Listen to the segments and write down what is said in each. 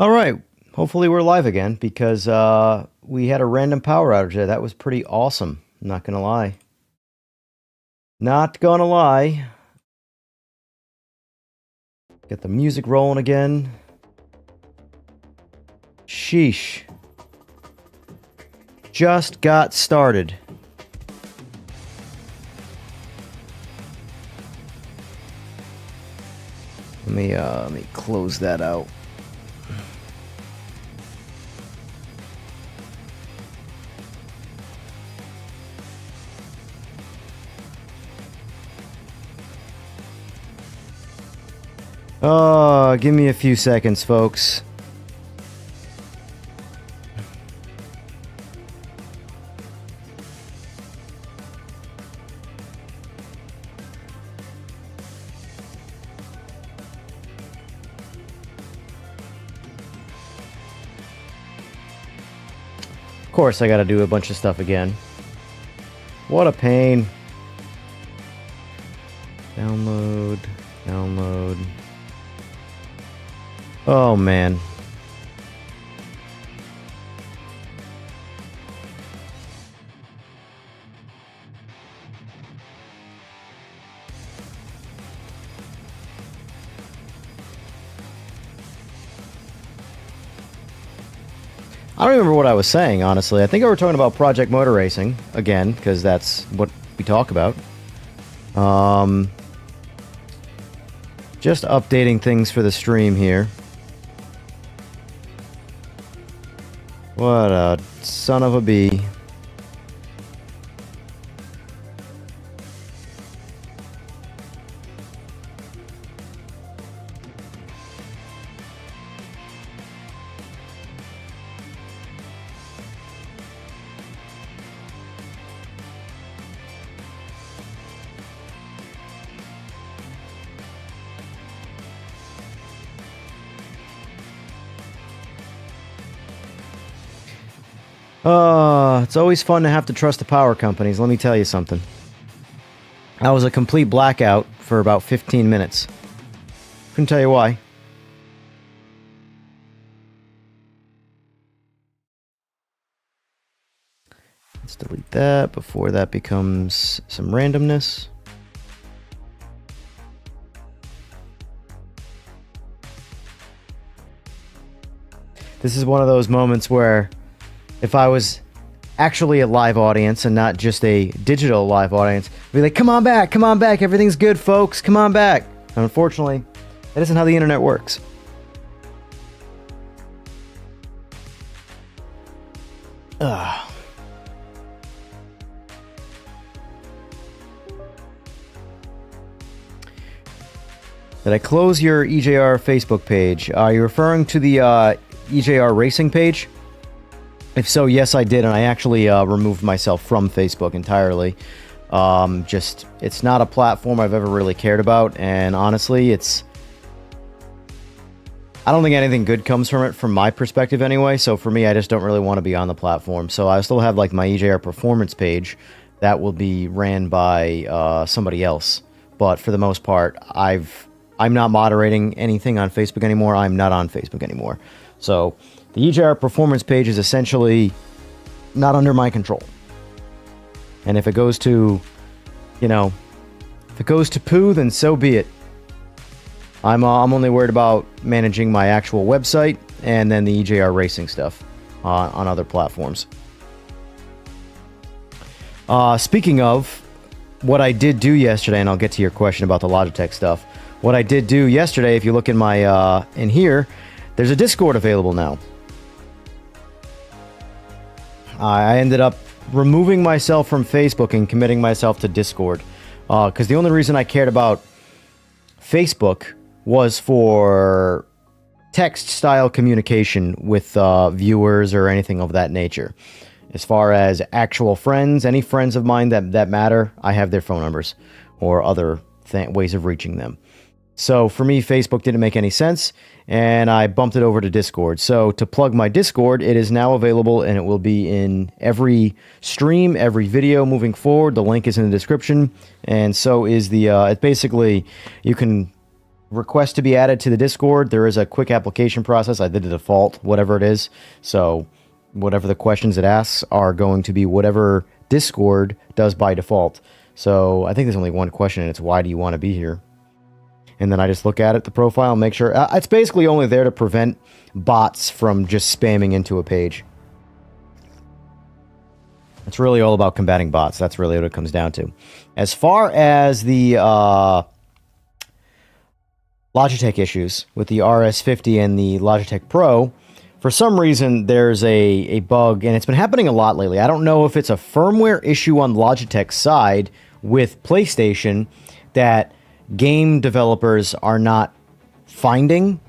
All right. Hopefully we're live again because we had a random power outage there. That was pretty awesome. Not gonna lie. Not gonna lie. Get the music rolling again. Sheesh. Just got started. Let me close that out. Oh, give me a few seconds, folks. Of course, I gotta do a bunch of stuff again. What a pain. Download. Oh, man. I don't remember what I was saying, honestly. I think I were talking about Project Motor Racing, again, because that's what we talk about. Just updating things for the stream here. What a son of a bee. It's always fun to have to trust the power companies, let me tell you something. That was a complete blackout for about 15 minutes. Couldn't tell you why. Let's delete that before that becomes some randomness. This is one of those moments where if I was actually a live audience and not just a digital live audience, I'd be like, come on back, everything's good, folks, come on back. And unfortunately, that isn't how the internet works. Ugh. Did I close your EJR Facebook page? Are you referring to the EJR Racing page? If so, yes, I did, and I actually removed myself from Facebook entirely. It's not a platform I've ever really cared about, and honestly, I don't think anything good comes from it, from my perspective anyway, so for me, I just don't really want to be on the platform. So I still have, like, my EJR Performance page that will be ran by somebody else, but for the most part, I'm not moderating anything on Facebook anymore. I'm not on Facebook anymore. So the EJR Performance page is essentially not under my control. And if it goes to, if it goes to poo, then so be it. I'm only worried about managing my actual website and then the EJR Racing stuff on other platforms. Speaking of what I did do yesterday, and I'll get to your question about the Logitech stuff. What I did do yesterday, if you look in my in here, there's a Discord available now. I ended up removing myself from Facebook and committing myself to Discord. Because the only reason I cared about Facebook was for text-style communication with viewers or anything of that nature. As far as actual friends, any friends of mine that matter, I have their phone numbers or other ways of reaching them. So for me, Facebook didn't make any sense, and I bumped it over to Discord. So to plug my Discord, it is now available, and it will be in every stream, every video moving forward. The link is in the description, and so is the, it basically, you can request to be added to the Discord. There is a quick application process. I did the default, whatever it is. So whatever the questions it asks are going to be whatever Discord does by default. So I think there's only one question, and it's why do you want to be here? And then I just look at it, the profile, and make sure... it's basically only there to prevent bots from just spamming into a page. It's really all about combating bots. That's really what it comes down to. As far as the Logitech issues with the RS50 and the Logitech Pro, for some reason there's a bug, and it's been happening a lot lately. I don't know if it's a firmware issue on Logitech's side with PlayStation that game developers are not finding,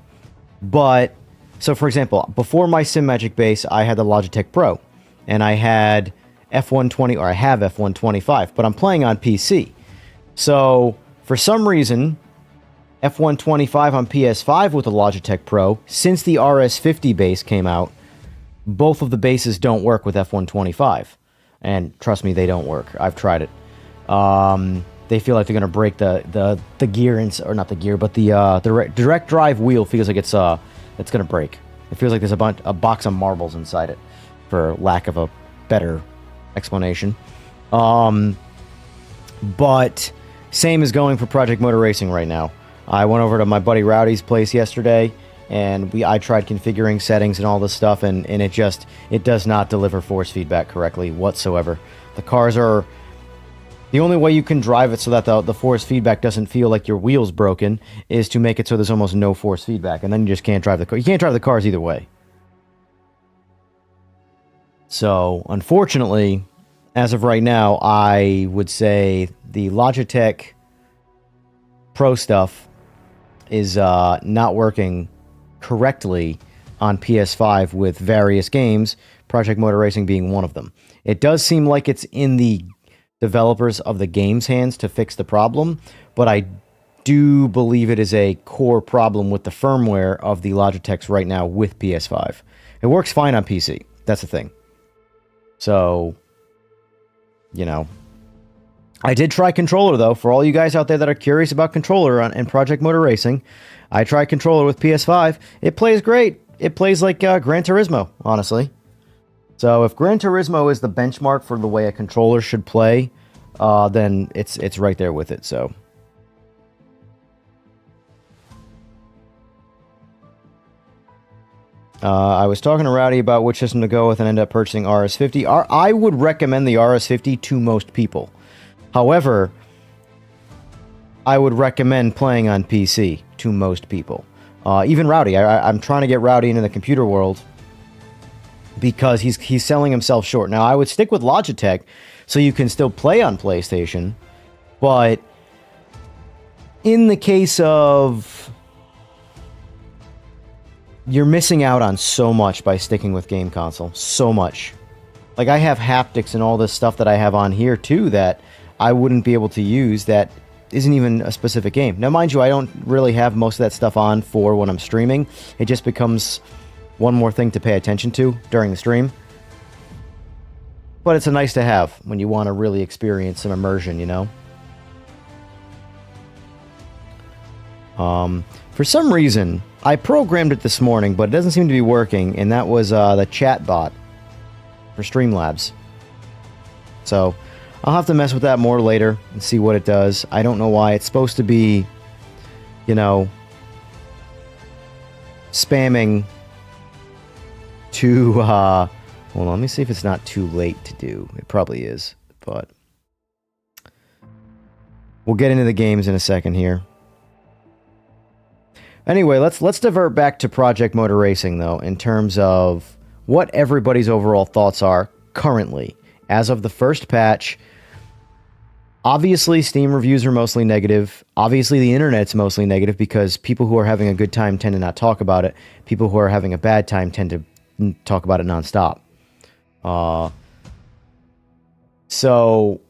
but so for example, before my Simagic base, I had the Logitech Pro, and I had F120, or I have F125, but I'm playing on PC. So for some reason, F125 on PS5 with the Logitech Pro, since the RS50 base came out, both of the bases don't work with F125. And trust me, they don't work. I've tried it. They feel like they're going to break the gear, or not the gear, but the direct drive wheel feels like it's going to break. It feels like there's a box of marbles inside it, for lack of a better explanation. But same is going for Project Motor Racing right now. I went over to my buddy Rowdy's place yesterday, and I tried configuring settings and all this stuff, and it does not deliver force feedback correctly whatsoever. The cars are... The only way you can drive it so that the force feedback doesn't feel like your wheel's broken is to make it so there's almost no force feedback, and then you just can't drive the car. You can't drive the cars either way. So, unfortunately, as of right now, I would say the Logitech Pro stuff is not working correctly on PS5 with various games, Project Motor Racing being one of them. It does seem like it's in the developers of the game's hands to fix the problem, but I do believe it is a core problem with the firmware of the Logitechs right now with PS5. It works fine on PC. That's the thing. So, you know, I did try controller, though. For all you guys out there that are curious about controller and Project Motor Racing, I tried controller with PS5. It plays great. It plays like Gran Turismo, honestly. So if Gran Turismo is the benchmark for the way a controller should play, then it's right there with it. So. I was talking to Rowdy about which system to go with and ended up purchasing RS50. I would recommend the RS50 to most people. However, I would recommend playing on PC to most people. Even Rowdy. I'm trying to get Rowdy into the computer world because he's selling himself short. Now, I would stick with Logitech so you can still play on PlayStation, but in the case of... You're missing out on so much by sticking with game console. So much. Like, I have haptics and all this stuff that I have on here, too, that I wouldn't be able to use that isn't even a specific game. Now, mind you, I don't really have most of that stuff on for when I'm streaming. It just becomes one more thing to pay attention to during the stream. But it's a nice to have when you want to really experience some immersion, you know? For some reason, I programmed it this morning, but it doesn't seem to be working, and that was the chat bot for Streamlabs. So, I'll have to mess with that more later and see what it does. I don't know why. It's supposed to be, you know, spamming to, hold on, let me see if it's not too late to do. It probably is, but we'll get into the games in a second here. Anyway, let's divert back to Project Motor Racing, though, in terms of what everybody's overall thoughts are currently. As of the first patch, obviously Steam reviews are mostly negative. Obviously the internet's mostly negative because people who are having a good time tend to not talk about it. People who are having a bad time tend to talk about it nonstop. So,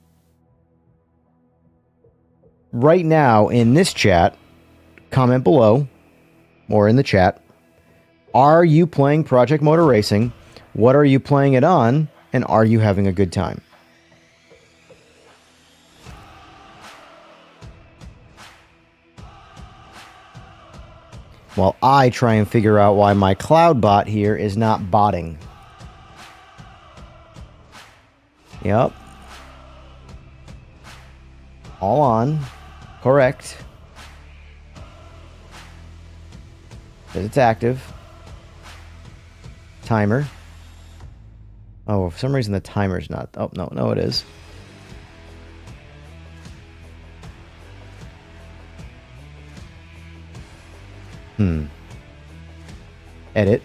right now in this chat, comment below, or in the chat, are you playing Project Motor Racing? What are you playing it on? And are you having a good time? while I try and figure out why my cloud bot here is not botting. Yep. All on. Correct. It's active. Timer. Oh, for some reason the timer's not. Oh, no, it is. Edit.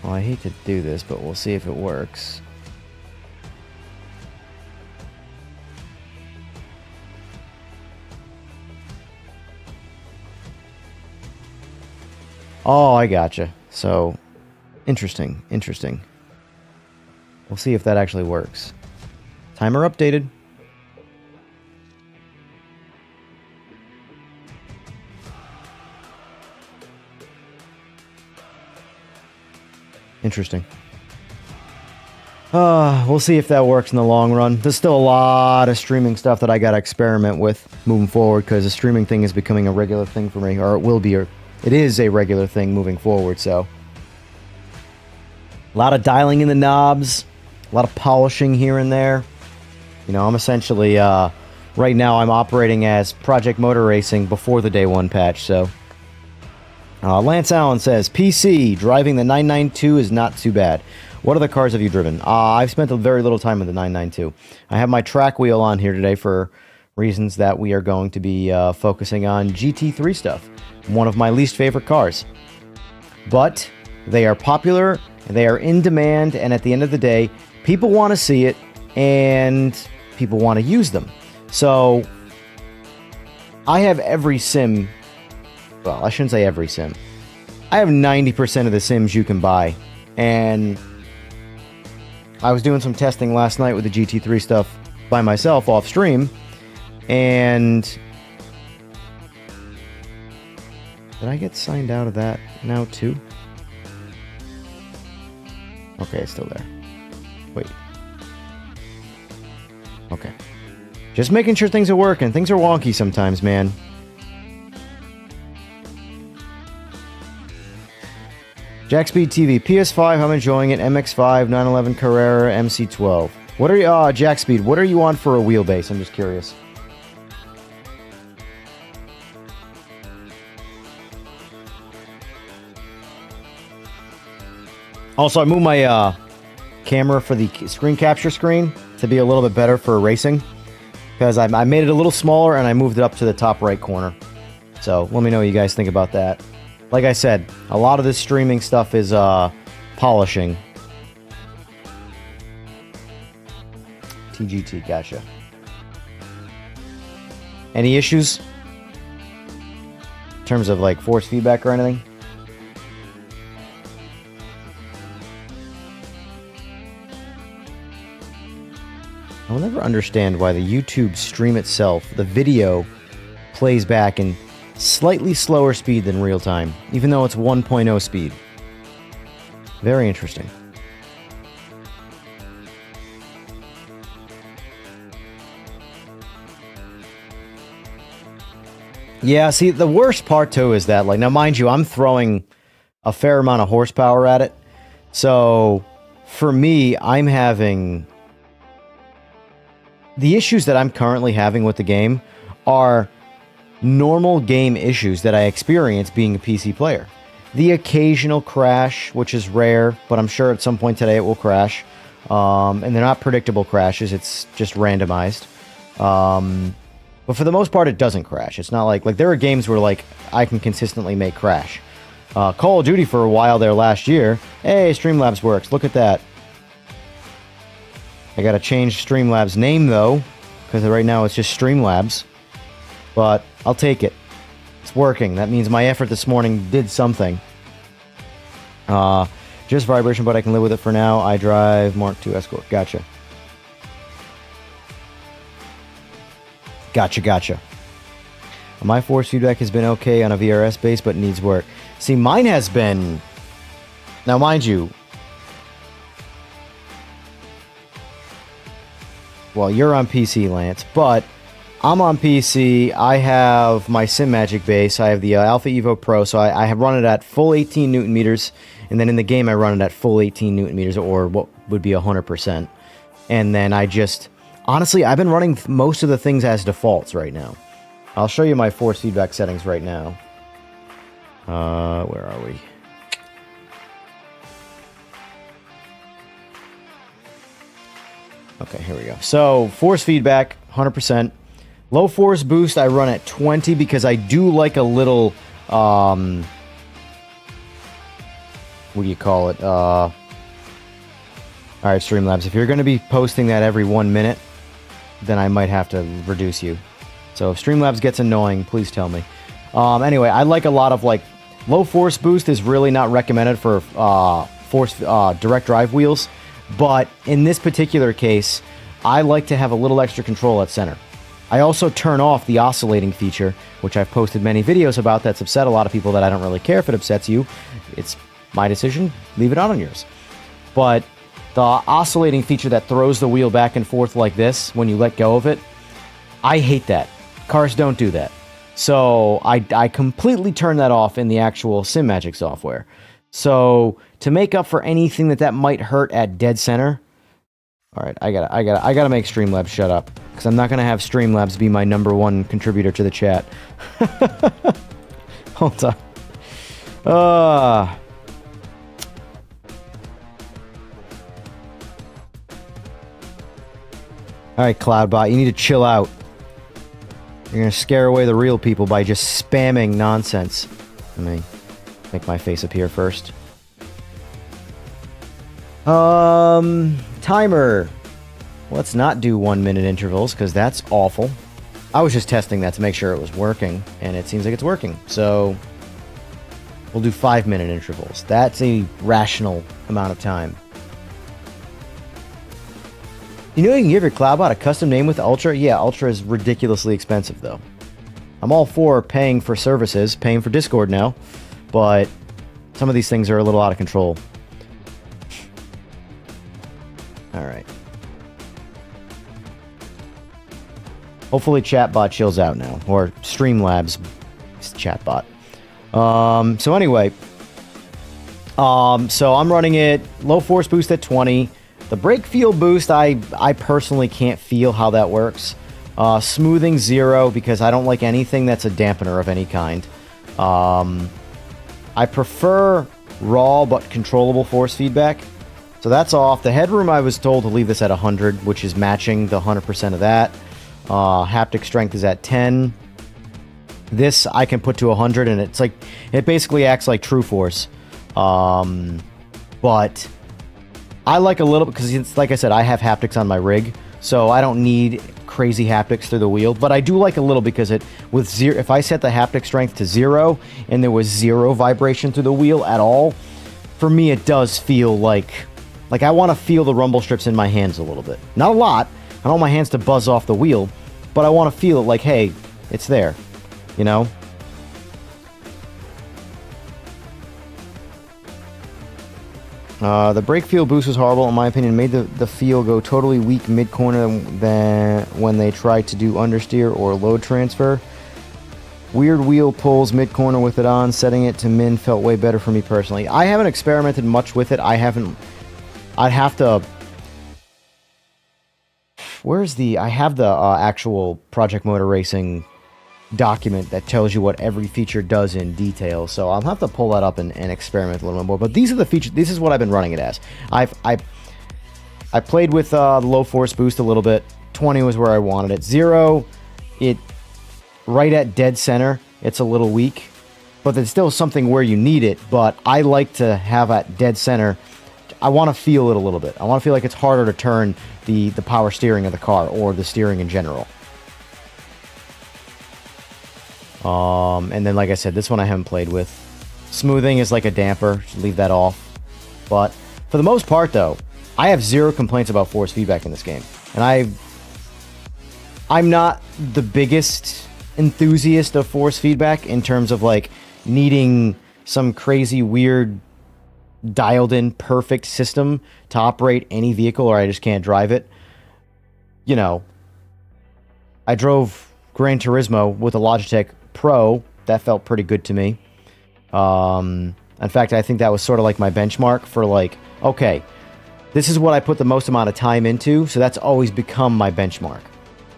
Well, I hate to do this, but we'll see if it works. Oh, I gotcha. So, interesting. We'll see if that actually works. Timer updated. Interesting. We'll see if that works in the long run. There's still a lot of streaming stuff that I gotta experiment with moving forward, because the streaming thing is becoming a regular thing for me, or it will be, or it is a regular thing moving forward. So a lot of dialing in the knobs, a lot of polishing here and there. You know, I'm essentially right now I'm operating as Project Motor Racing before the day one patch. So Lance Allen says, PC, driving the 992 is not too bad. What other cars have you driven? I've spent a very little time with the 992. I have my track wheel on here today for reasons that we are going to be focusing on GT3 stuff. One of my least favorite cars. But they are popular, they are in demand, and at the end of the day, people want to see it, and people want to use them. So, I have every sim. Well, I shouldn't say every sim. I have 90% of the sims you can buy. And I was doing some testing last night with the GT3 stuff by myself off stream. And did I get signed out of that now too? Okay, it's still there. Wait. Okay. Just making sure things are working. Things are wonky sometimes, man. Jackspeed TV, PS5, I'm enjoying it. MX5, 911 Carrera, MC12. What are you, Jackspeed, what are you on for a wheelbase? I'm just curious. Also, I moved my camera for the screen capture screen to be a little bit better for racing, because I made it a little smaller and I moved it up to the top right corner. So let me know what you guys think about that. Like I said, a lot of this streaming stuff is polishing. TGT, gotcha. Any issues in terms of like force feedback or anything? I will never understand why the YouTube stream itself, the video, plays back in slightly slower speed than real time, even though it's 1.0 speed. Very interesting. Yeah, see, the worst part too is that, like, now mind you, I'm throwing a fair amount of horsepower at it. So, for me, I'm having... The issues that I'm currently having with the game are normal game issues that I experience being a PC player. The occasional crash, which is rare, but I'm sure at some point today it will crash. And they're not predictable crashes, it's just randomized. But for the most part, it doesn't crash. It's not like there are games where, like, I can consistently make crash. Call of Duty for a while there last year. Hey, Streamlabs works. Look at that. I gotta change Streamlabs' name, though, because right now it's just Streamlabs. But I'll take it. It's working. That means my effort this morning did something. Just vibration, but I can live with it for now. I drive Mark II Escort. Gotcha. Gotcha. My force feedback has been okay on a VRS base, but needs work. See, mine has been... Now, mind you... Well, you're on PC, Lance, but I'm on PC. I have my Simagic base. I have the Alpha EVO Pro, so I have run it at full 18 Newton meters, and then in the game I run it at full 18 Newton meters, or what would be 100%. And then I just, honestly, I've been running most of the things as defaults right now. I'll show you my force feedback settings right now. Where are we? Okay, here we go. So, force feedback, 100%. Low force boost, I run at 20 because I do like a little, what do you call it? Alright, Streamlabs, if you're going to be posting that every 1 minute, then I might have to reduce you. So if Streamlabs gets annoying, please tell me. Anyway, I like a lot of, like, low force boost is really not recommended for direct drive wheels. But in this particular case, I like to have a little extra control at center. I also turn off the oscillating feature, which I've posted many videos about that's upset a lot of people that I don't really care if it upsets you. It's my decision. Leave it on yours. But the oscillating feature that throws the wheel back and forth like this when you let go of it, I hate that. Cars don't do that. So I completely turn that off in the actual Simagic software. So to make up for anything that might hurt at dead center, all right, I gotta make Streamlabs shut up because I'm not gonna have Streamlabs be my #1 contributor to the chat. Hold on. All right, Cloudbot, you need to chill out. You're gonna scare away the real people by just spamming nonsense. Let me make my face appear first. Timer. Let's not do 1 minute intervals because that's awful. I was just testing that to make sure it was working, and it seems like it's working. So we'll do 5 minute intervals. That's a rational amount of time. You know you can give your Cloudbot a custom name with Ultra? Yeah, Ultra is ridiculously expensive though. I'm all for paying for services, paying for Discord now, but some of these things are a little out of control. Alright. Hopefully Chatbot chills out now, or Streamlabs Chatbot. So anyway, so I'm running it low force boost at 20. The brake feel boost, I personally can't feel how that works. Smoothing 0 because I don't like anything that's a dampener of any kind. I prefer raw but controllable force feedback. So that's off. The headroom I was told to leave this at 100, which is matching the 100% of that. Haptic strength is at 10. This I can put to 100 and it's like, it basically acts like true force. But I like a little, because it's like I said, I have haptics on my rig, so I don't need crazy haptics through the wheel, but I do like a little because it, with 0, if I set the haptic strength to 0 and there was 0 vibration through the wheel at all, for me it does feel like I want to feel the rumble strips in my hands a little bit. Not a lot. I don't want my hands to buzz off the wheel, but I want to feel it like, hey, it's there, you know? The brake feel boost was horrible, in my opinion. Made the feel go totally weak mid-corner than when they tried to do understeer or load transfer. Weird wheel pulls mid-corner with it on. Setting it to min felt way better for me personally. I haven't experimented much with it. I'd have to... I have the actual Project Motor Racing document that tells you what every feature does in detail, so I'll have to pull that up and experiment a little bit more. But these are the features. This is what I've been running it as. I played with the low force boost a little bit. 20 was where I wanted it. 0, it right at dead center, it's a little weak, but there's still something where you need it. But I like to have at dead center. I want to feel it a little bit. I want to feel like it's harder to turn the power steering of the car, or the steering in general. And then, like I said, this one I haven't played with. Smoothing is like a damper. Should leave that off. But for the most part, though, I have 0 complaints about force feedback in this game. And I'm not the biggest enthusiast of force feedback in terms of, like, needing some crazy, weird, dialed-in, perfect system to operate any vehicle, or I just can't drive it. You know, I drove Gran Turismo with a Logitech Pro. That felt pretty good to me. In fact, I think that was sort of like my benchmark for like, okay, this is what I put the most amount of time into, so that's always become my benchmark.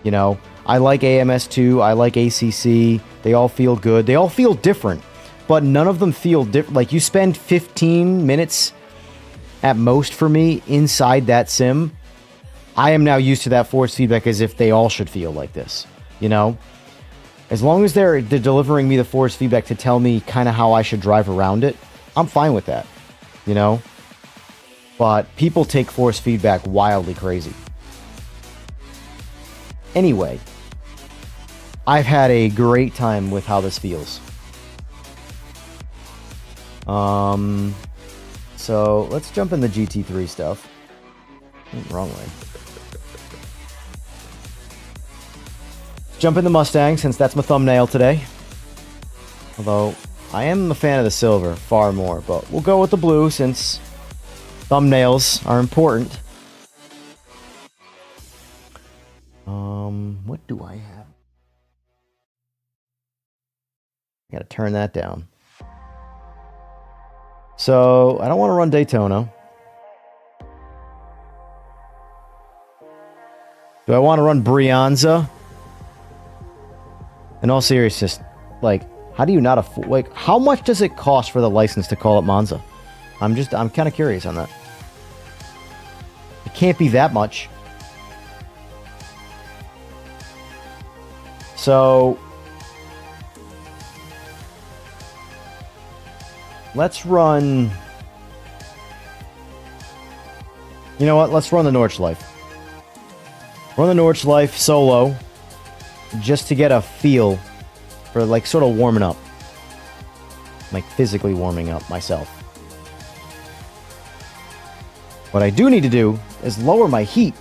You know, I like AMS2, I like ACC, they all feel good. They all feel different, but none of them feel different. Like, you spend 15 minutes at most for me inside that sim. I am now used to that force feedback as if they all should feel like this, you know? As long as they're delivering me the force feedback to tell me kind of how I should drive around it, I'm fine with that, you know? But people take force feedback wildly crazy. Anyway, I've had a great time with how this feels. So let's jump in the GT3 stuff. Wrong way. Jump in the Mustang, since that's my thumbnail today. Although, I am a fan of the silver, far more. But we'll go with the blue, since thumbnails are important. What do I have? I gotta turn that down. So, I don't want to run Daytona. Do I want to run Brianza? In all seriousness, like, how do you not afford... Like, how much does it cost for the license to call it Monza? I'm kind of curious on that. It can't be that much. So... let's run... You know what? Let's run the Nordschleife. Run the Nordschleife solo, just to get a feel for, like, sort of warming up. Like, physically warming up myself. What I do need to do is lower my heat.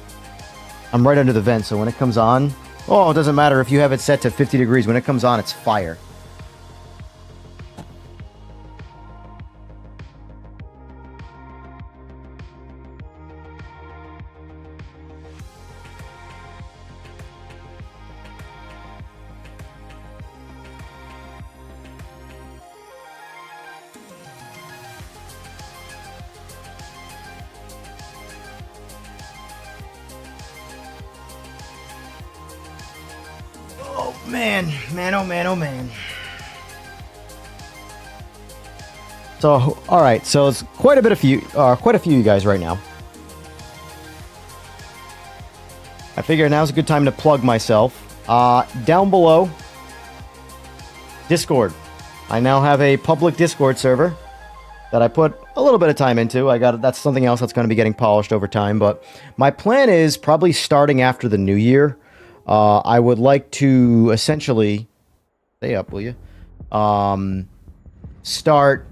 I'm right under the vent, so when it comes on... Oh, it doesn't matter if you have it set to 50 degrees. When it comes on, it's fire. Oh man. So, all right. So it's quite a few of you guys right now. I figure now's a good time to plug myself. Down below, Discord. I now have a public Discord server that I put a little bit of time into. That's something else that's going to be getting polished over time. But my plan is probably starting after the new year. I would like to essentially, stay up, will you? Start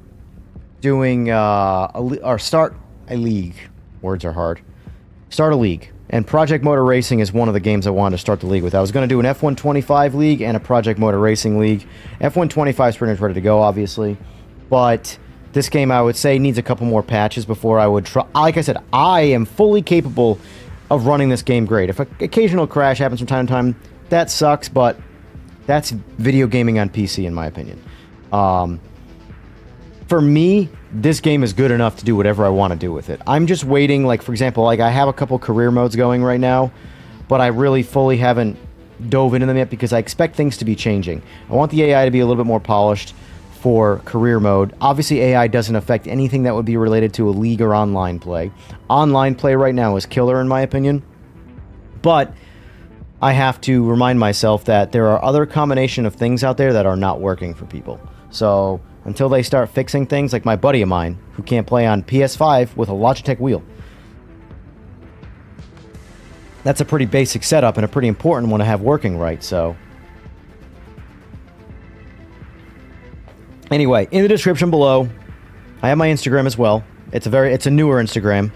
doing start a league. Words are hard. Start a league. And Project Motor Racing is one of the games I wanted to start the league with. I was going to do an F125 league and a Project Motor Racing league. F125 is pretty much ready to go, obviously. But this game, I would say, needs a couple more patches before I would try. Like I said, I am fully capable of running this game great. If an occasional crash happens from time to time, that sucks, but that's video gaming on PC, in my opinion. For me, this game is good enough to do whatever I want to do with it. I'm just waiting, like, for example, like, I have a couple career modes going right now, but I really fully haven't dove into them yet because I expect things to be changing. I want the AI to be a little bit more polished for career mode. Obviously, AI doesn't affect anything that would be related to a league or online play. Online play right now is killer, in my opinion. But I have to remind myself that there are other combination of things out there that are not working for people. So until they start fixing things, like my buddy of mine, who can't play on PS5 with a Logitech wheel. That's a pretty basic setup and a pretty important one to have working right, so... Anyway, in the description below, I have my Instagram as well. It's a newer Instagram,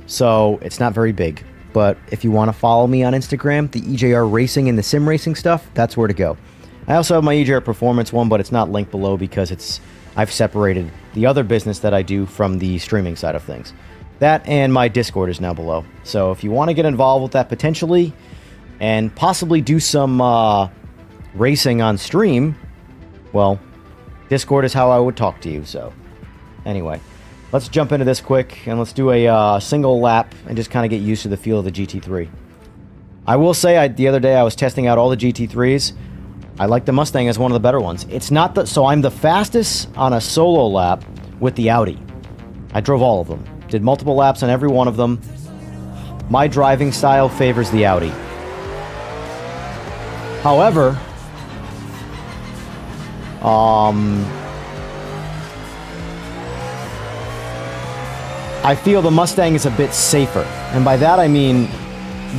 so it's not very big. But if you want to follow me on Instagram, the EJR Racing and the Sim Racing stuff, that's where to go. I also have my EJR Performance one, but it's not linked below because I've separated the other business that I do from the streaming side of things. That and my Discord is now below. So if you want to get involved with that potentially, and possibly do some racing on stream, well, Discord is how I would talk to you, so. Anyway, let's jump into this quick, and let's do a single lap and just kind of get used to the feel of the GT3. I will say, the other day I was testing out all the GT3s. I like the Mustang as one of the better ones. It's not the... So I'm the fastest on a solo lap with the Audi. I drove all of them. Did multiple laps on every one of them. My driving style favors the Audi. However, I feel the Mustang is a bit safer. And by that I mean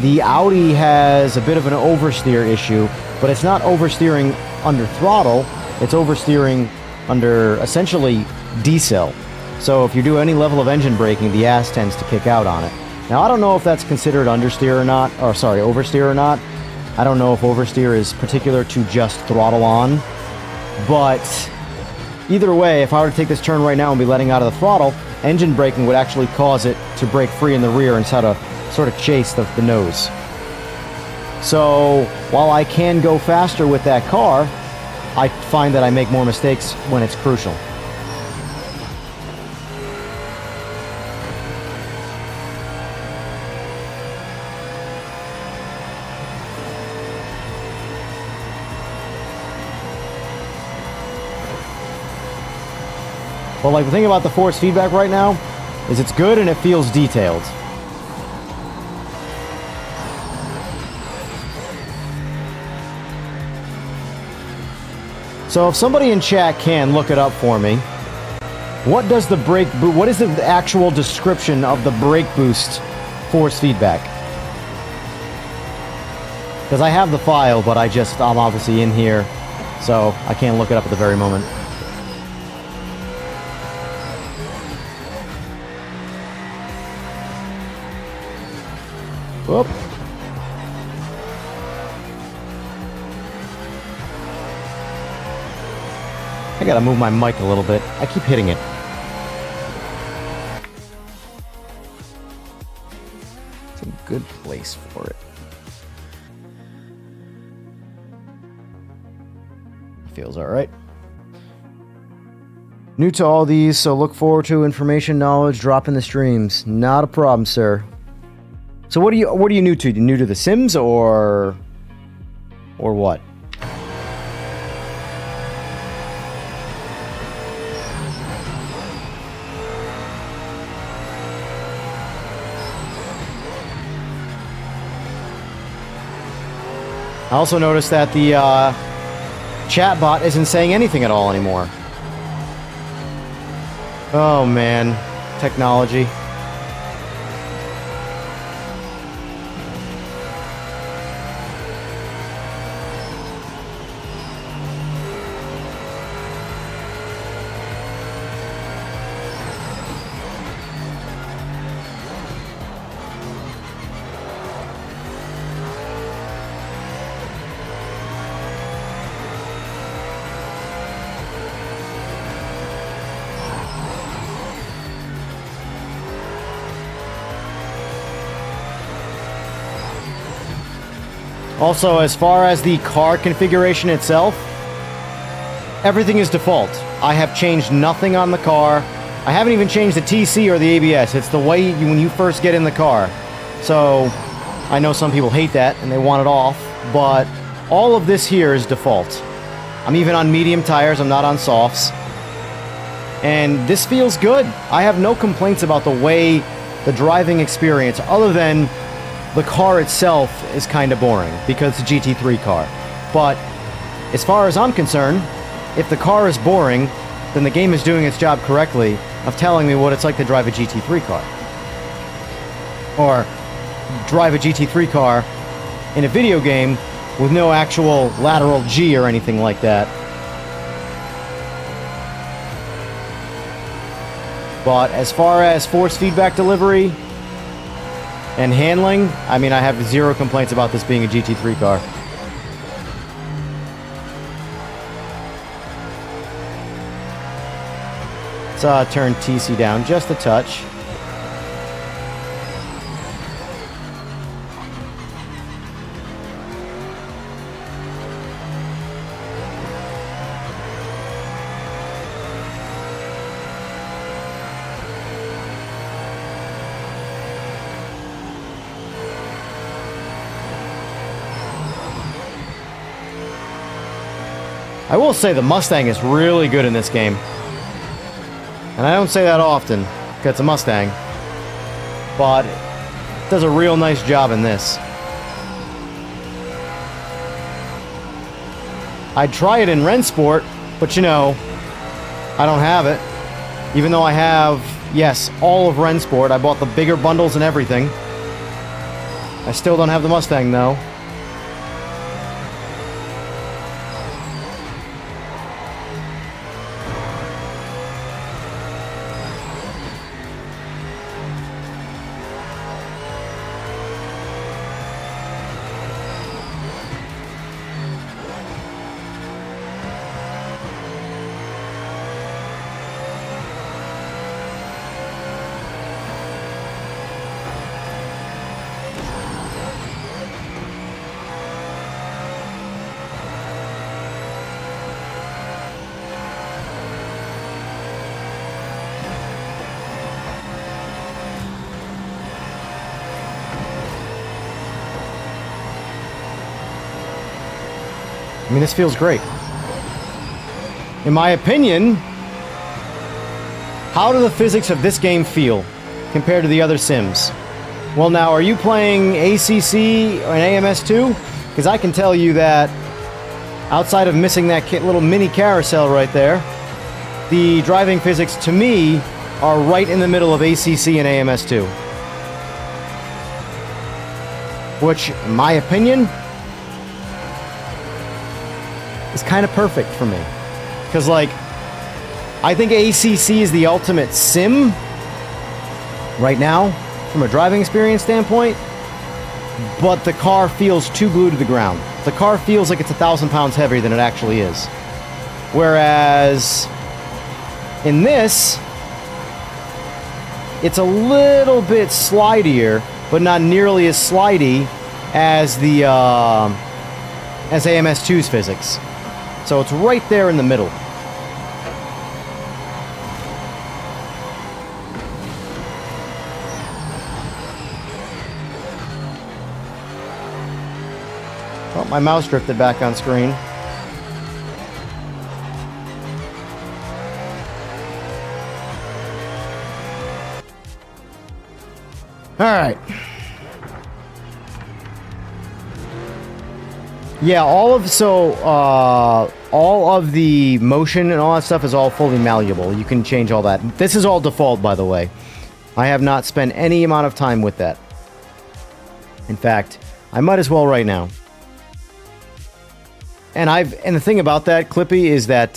the Audi has a bit of an oversteer issue, but it's not oversteering under throttle, it's oversteering under essentially decel. So if you do any level of engine braking, the ass tends to kick out on it. Now I don't know if that's considered understeer or not, or sorry, oversteer or not. I don't know if oversteer is particular to just throttle on, but either way, if I were to take this turn right now and be letting out of the throttle, engine braking would actually cause it to break free in the rear and sort of chase the nose. So while I can go faster with that car, I find that I make more mistakes when it's crucial. Well, like the thing about the force feedback right now is it's good and it feels detailed. So if somebody in chat can look it up for me, what is the actual description of the brake boost force feedback? Because I have the file, but I'm obviously in here, so I can't look it up at the very moment. Whoop. I gotta move my mic a little bit. I keep hitting it. It's a good place for it. Feels alright. New to all these, so look forward to information, knowledge, drop in the streams. Not a problem, sir. So what are you new to? You new to The Sims or what? I also noticed that the chat bot isn't saying anything at all anymore. Oh man, technology. Also, as far as the car configuration itself, everything is default. I have changed nothing on the car. I haven't even changed the TC or the ABS. It's the way when you first get in the car. So, I know some people hate that and they want it off, but all of this here is default. I'm even on medium tires, I'm not on softs. And this feels good. I have no complaints about the way the driving experience, other than the car itself is kind of boring because it's a GT3 car. But as far as I'm concerned, if the car is boring, then the game is doing its job correctly of telling me what it's like to drive a GT3 car. Or drive a GT3 car in a video game with no actual lateral G or anything like that. But as far as force feedback delivery and handling, I mean, I have zero complaints about this being a GT3 car. Let's turn TC down just a touch. I will say the Mustang is really good in this game. And I don't say that often, because it's a Mustang. But it does a real nice job in this. I'd try it in Rennsport, but you know, I don't have it. Even though I have, yes, all of Rennsport. I bought the bigger bundles and everything. I still don't have the Mustang, though. I mean, this feels great. In my opinion, how do the physics of this game feel compared to the other Sims? Well, now, are you playing ACC or an AMS2? Because I can tell you that outside of missing that little mini carousel right there, the driving physics, to me, are right in the middle of ACC and AMS2. Which, in my opinion, is kind of perfect for me. Because, like, I think ACC is the ultimate sim right now, from a driving experience standpoint, but the car feels too glued to the ground. The car feels like it's 1,000 pounds heavier than it actually is. Whereas, in this, it's a little bit slidier, but not nearly as slidey as the, as AMS2's physics. So it's right there in the middle. Oh, my mouse drifted back on screen. All right. Yeah, all of the motion and all that stuff is all fully malleable. You can change all that. This is all default, by the way. I have not spent any amount of time with that. In fact, I might as well right now. And the thing about that, Clippy, is that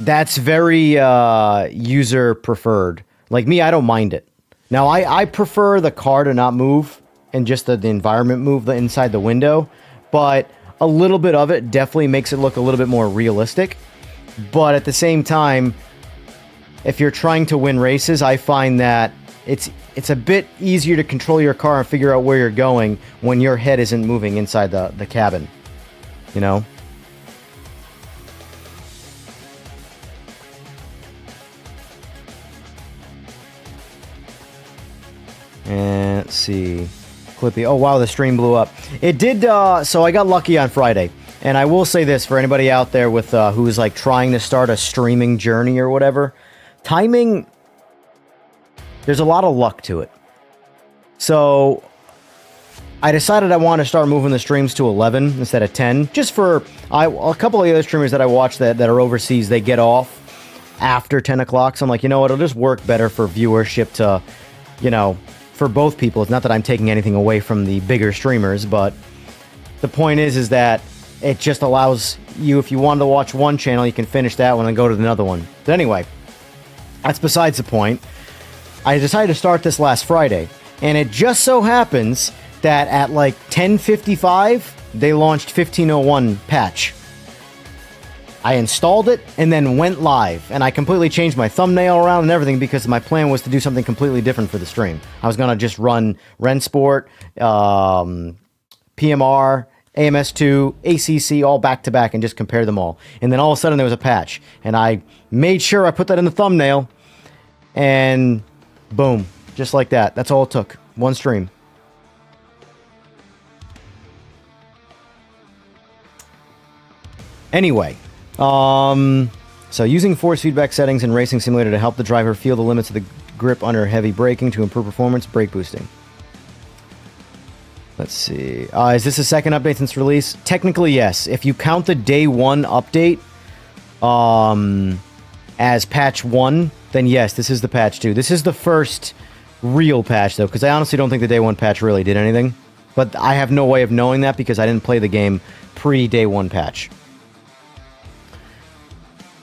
that's very user preferred. Like me, I don't mind it. Now, I prefer the car to not move and just the environment move inside the window, but a little bit of it definitely makes it look a little bit more realistic. But at the same time, if you're trying to win races, I find that it's a bit easier to control your car and figure out where you're going when your head isn't moving inside the cabin, you know? And let's see. Clippy. Oh, wow, the stream blew up. It did, so I got lucky on Friday. And I will say this for anybody out there with who's like trying to start a streaming journey or whatever. Timing, there's a lot of luck to it. So I decided I want to start moving the streams to 11 instead of 10. Just for a couple of the other streamers that I watch that are overseas, they get off after 10 o'clock. So I'm like, you know what, it'll just work better for viewership to, you know, for both people. It's not that I'm taking anything away from the bigger streamers, but the point is that it just allows you, if you wanted to watch one channel, you can finish that one and go to another one. But anyway, that's besides the point. I decided to start this last Friday, and it just so happens that at like 10:55, they launched 1501 patch. I installed it and then went live, and I completely changed my thumbnail around and everything because my plan was to do something completely different for the stream. I was going to just run Rennsport, PMR, AMS2, ACC, all back-to-back and just compare them all. And then all of a sudden there was a patch, and I made sure I put that in the thumbnail, and boom, just like that. That's all it took. One stream. Anyway, so using force feedback settings in Racing Simulator to help the driver feel the limits of the grip under heavy braking to improve performance, brake boosting. Let's see. Is this a second update since release? Technically, yes. If you count the day one update as patch 1, then yes, this is the patch 2. This is the first real patch, though, because I honestly don't think the day one patch really did anything. But I have no way of knowing that because I didn't play the game pre-day one patch.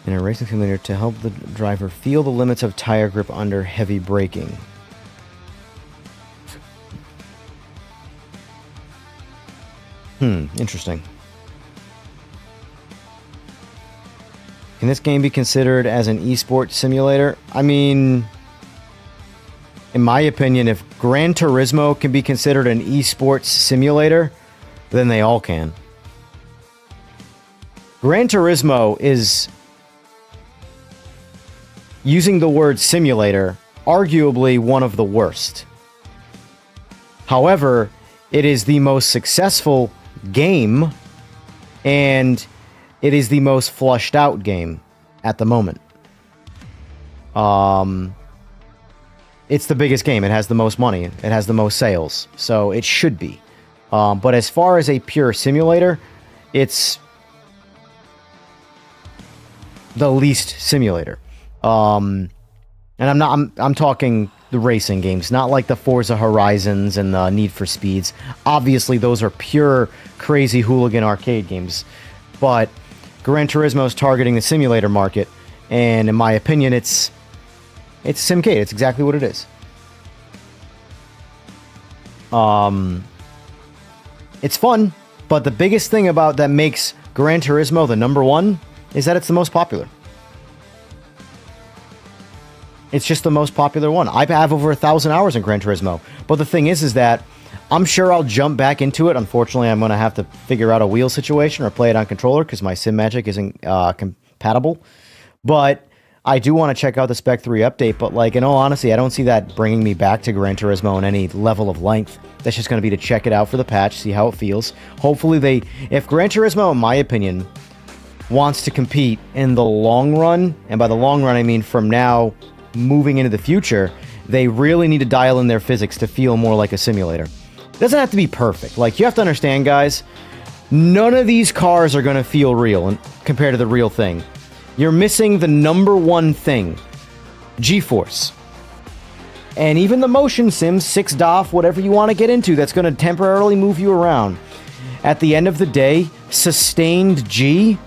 In a racing simulator to help the driver feel the limits of tire grip under heavy braking. Interesting. Can this game be considered as an esports simulator? I mean, in my opinion, if Gran Turismo can be considered an esports simulator, then they all can. Gran Turismo is, using the word simulator, arguably one of the worst. However, it is the most successful game, and it is the most flushed out game at the moment. It's the biggest game. It has the most money. It has the most sales. So it should be. But as far as a pure simulator, it's the least simulator. And I'm talking the racing games, not like the Forza Horizons and the Need for Speeds. Obviously, those are pure crazy hooligan arcade games. But Gran Turismo is targeting the simulator market, and in my opinion, it's Simcade. It's exactly what it is. It's fun, but the biggest thing about that makes Gran Turismo the #1 is that it's the most popular. It's just the most popular one. I have over 1,000 hours in Gran Turismo. But the thing is that I'm sure I'll jump back into it. Unfortunately, I'm going to have to figure out a wheel situation or play it on controller because my Simagic isn't compatible. But I do want to check out the Spec 3 update. But like, in all honesty, I don't see that bringing me back to Gran Turismo in any level of length. That's just going to be to check it out for the patch, see how it feels. Hopefully if Gran Turismo, in my opinion, wants to compete in the long run, and by the long run I mean from now moving into the future, they really need to dial in their physics to feel more like a simulator. It doesn't have to be perfect. Like, you have to understand, guys, none of these cars are going to feel real compared to the real thing. You're missing the #1 thing, G-force. And even the motion sims, 6DoF, whatever you want to get into, that's going to temporarily move you around. At the end of the day, sustained G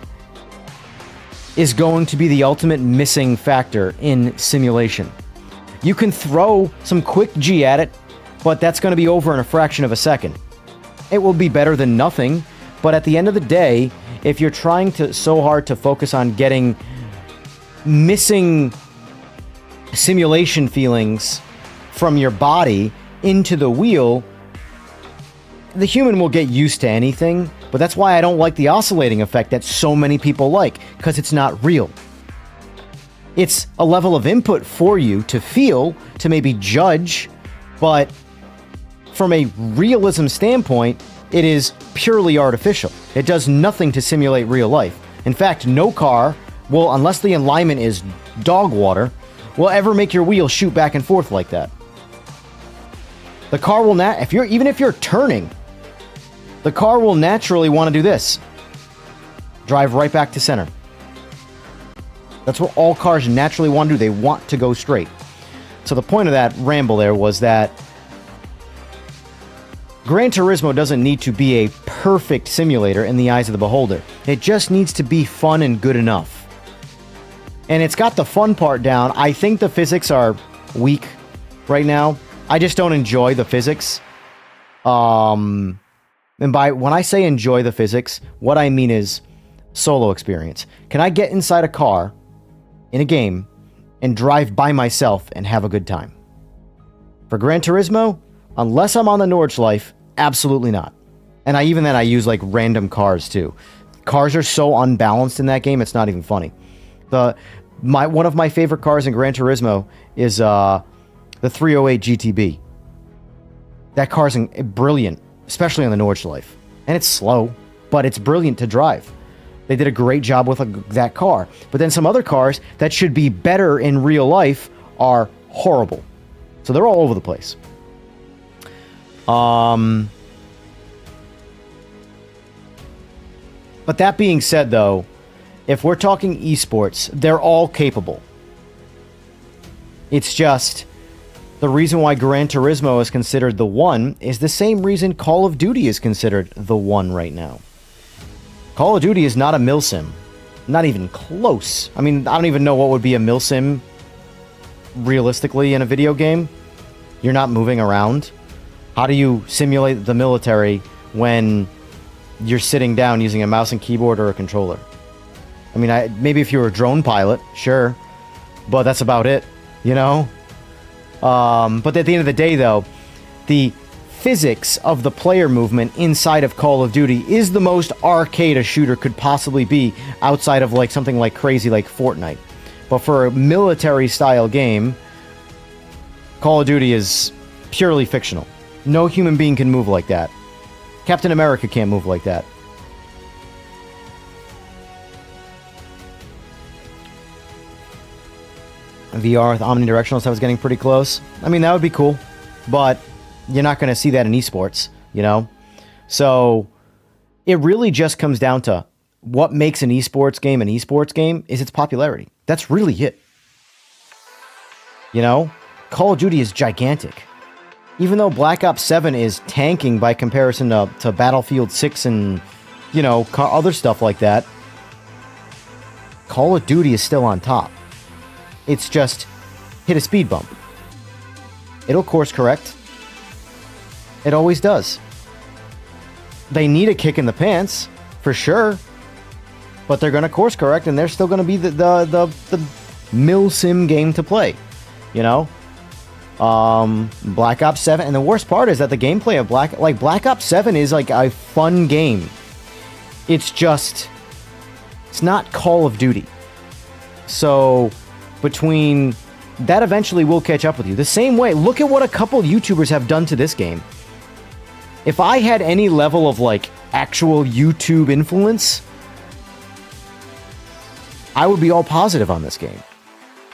is going to be the ultimate missing factor in simulation. You can throw some quick G at it, but that's going to be over in a fraction of a second. It will be better than nothing, but at the end of the day, if you're trying so hard to focus on getting missing simulation feelings from your body into the wheel, the human will get used to anything. But that's why I don't like the oscillating effect that so many people like, because it's not real. It's a level of input for you to feel, to maybe judge, but from a realism standpoint, it is purely artificial. It does nothing to simulate real life. In fact, no car will, unless the alignment is dog water, will ever make your wheel shoot back and forth like that. The car will not, even if you're turning, the car will naturally want to do this. Drive right back to center. That's what all cars naturally want to do. They want to go straight. So the point of that ramble there was that Gran Turismo doesn't need to be a perfect simulator in the eyes of the beholder. It just needs to be fun and good enough. And it's got the fun part down. I think the physics are weak right now. I just don't enjoy the physics. And when I say enjoy the physics, what I mean is solo experience. Can I get inside a car in a game and drive by myself and have a good time? For Gran Turismo, unless I'm on the Nordschleife, absolutely not. And I use like random cars too. Cars are so unbalanced in that game, it's not even funny. One of my favorite cars in Gran Turismo is the 308 GTB. That car's brilliant, especially on the Nordschleife. And it's slow, but it's brilliant to drive. They did a great job with that car. But then some other cars that should be better in real life are horrible. So they're all over the place. But that being said, though, if we're talking esports, they're all capable. It's just the reason why Gran Turismo is considered the one is the same reason Call of Duty is considered the one right now. Call of Duty is not a milsim. Not even close. I mean, I don't even know what would be a milsim realistically in a video game. You're not moving around. How do you simulate the military when you're sitting down using a mouse and keyboard or a controller? I mean, maybe if you were a drone pilot, sure. But that's about it, you know? But at the end of the day, though, the physics of the player movement inside of Call of Duty is the most arcade a shooter could possibly be outside of like something like crazy like Fortnite. But for a military style game, Call of Duty is purely fictional. No human being can move like that. Captain America can't move like that. VR with omnidirectional stuff is getting pretty close. I mean, that would be cool, but you're not going to see that in esports, you know? So it really just comes down to what makes an esports game is its popularity. That's really it. You know? Call of Duty is gigantic. Even though Black Ops 7 is tanking by comparison to Battlefield 6 and, you know, other stuff like that, Call of Duty is still on top. It's just hit a speed bump. It'll course correct. It always does. They need a kick in the pants, for sure. But they're going to course correct, and they're still going to be the milsim game to play. You know? Black Ops 7, and the worst part is that the gameplay of Black Ops 7 is like a fun game. It's not Call of Duty. So between that, eventually will catch up with you. The same way, look at what a couple YouTubers have done to this game. If I had any level of like actual YouTube influence, I would be all positive on this game.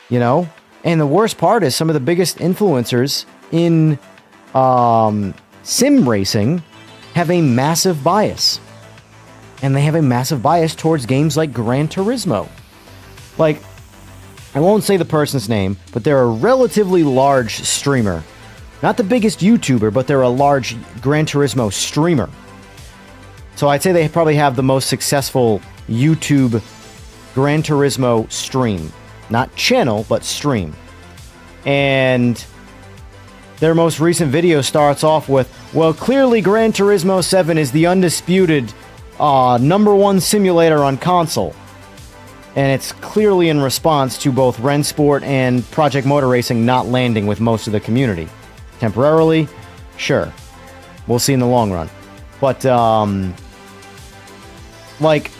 You know? And the worst part is some of the biggest influencers in sim racing have a massive bias. And they have a massive bias towards games like Gran Turismo. Like, I won't say the person's name, but they're a relatively large streamer. Not the biggest YouTuber, but they're a large Gran Turismo streamer. So I'd say they probably have the most successful YouTube Gran Turismo stream. Not channel, but stream. And their most recent video starts off with, well, clearly Gran Turismo 7 is the undisputed #1 simulator on console. And it's clearly in response to both Rensport and Project Motor Racing not landing with most of the community. Temporarily, sure. We'll see in the long run. But, like,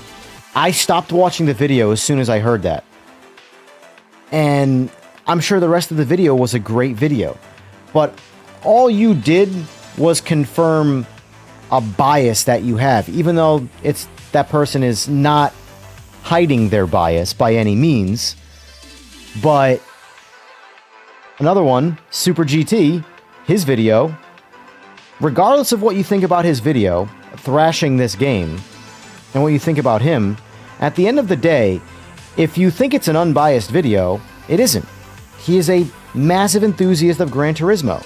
I stopped watching the video as soon as I heard that. And I'm sure the rest of the video was a great video. But all you did was confirm a bias that you have, even though that person is not hiding their bias by any means. But another one, Super GT, his video, regardless of what you think about his video, thrashing this game, and what you think about him, at the end of the day, if you think it's an unbiased video, it isn't. He is a massive enthusiast of Gran Turismo.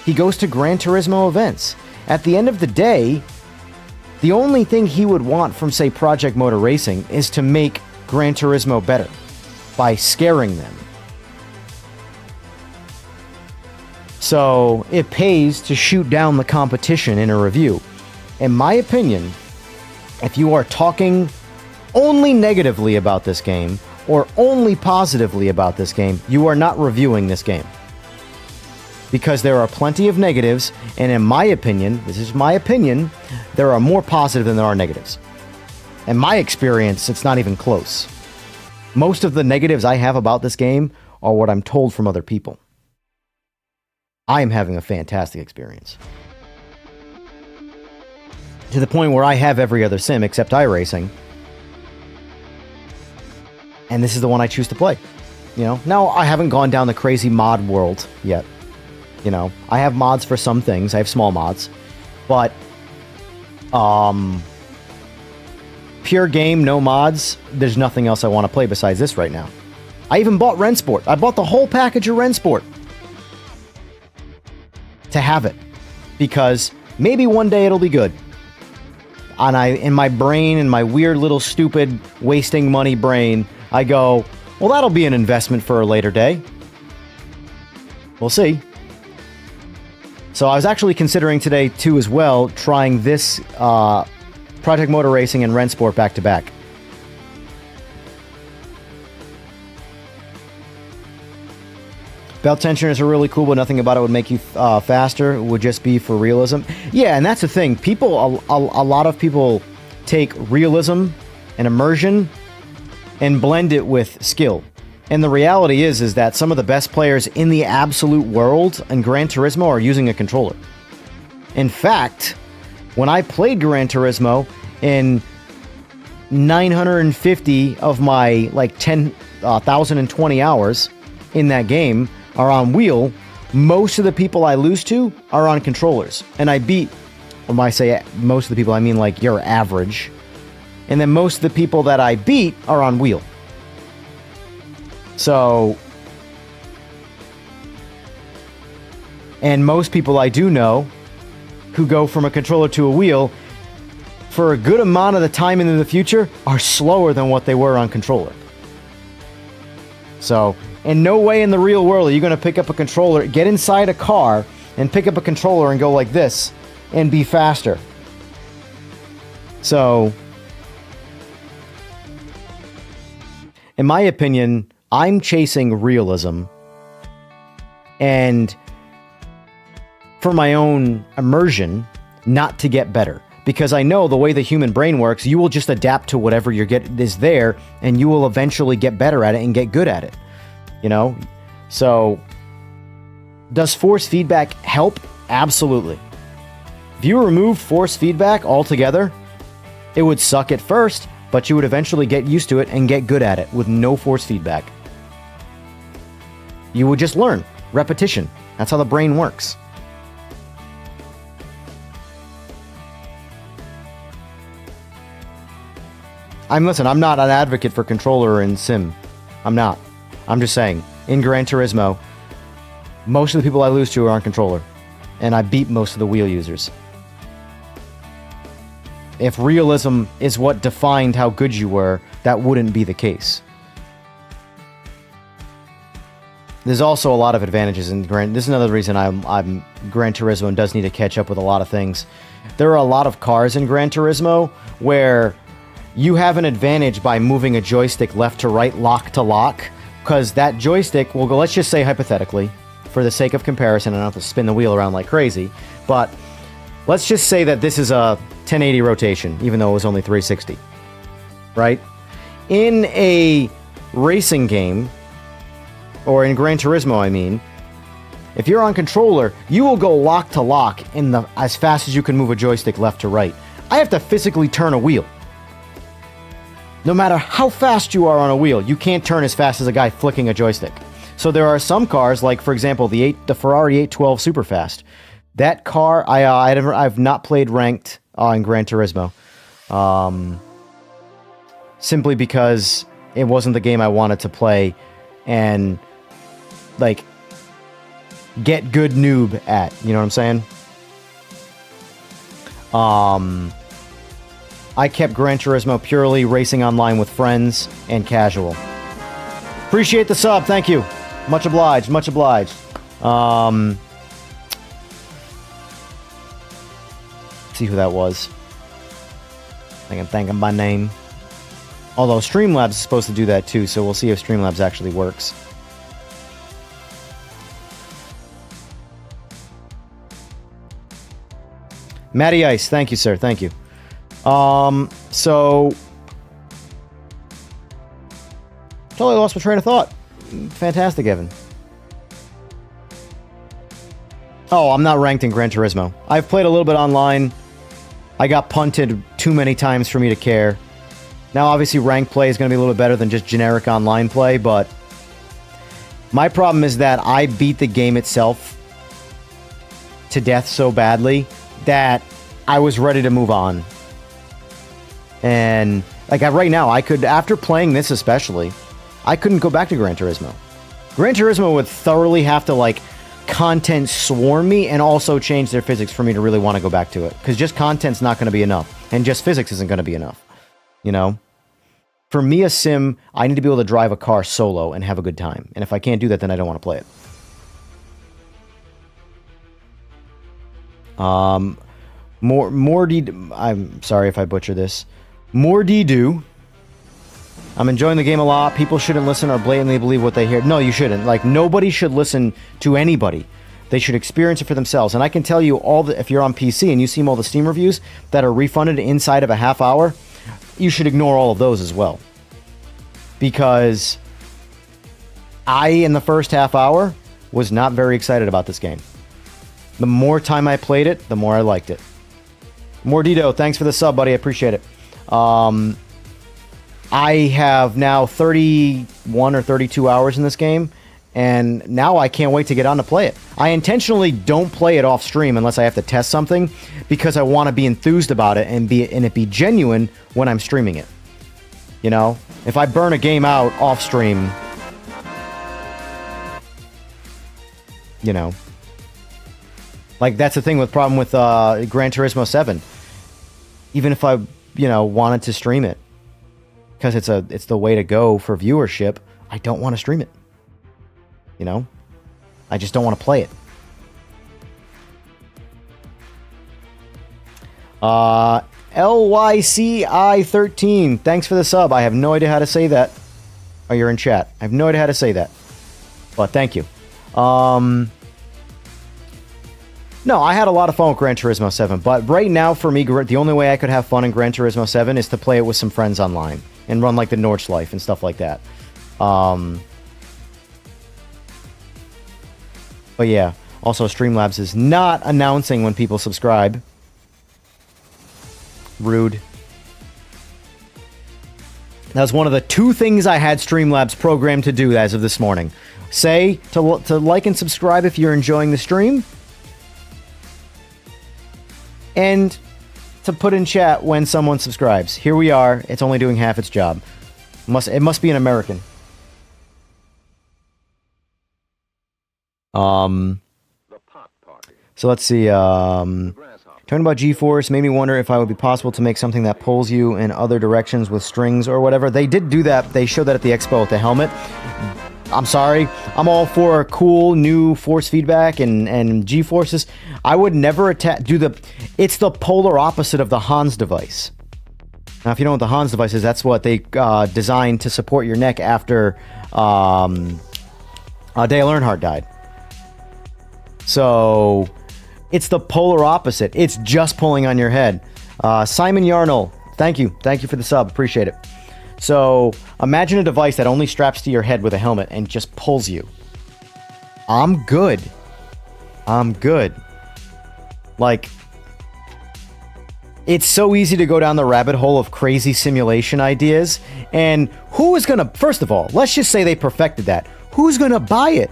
He goes to Gran Turismo events. At the end of the day, the only thing he would want from, say, Project Motor Racing is to make Gran Turismo better by scaring them. So it pays to shoot down the competition in a review. In my opinion, if you are talking only negatively about this game or only positively about this game, you are not reviewing this game. Because there are plenty of negatives, and in my opinion, this is my opinion, there are more positive than there are negatives. In my experience, it's not even close. Most of the negatives I have about this game are what I'm told from other people. I am having a fantastic experience. To the point where I have every other sim except iRacing. And this is the one I choose to play. You know, now I haven't gone down the crazy mod world yet. You know, I have mods for some things. I have small mods. But, pure game, no mods, there's nothing else I want to play besides this right now. I even bought Rensport. I bought the whole package of Rensport to have it. Because maybe one day it'll be good. And in my brain, in my weird little stupid wasting money brain, I go, well, that'll be an investment for a later day. We'll see. So I was actually considering today, too, as well, trying this Project Motor Racing and Rensport back-to-back. Belt tensioners are really cool, but nothing about it would make you faster. It would just be for realism. Yeah, and that's the thing. People, a lot of people take realism and immersion and blend it with skill. And the reality is that some of the best players in the absolute world in Gran Turismo are using a controller. In fact, when I played Gran Turismo in 950 of my like 10,020 hours in that game are on wheel, most of the people I lose to are on controllers. And I beat, when I say most of the people, I mean like your average. And then most of the people that I beat are on wheel. So, and most people I do know who go from a controller to a wheel for a good amount of the time into the future are slower than what they were on controller. So, in no way in the real world are you going to pick up a controller, get inside a car, and pick up a controller and go like this and be faster. So, in my opinion, I'm chasing realism, and for my own immersion, not to get better. Because I know the way the human brain works, you will just adapt to whatever is there, and you will eventually get better at it and get good at it. You know? So, does force feedback help? Absolutely. If you remove force feedback altogether, it would suck at first, but you would eventually get used to it and get good at it with no force feedback. You would just learn. Repetition. That's how the brain works. Listen, I'm not an advocate for controller in Sim. I'm not. I'm just saying, in Gran Turismo, most of the people I lose to are on controller. And I beat most of the wheel users. If realism is what defined how good you were, that wouldn't be the case. There's also a lot of advantages in this is another reason I'm Gran Turismo does need to catch up with a lot of things. There are a lot of cars in Gran Turismo where you have an advantage by moving a joystick left to right, lock to lock, because that joystick will go, let's just say hypothetically, for the sake of comparison, I don't have to spin the wheel around like crazy, but let's just say that this is a 1080 rotation, even though it was only 360, right? In a racing game, or in Gran Turismo, I mean, if you're on controller, you will go lock to lock as fast as you can move a joystick left to right. I have to physically turn a wheel. No matter how fast you are on a wheel, you can't turn as fast as a guy flicking a joystick. So there are some cars, like for example, the Ferrari 812 Superfast. That car, I've not played ranked in Gran Turismo, simply because it wasn't the game I wanted to play and like get good noob at. You know what I'm saying? I kept Gran Turismo purely racing online with friends and casual. Appreciate the sub, thank you. Much obliged, much obliged. Let's see who that was. I can thank him by name. Although Streamlabs is supposed to do that too, so we'll see if Streamlabs actually works. Matty Ice, thank you, sir, thank you. So totally lost my train of thought. Fantastic, Evan. Oh, I'm not ranked in Gran Turismo. I've played a little bit online. I got punted too many times for me to care. Now, obviously, ranked play is going to be a little bit better than just generic online play, but my problem is that I beat the game itself to death so badly that I was ready to move on. And like right now, I could, after playing this especially, I couldn't go back to Gran Turismo. Gran Turismo would thoroughly have to like content swarm me and also change their physics for me to really want to go back to it. Because just content's not going to be enough. And just physics isn't going to be enough. You know? For me, a sim, I need to be able to drive a car solo and have a good time. And if I can't do that, then I don't want to play it. I'm sorry if I butcher this. Mordidu. I'm enjoying the game a lot. People shouldn't listen or blatantly believe what they hear. No, you shouldn't. Like, nobody should listen to anybody. They should experience it for themselves. And I can tell you if you're on PC and you see all the Steam reviews that are refunded inside of a half hour, you should ignore all of those as well. Because in the first half hour, was not very excited about this game. The more time I played it, the more I liked it. Mordido, thanks for the sub, buddy. I appreciate it. I have now 31 or 32 hours in this game, and now I can't wait to get on to play it. I intentionally don't play it off stream unless I have to test something, because I want to be enthused about it and it be genuine when I'm streaming it. You know, if I burn a game out off stream, you know, like that's the thing with problem with Gran Turismo 7. Even if I, wanted to stream it, because it's the way to go for viewership, I don't want to stream it. You know, I just don't want to play it. LYCI13, thanks for the sub. I have no idea how to say that. Oh, you're in chat. I have no idea how to say that, but thank you. No, I had a lot of fun with Gran Turismo 7, but right now for me, the only way I could have fun in Gran Turismo 7 is to play it with some friends online and run like the Nordschleife and stuff like that. But yeah, also Streamlabs is not announcing when people subscribe. Rude. That was one of the 2 things I had Streamlabs programmed to do as of this morning. Say to like and subscribe if you're enjoying the stream, and to put in chat when someone subscribes. Here we are. It's only doing half its job. It must be an American. So let's see. Talking about G-Force made me wonder if it would be possible to make something that pulls you in other directions with strings or whatever. They did do that. They showed that at the expo with the helmet. I'm sorry. I'm all for cool new force feedback and G-forces. I would never it's the polar opposite of the Hans device. Now, if you know what the Hans device is, that's what they designed to support your neck after Dale Earnhardt died. So it's the polar opposite. It's just pulling on your head. Simon Yarnell, thank you. Thank you for the sub. Appreciate it. So imagine a device that only straps to your head with a helmet and just pulls you. I'm good. Like, it's so easy to go down the rabbit hole of crazy simulation ideas. And who is going to, first of all, let's just say they perfected that. Who's going to buy it?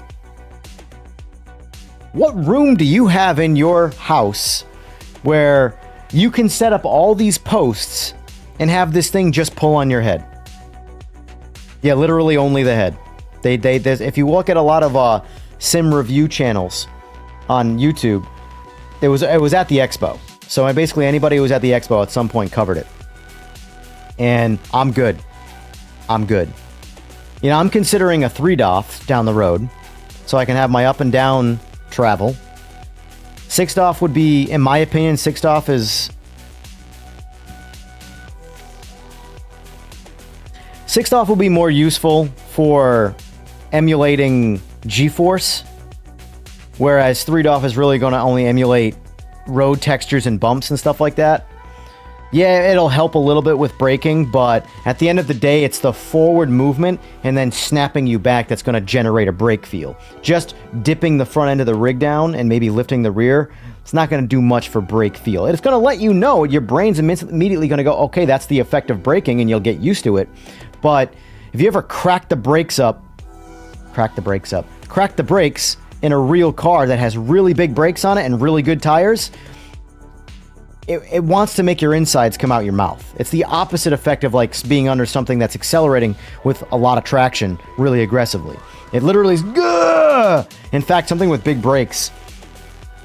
What room do you have in your house where you can set up all these posts and have this thing just pull on your head? Yeah, literally only the head. If you look at a lot of sim review channels on YouTube, it was at the expo. So basically anybody who was at the expo at some point covered it. And I'm good. You know, I'm considering a 3DOF down the road so I can have my up and down travel. 6DOF would be, in my opinion, 6DOF is... 6DOF will be more useful for emulating G-Force, whereas 3DOF is really going to only emulate road textures and bumps and stuff like that. Yeah, it'll help a little bit with braking, but at the end of the day, it's the forward movement and then snapping you back that's going to generate a brake feel. Just dipping the front end of the rig down and maybe lifting the rear, it's not going to do much for brake feel. It's going to let you know, your brain's immediately going to go, okay, that's the effect of braking, and you'll get used to it. But if you ever crack the brakes in a real car that has really big brakes on it and really good tires, it wants to make your insides come out your mouth. It's the opposite effect of like being under something that's accelerating with a lot of traction really aggressively. It literally is, Gah! In fact, something with big brakes,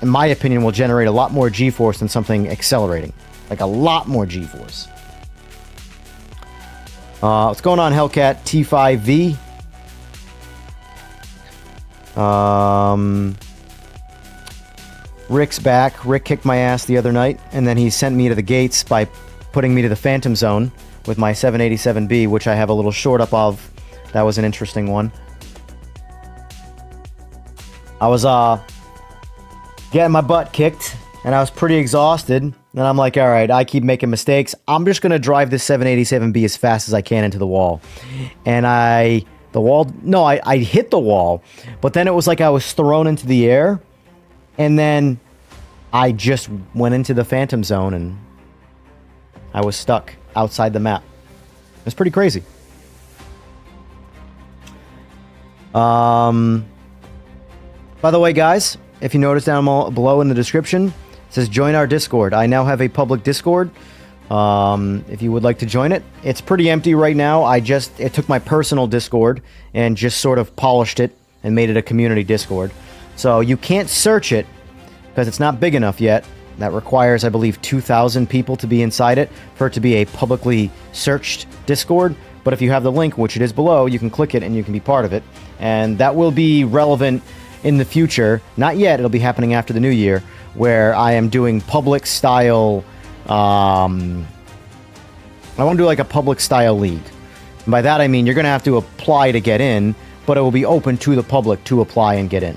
in my opinion, will generate a lot more G-force than something accelerating. Like a lot more G-force. What's going on, Hellcat T5V? Rick's back. Rick kicked my ass the other night, and then he sent me to the gates by putting me to the Phantom Zone with my 787B, which I have a little short up of. That was an interesting one. I was getting my butt kicked, and I was pretty exhausted. And I'm like, all right, I keep making mistakes. I'm just going to drive this 787B as fast as I can into the wall. And I hit the wall, but then it was like I was thrown into the air. And then I just went into the Phantom Zone and I was stuck outside the map. It was pretty crazy. By the way, guys, if you notice down below in the description, it says join our Discord. I now have a public Discord. If you would like to join it, it's pretty empty right now. It took my personal Discord and just sort of polished it and made it a community Discord. So you can't search it because it's not big enough yet. That requires, I believe, 2,000 people to be inside it for it to be a publicly searched Discord. But if you have the link, which it is below, you can click it and you can be part of it. And that will be relevant in the future. Not yet. It'll be happening after the new year, where I am doing public style. I want to do like a public style league. And by that I mean you're going to have to apply to get in, but it will be open to the public to apply and get in.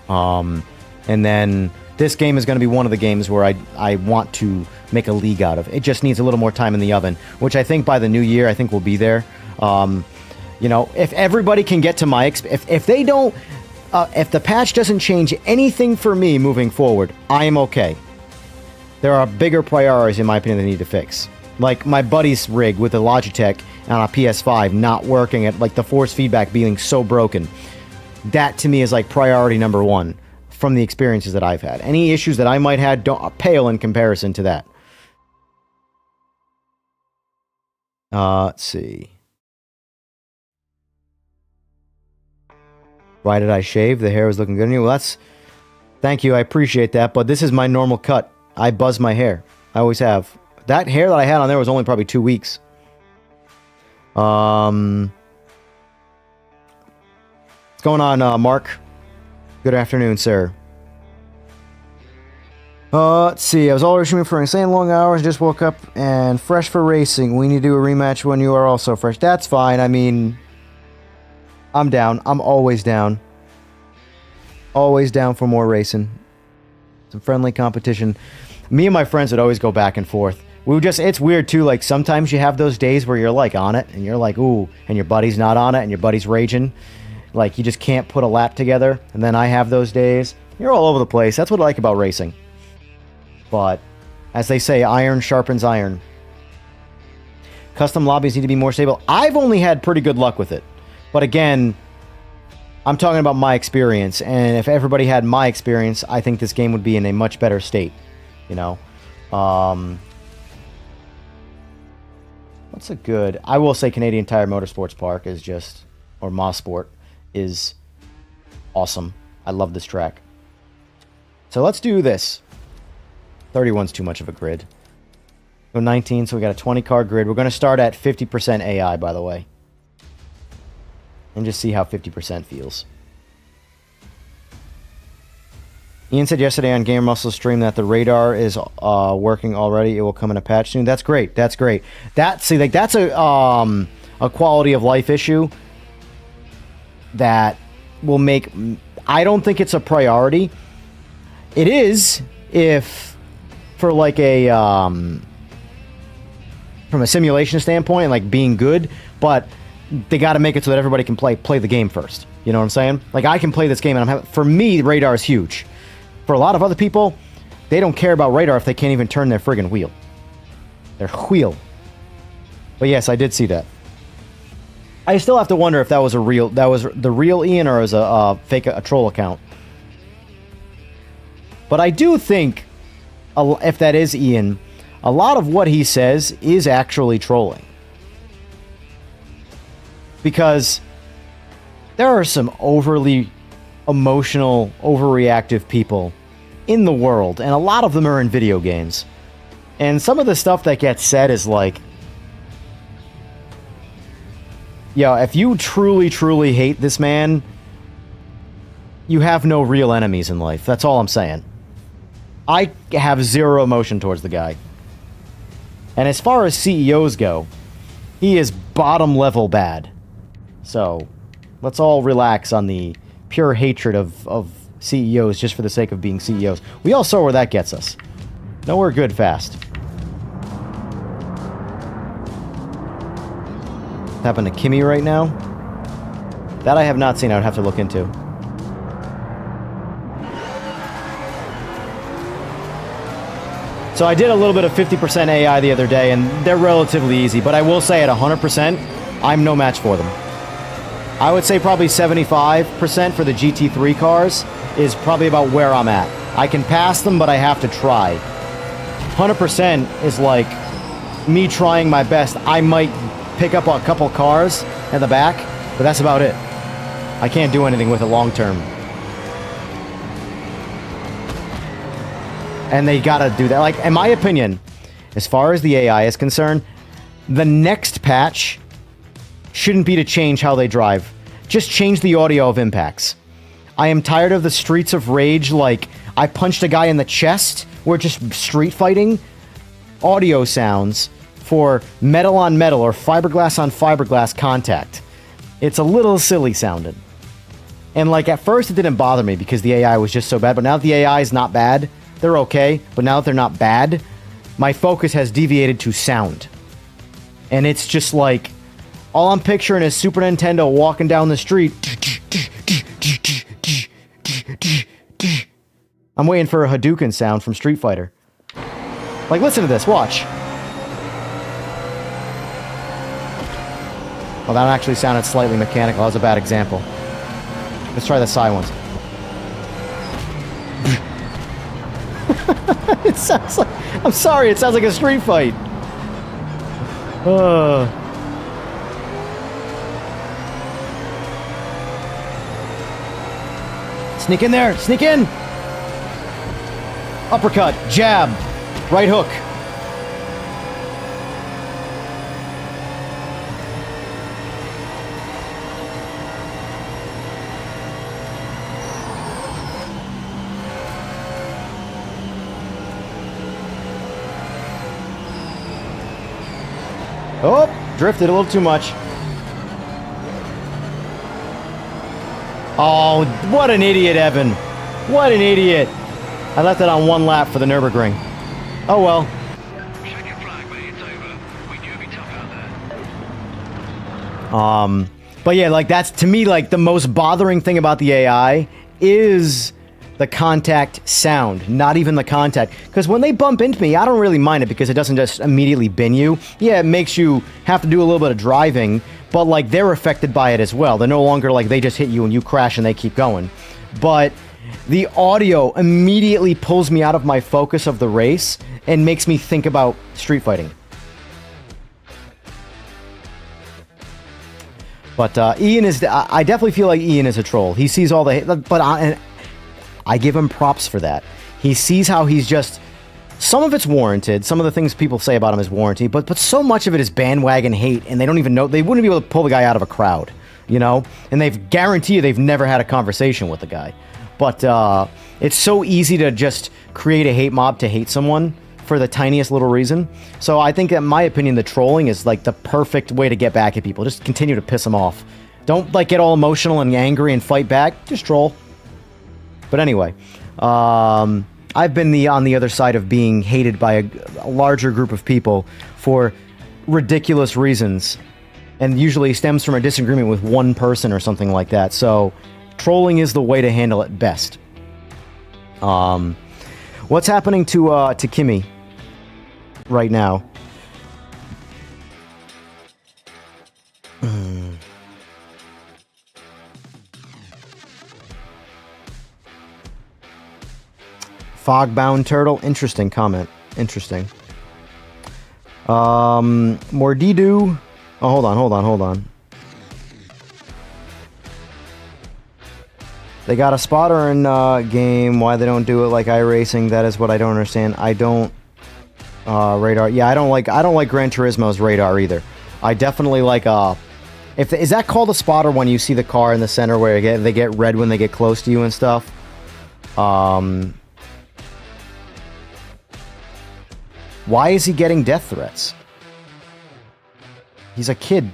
And then this game is going to be one of the games where I want to make a league out of. It just needs a little more time in the oven, which I think by the new year, I think we'll be there. You know, if everybody can get to my... If they don't... if the patch doesn't change anything for me moving forward, I am okay. There are bigger priorities, in my opinion, that need to fix. Like my buddy's rig with a Logitech on a PS5 not working, at like the force feedback being so broken. That to me is like priority number one from the experiences that I've had. Any issues that I might have don't pale in comparison to that. Let's see. Why did I shave? The hair was looking good on you. Well, thank you. I appreciate that. But this is my normal cut. I buzz my hair. I always have. That hair that I had on there was only probably 2 weeks. What's going on, Mark? Good afternoon, sir. Let's see. I was already shooting for insane long hours. Just woke up and fresh for racing. We need to do a rematch when you are also fresh. That's fine. I mean, I'm down. I'm always down. Always down for more racing. Some friendly competition. Me and my friends would always go back and forth. It's weird too, like sometimes you have those days where you're like on it and you're like, ooh, and your buddy's not on it and your buddy's raging. Like you just can't put a lap together. And then I have those days. You're all over the place. That's what I like about racing. But as they say, iron sharpens iron. Custom lobbies need to be more stable. I've only had pretty good luck with it. But again, I'm talking about my experience. And if everybody had my experience, I think this game would be in a much better state. You know? What's a good... I will say Canadian Tire Motorsports Park is just... Or Mosport is awesome. I love this track. So let's do this. 31's too much of a grid. Go 19, so we got a 20-car grid. We're going to start at 50% AI, by the way. And just see how 50% feels. Ian said yesterday on Gamer Muscle's stream that the radar is working already. It will come in a patch soon. That's great. That's great. That's a quality of life issue that will make... I don't think it's a priority. It is if for like a from a simulation standpoint, like being good, but they got to make it so that everybody can play the game first. You know what I'm saying? Like, I can play this game, and for me, radar is huge. For a lot of other people, they don't care about radar if they can't even turn their friggin' wheel. Their wheel. But yes, I did see that. I still have to wonder if that was the real Ian, or was a fake, a troll account. But I do think, if that is Ian, a lot of what he says is actually trolling. Because there are some overly emotional, overreactive people in the world, and a lot of them are in video games. And some of the stuff that gets said is like, yo, if you truly, truly hate this man, you have no real enemies in life. That's all I'm saying. I have zero emotion towards the guy. And as far as CEOs go, he is bottom level bad. So, let's all relax on the pure hatred of CEOs just for the sake of being CEOs. We all saw where that gets us. Nowhere good fast. Happened to Kimmy right now? That I have not seen. I would have to look into. So I did a little bit of 50% AI the other day, and they're relatively easy. But I will say at 100%, I'm no match for them. I would say probably 75% for the GT3 cars is probably about where I'm at. I can pass them, but I have to try. 100% is like me trying my best. I might pick up a couple cars in the back, but that's about it. I can't do anything with it long term. And they gotta do that. Like, in my opinion, as far as the AI is concerned, the next patch shouldn't be to change how they drive. Just change the audio of impacts. I am tired of the Streets of Rage, like, I punched a guy in the chest, where just street fighting audio sounds for metal on metal or fiberglass on fiberglass contact. It's a little silly sounding. And like, at first it didn't bother me because the AI was just so bad, but now that the AI is not bad, they're okay, but now that they're not bad, my focus has deviated to sound. And it's just like, all I'm picturing is Super Nintendo walking down the street. I'm waiting for a Hadouken sound from Street Fighter. Like, listen to this, watch. Well, that actually sounded slightly mechanical. That was a bad example. Let's try the side ones. It sounds like... I'm sorry, it sounds like a street fight. Sneak in there! Sneak in! Uppercut, jab, right hook. Oh, drifted a little too much. Oh, what an idiot, Evan. What an idiot. I left it on one lap for the Nürburgring. Oh well. Check your flag, mate. It's over. We knew it'd be tough out there. But yeah, like, that's, to me, like, the most bothering thing about the AI is the contact sound, not even the contact. Because when they bump into me, I don't really mind it because it doesn't just immediately bin you. Yeah, it makes you have to do a little bit of driving, but, like, they're affected by it as well. They're no longer, like, they just hit you and you crash and they keep going. But the audio immediately pulls me out of my focus of the race and makes me think about street fighting. But Ian is... I definitely feel like Ian is a troll. He sees all the... But I give him props for that. He sees how he's just... Some of it's warranted. Some of the things people say about him is warranted. But so much of it is bandwagon hate, and they don't even know... They wouldn't be able to pull the guy out of a crowd, you know? And they've guaranteed they've never had a conversation with the guy. But it's so easy to just create a hate mob to hate someone for the tiniest little reason. So I think, in my opinion, the trolling is like the perfect way to get back at people. Just continue to piss them off. Don't like get all emotional and angry and fight back. Just troll. But anyway, I've been on the other side of being hated by a larger group of people for ridiculous reasons, and usually stems from a disagreement with one person or something like that. So trolling is the way to handle it best. What's happening to Kimmy right now? Fogbound turtle. Interesting comment. Interesting. Mordidu. Oh, hold on. They got a spotter in game. Why they don't do it like iRacing? That is what I don't understand. I don't radar. Yeah, I don't like Gran Turismo's radar either. I definitely like is that called a spotter when you see the car in the center where they get red when they get close to you and stuff? Why is he getting death threats? He's a kid.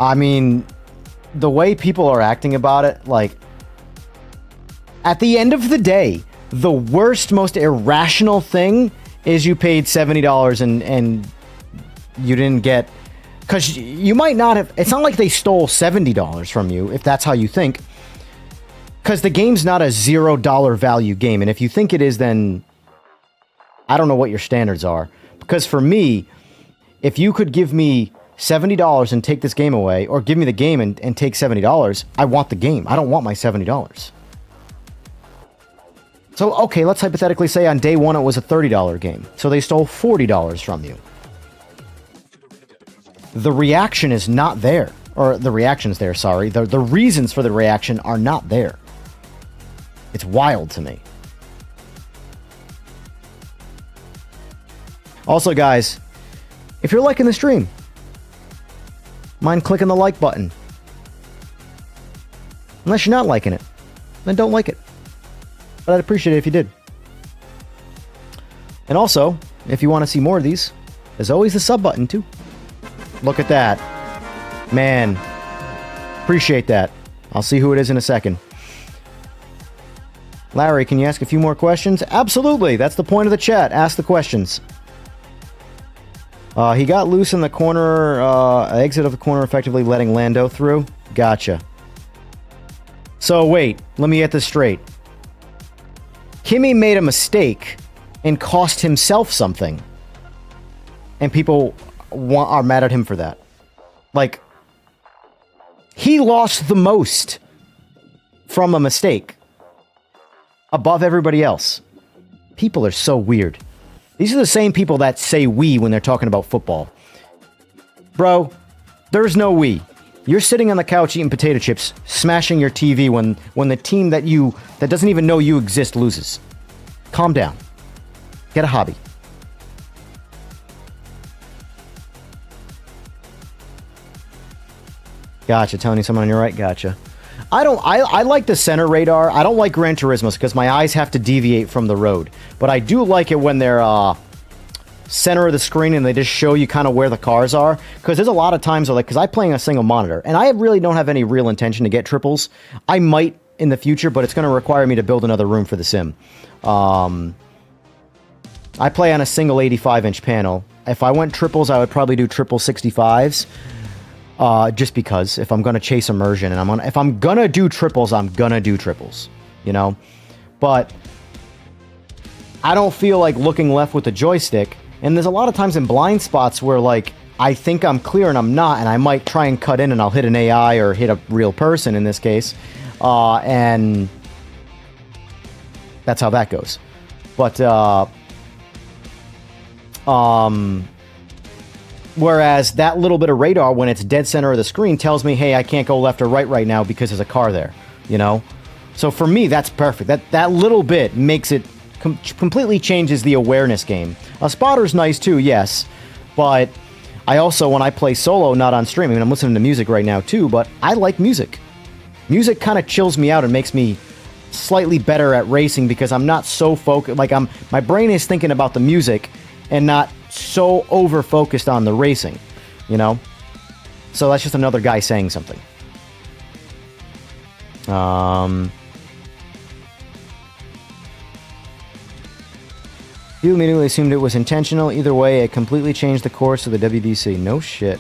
I mean, the way people are acting about it, like, at the end of the day, the worst, most irrational thing is you paid $70 and you didn't get... Because you might not have... It's not like they stole $70 from you, if that's how you think. Because the game's not a $0 value game, and if you think it is, then I don't know what your standards are. Because for me, if you could give me $70 and take this game away, or give me the game and take $70, I want the game. I don't want my $70. So, okay, let's hypothetically say on day one it was a $30 game. So they stole $40 from you. The reaction is not there. Or the reaction's there, sorry. The reasons for the reaction are not there. It's wild to me. Also, guys, if you're liking the stream, mind clicking the like button. Unless you're not liking it, then don't like it. But I'd appreciate it if you did. And also, if you want to see more of these, there's always the sub button too. Look at that. Man, appreciate that. I'll see who it is in a second. Larry, can you ask a few more questions? Absolutely. That's the point of the chat. Ask the questions. He got loose in the corner, exit of the corner, effectively letting Lando through. Gotcha. So wait, let me get this straight. Kimmy made a mistake and cost himself something. And people are mad at him for that. Like, he lost the most from a mistake above everybody else. People are so weird. These are the same people that say we when they're talking about football. Bro, there's no we. You're sitting on the couch eating potato chips, smashing your TV when the team that doesn't even know you exist loses. Calm down. Get a hobby. Gotcha, Tony. Someone on your right. Gotcha. I like the center radar. I don't like Gran Turismo's because my eyes have to deviate from the road. But I do like it when they're center of the screen and they just show you kind of where the cars are. Because there's a lot of times, because I'm playing a single monitor and I really don't have any real intention to get triples. I might in the future, but it's going to require me to build another room for the sim. I play on a single 85-inch panel. If I went triples, I would probably do triple 65s. Just because if I'm gonna chase immersion and if I'm gonna do triples, I'm gonna do triples, you know. But I don't feel like looking left with the joystick. And there's a lot of times in blind spots where like I think I'm clear and I'm not, and I might try and cut in and I'll hit an AI or hit a real person in this case, and that's how that goes. But whereas that little bit of radar, when it's dead center of the screen, tells me, hey, I can't go left or right now because there's a car there, you know? So for me, that's perfect. That little bit makes it completely changes the awareness game. A spotter's nice too, yes, but I also, when I play solo, not on stream, I mean, I'm listening to music right now too, but I like music. Music kind of chills me out and makes me slightly better at racing because I'm not so focused. Like my brain is thinking about the music and not so over focused on the racing, you know. So that's just another guy saying something. You immediately assumed it was intentional. Either way, it completely changed the course of the WDC. No shit.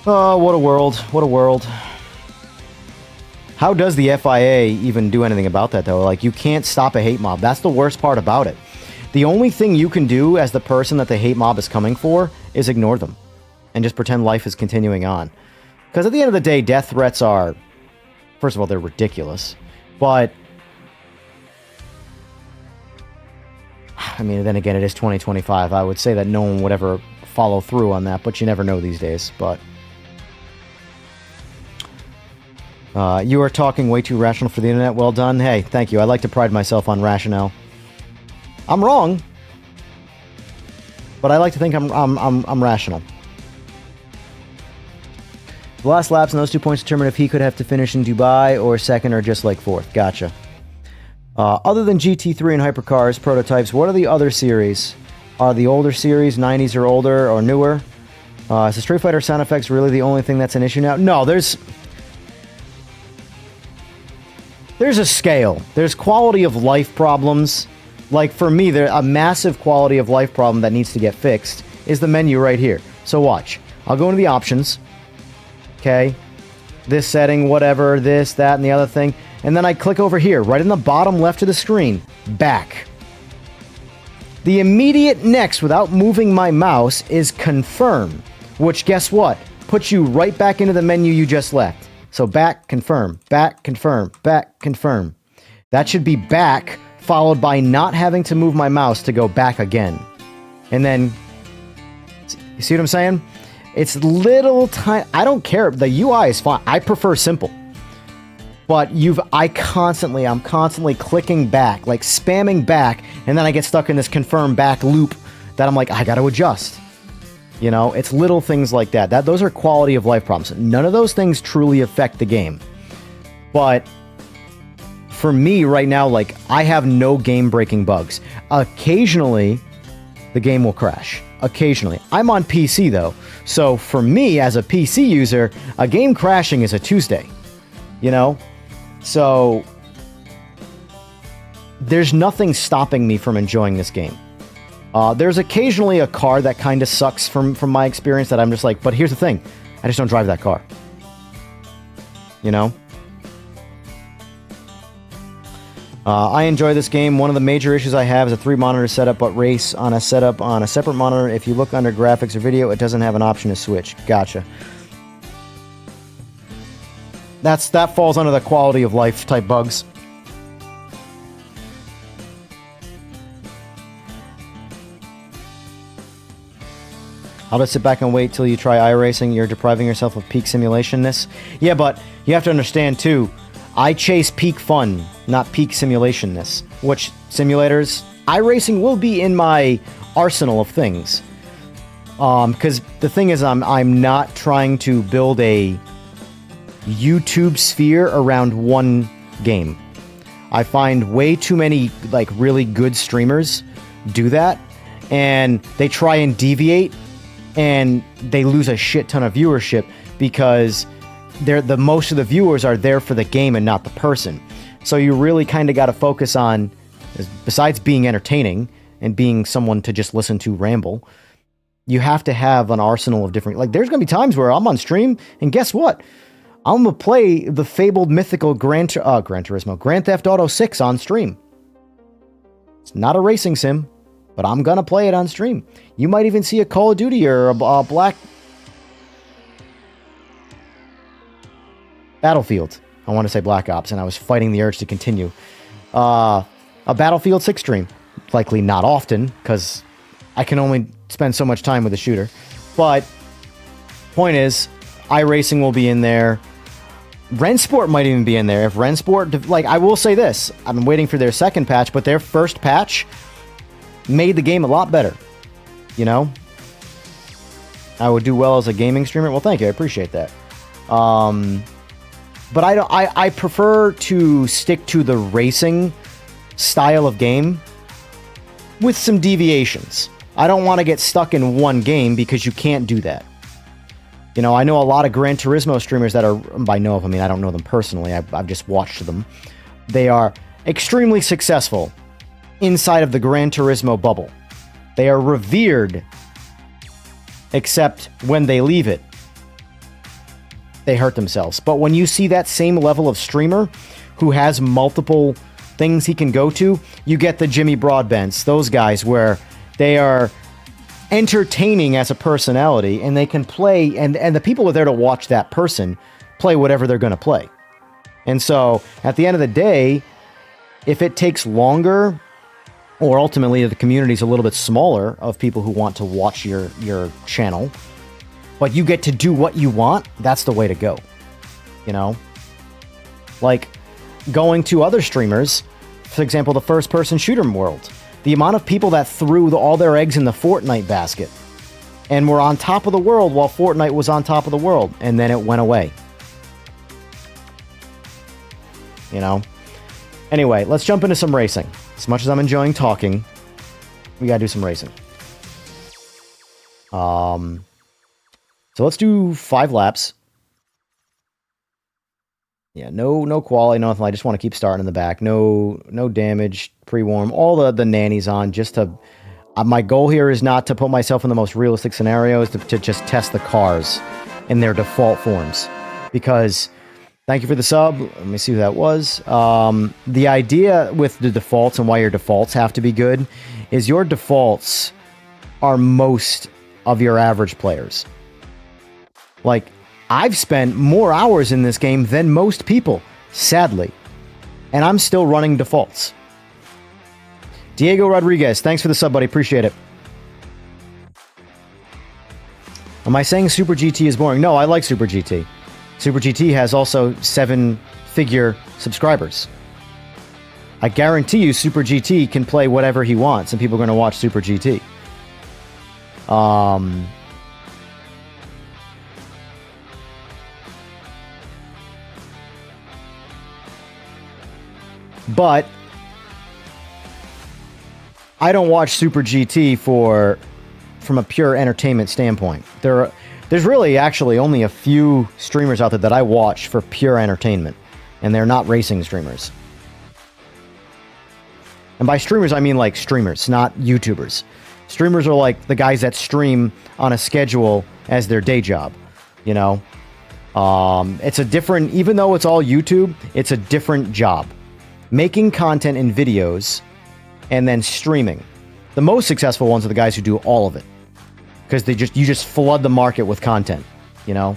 Oh, what a world. What a world. How does the FIA even do anything about that, though? Like, you can't stop a hate mob. That's the worst part about it. The only thing you can do as the person that the hate mob is coming for is ignore them and just pretend life is continuing on. Because at the end of the day, death threats are, first of all, they're ridiculous. But, I mean, then again, it is 2025. I would say that no one would ever follow through on that, but you never know these days. But you are talking way too rational for the internet. Well done. Hey, thank you. I like to pride myself on rationale. I'm wrong, but I like to think I'm rational. The last laps and those 2 points determine if he could have to finish in Dubai or second or just like fourth. Gotcha. Other than GT3 and hypercars prototypes, what are the other series? Are the older series 90s or older or newer? Is the Street Fighter sound effects really the only thing that's an issue now? No, there's a scale. There's quality of life problems. Like for me, a massive quality of life problem that needs to get fixed is the menu right here. So watch. I'll go into the options. Okay. This setting, whatever, this, that, and the other thing. And then I click over here, right in the bottom left of the screen. Back. The immediate next, without moving my mouse, is confirm. Which, guess what? Puts you right back into the menu you just left. So back, confirm, back, confirm, back, confirm. That should be back, followed by not having to move my mouse to go back again. And then, you see what I'm saying? It's little tiny, I don't care. The UI is fine. I prefer simple. But I'm constantly clicking back, like spamming back, and then I get stuck in this confirm back loop that I'm like, I gotta adjust. You know, it's little things like that. Those are quality of life problems. None of those things truly affect the game. But for me right now, like, I have no game-breaking bugs. Occasionally, the game will crash. Occasionally. I'm on PC, though. So for me, as a PC user, a game crashing is a Tuesday. You know? So there's nothing stopping me from enjoying this game. There's occasionally a car that kind of sucks from my experience that I'm just like, but here's the thing. I just don't drive that car. You know? I enjoy this game. One of the major issues I have is a 3-monitor setup, but race on a setup on a separate monitor. If you look under graphics or video, it doesn't have an option to switch. Gotcha. That falls under the quality of life type bugs. I'll just sit back and wait till you try iRacing. You're depriving yourself of peak simulation-ness. Yeah, but you have to understand, too, I chase peak fun, not peak simulation-ness. Which simulators? iRacing will be in my arsenal of things. Because the thing is, I'm not trying to build a YouTube sphere around one game. I find way too many, like, really good streamers do that, and they try and deviate, and they lose a shit ton of viewership because most of the viewers are there for the game and not the person. So you really kind of got to focus on, besides being entertaining and being someone to just listen to ramble, you have to have an arsenal of different, like, there's going to be times where I'm on stream, and guess what? I'm going to play the fabled mythical Grand Theft Auto 6 on stream. It's not a racing sim, but I'm going to play it on stream. You might even see a Call of Duty or a Black Battlefield. I want to say Black Ops, and I was fighting the urge to continue. A Battlefield 6 stream. Likely not often, because I can only spend so much time with a shooter. But, point is, iRacing will be in there. Rensport might even be in there. If Rensport, like, I will say this, I'm waiting for their second patch, but their first patch made the game a lot better. You know? I would do well as a gaming streamer. Well, thank you. I appreciate that. But I prefer to stick to the racing style of game with some deviations. I don't want to get stuck in one game because you can't do that. You know, I know a lot of Gran Turismo streamers that are, by know of, I mean, I don't know them personally, I've just watched them. They are extremely successful inside of the Gran Turismo bubble. They are revered, except when they leave it, they hurt themselves. But when you see that same level of streamer who has multiple things he can go to, you get the Jimmy Broadbents, those guys where they are entertaining as a personality, and they can play, and the people are there to watch that person play whatever they're going to play. And so, at the end of the day, if it takes longer, or ultimately the community's a little bit smaller of people who want to watch your channel, but you get to do what you want, that's the way to go. You know? Like, going to other streamers, for example, the first-person shooter world. The amount of people that threw all their eggs in the Fortnite basket and were on top of the world while Fortnite was on top of the world, and then it went away. You know? Anyway, let's jump into some racing. As much as I'm enjoying talking, we gotta do some racing. So let's do 5 laps. Yeah, no quality, nothing. I just want to keep starting in the back. No damage, pre-warm, all the nannies on, just to... my goal here is not to put myself in the most realistic scenarios, to just test the cars in their default forms. Because, thank you for the sub. Let me see who that was. The idea with the defaults and why your defaults have to be good is your defaults are most of your average players. Like, I've spent more hours in this game than most people, sadly. And I'm still running defaults. Diego Rodriguez, thanks for the sub, buddy. Appreciate it. Am I saying Super GT is boring? No, I like Super GT. Super GT has also 7-figure subscribers. I guarantee you Super GT can play whatever he wants, and people are going to watch Super GT. But I don't watch Super GT from a pure entertainment standpoint. There's really actually only a few streamers out there that I watch for pure entertainment, and they're not racing streamers. And by streamers, I mean like streamers, not YouTubers. Streamers are like the guys that stream on a schedule as their day job, you know? It's a different, even though it's all YouTube, it's a different job. Making content in videos and then streaming. The most successful ones are the guys who do all of it, because you just flood the market with content, you know?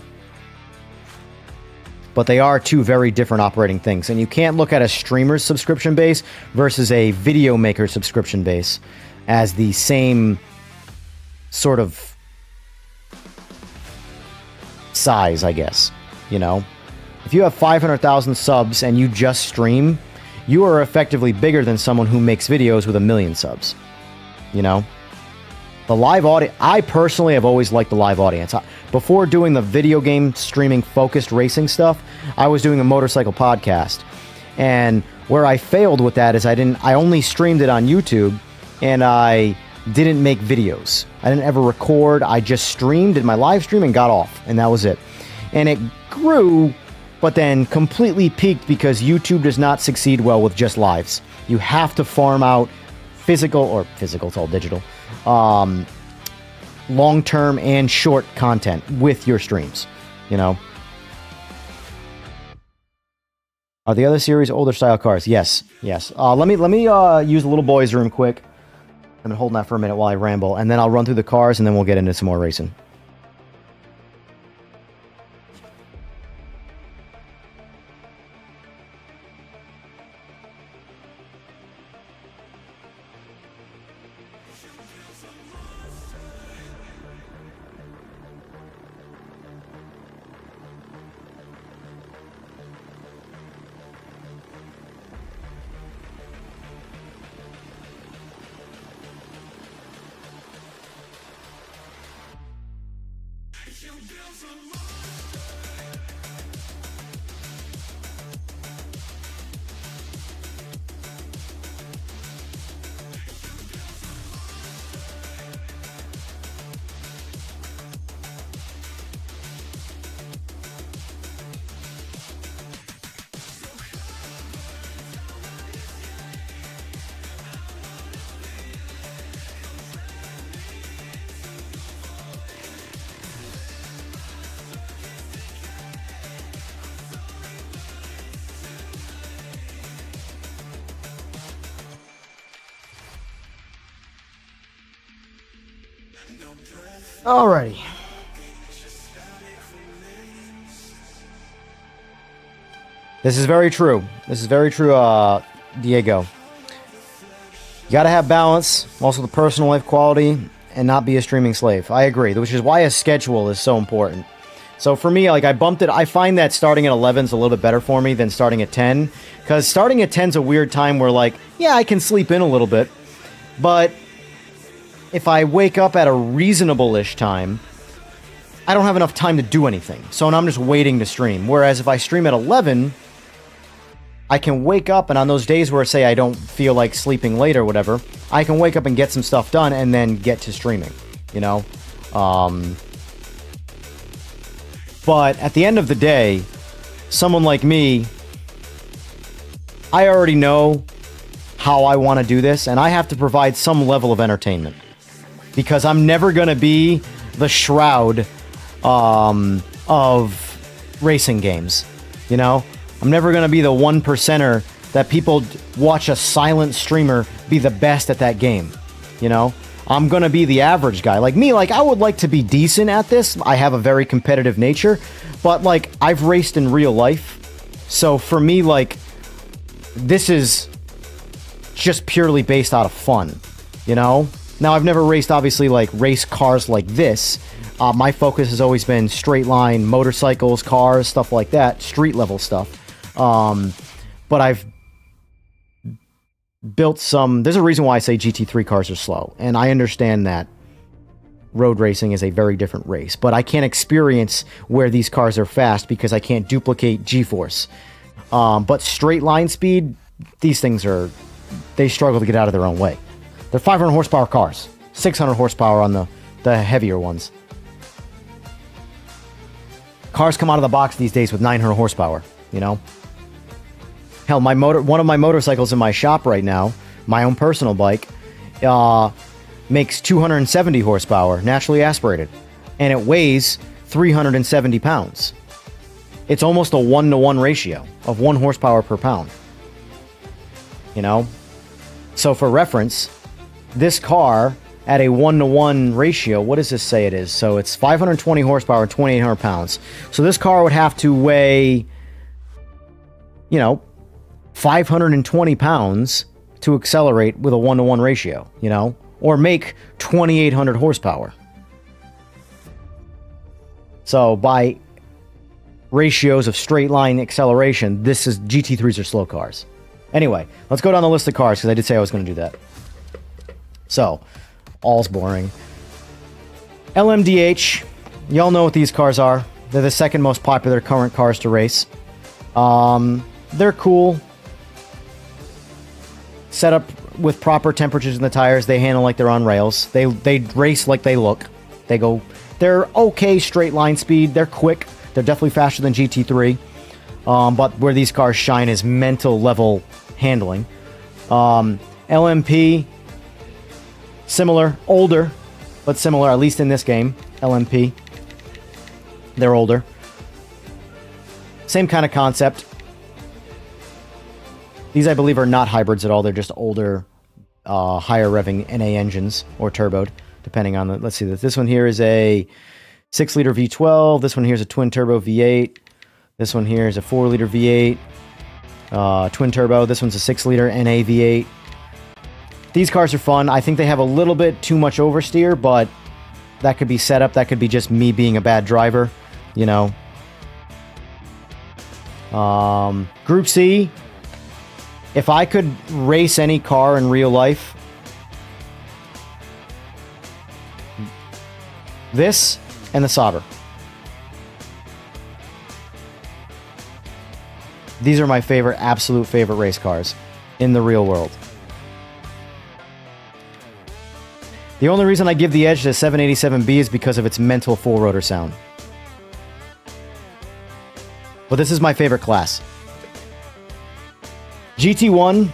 But they are two very different operating things, and you can't look at a streamer's subscription base versus a video maker subscription base as the same sort of size, I guess, you know? If you have 500,000 subs and you just stream, you are effectively bigger than someone who makes videos with 1 million subs, you know? The live audience, I personally have always liked the live audience. Before doing the video game streaming focused racing stuff, I was doing a motorcycle podcast. And where I failed with that is I only streamed it on YouTube, and I didn't make videos. I didn't ever record. I just streamed, did my live stream, and got off, and that was it. And it grew, but then completely peaked because YouTube does not succeed well with just lives. You have to farm out physical, it's all digital, long-term and short content with your streams, you know? Are the other series older style cars? Yes. Let me use the little boys' room quick. I've been holding that for a minute while I ramble, and then I'll run through the cars, and then we'll get into some more racing. Alrighty. This is very true. This is very true, Diego. You gotta have balance, also the personal life quality, and not be a streaming slave. I agree, which is why a schedule is so important. So for me, like, I bumped it. I find that starting at 11 is a little bit better for me than starting at 10. Because starting at 10 is a weird time where, like, yeah, I can sleep in a little bit. But if I wake up at a reasonable-ish time, I don't have enough time to do anything. So I'm just waiting to stream. Whereas if I stream at 11, I can wake up, and on those days where, say, I don't feel like sleeping late or whatever, I can wake up and get some stuff done and then get to streaming, you know? But at the end of the day, someone like me, I already know how I want to do this, and I have to provide some level of entertainment. Because I'm never going to be the Shroud of racing games, you know? I'm never going to be the 1%er that people watch a silent streamer be the best at that game, you know? I'm going to be the average guy. Like me, like, I would like to be decent at this. I have a very competitive nature, but, like, I've raced in real life. So for me, like, this is just purely based out of fun, you know? Now, I've never raced, obviously, like, race cars like this. My focus has always been straight line, motorcycles, cars, stuff like that, street level stuff. But I've built some... There's a reason why I say GT3 cars are slow, and I understand that road racing is a very different race, but I can't experience where these cars are fast because I can't duplicate G-force. But straight line speed, these things are... They struggle to get out of their own way. They're 500 horsepower cars. 600 horsepower on the heavier ones. Cars come out of the box these days with 900 horsepower, you know? Hell, one of my motorcycles in my shop right now, my own personal bike, makes 270 horsepower, naturally aspirated. And it weighs 370 pounds. It's almost a 1-to-1 ratio of 1 horsepower per pound. You know? So for reference, this car at a 1-to-1 ratio, what does this say it is? So it's 520 horsepower, 2,800 pounds. So this car would have to weigh, you know, 520 pounds to accelerate with a 1-to-1 ratio, you know, or make 2,800 horsepower. So by ratios of straight line acceleration, GT3s are slow cars. Anyway, let's go down the list of cars because I did say I was going to do that. So, all's boring. LMDH, y'all know what these cars are. They're the second most popular current cars to race. They're cool. Set up with proper temperatures in the tires. They handle like they're on rails. They race like they look. They're okay straight line speed. They're quick. They're definitely faster than GT3. But where these cars shine is mental level handling. LMP, similar, older, but similar, at least in this game. LMP, they're older. Same kind of concept. These, I believe, are not hybrids at all. They're just older, higher revving NA engines, or turboed, depending on the... Let's see, this one here is a 6-liter V12. This one here is a twin-turbo V8. This one here is a 4-liter V8, twin-turbo. This one's a 6-liter NA V8. These cars are fun. I think they have a little bit too much oversteer, but that could be set up. That could be just me being a bad driver, you know. Group C, if I could race any car in real life, this and the Sauber. These are my favorite, absolute favorite race cars in the real world. The only reason I give the edge to 787B is because of its mental full rotor sound. But this is my favorite class. GT1,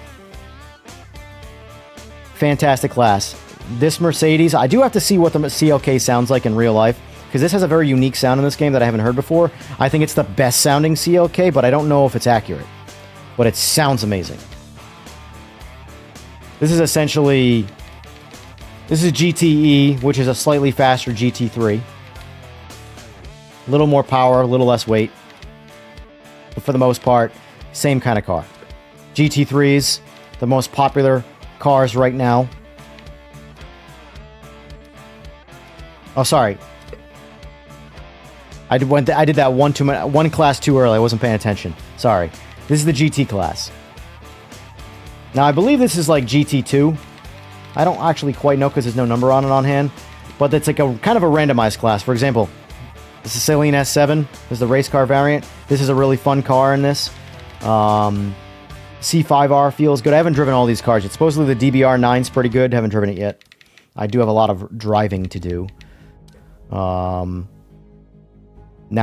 fantastic class. This Mercedes, I do have to see what the CLK sounds like in real life, because this has a very unique sound in this game that I haven't heard before. I think it's the best sounding CLK, but I don't know if it's accurate. But it sounds amazing. This is This is GTE, which is a slightly faster GT3. A little more power, a little less weight. But for the most part, same kind of car. GT3s, the most popular cars right now. Oh, sorry. I did that one class too early. I wasn't paying attention. Sorry. This is the GT class. Now, I believe this is like GT2. I don't actually quite know because there's no number on it on hand. But it's like a kind of a randomized class. For example, this is Celine S7. This is the race car variant. This is a really fun car in this. C5R feels good. I haven't driven all these cars yet. Supposedly the DBR9 is pretty good. Haven't driven it yet. I do have a lot of driving to do. Now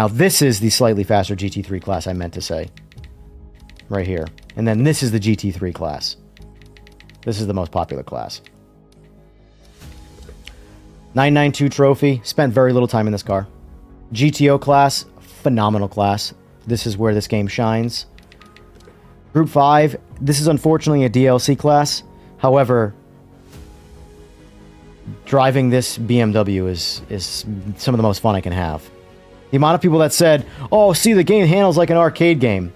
this is the slightly faster GT3 class I meant to say. Right here. And then this is the GT3 class. This is the most popular class. 992 trophy. Spent very little time in this car. GTO class. Phenomenal class. This is where this game shines. Group 5. This is unfortunately a DLC class. However, driving this BMW is some of the most fun I can have. The amount of people that said, oh, see, the game handles like an arcade game.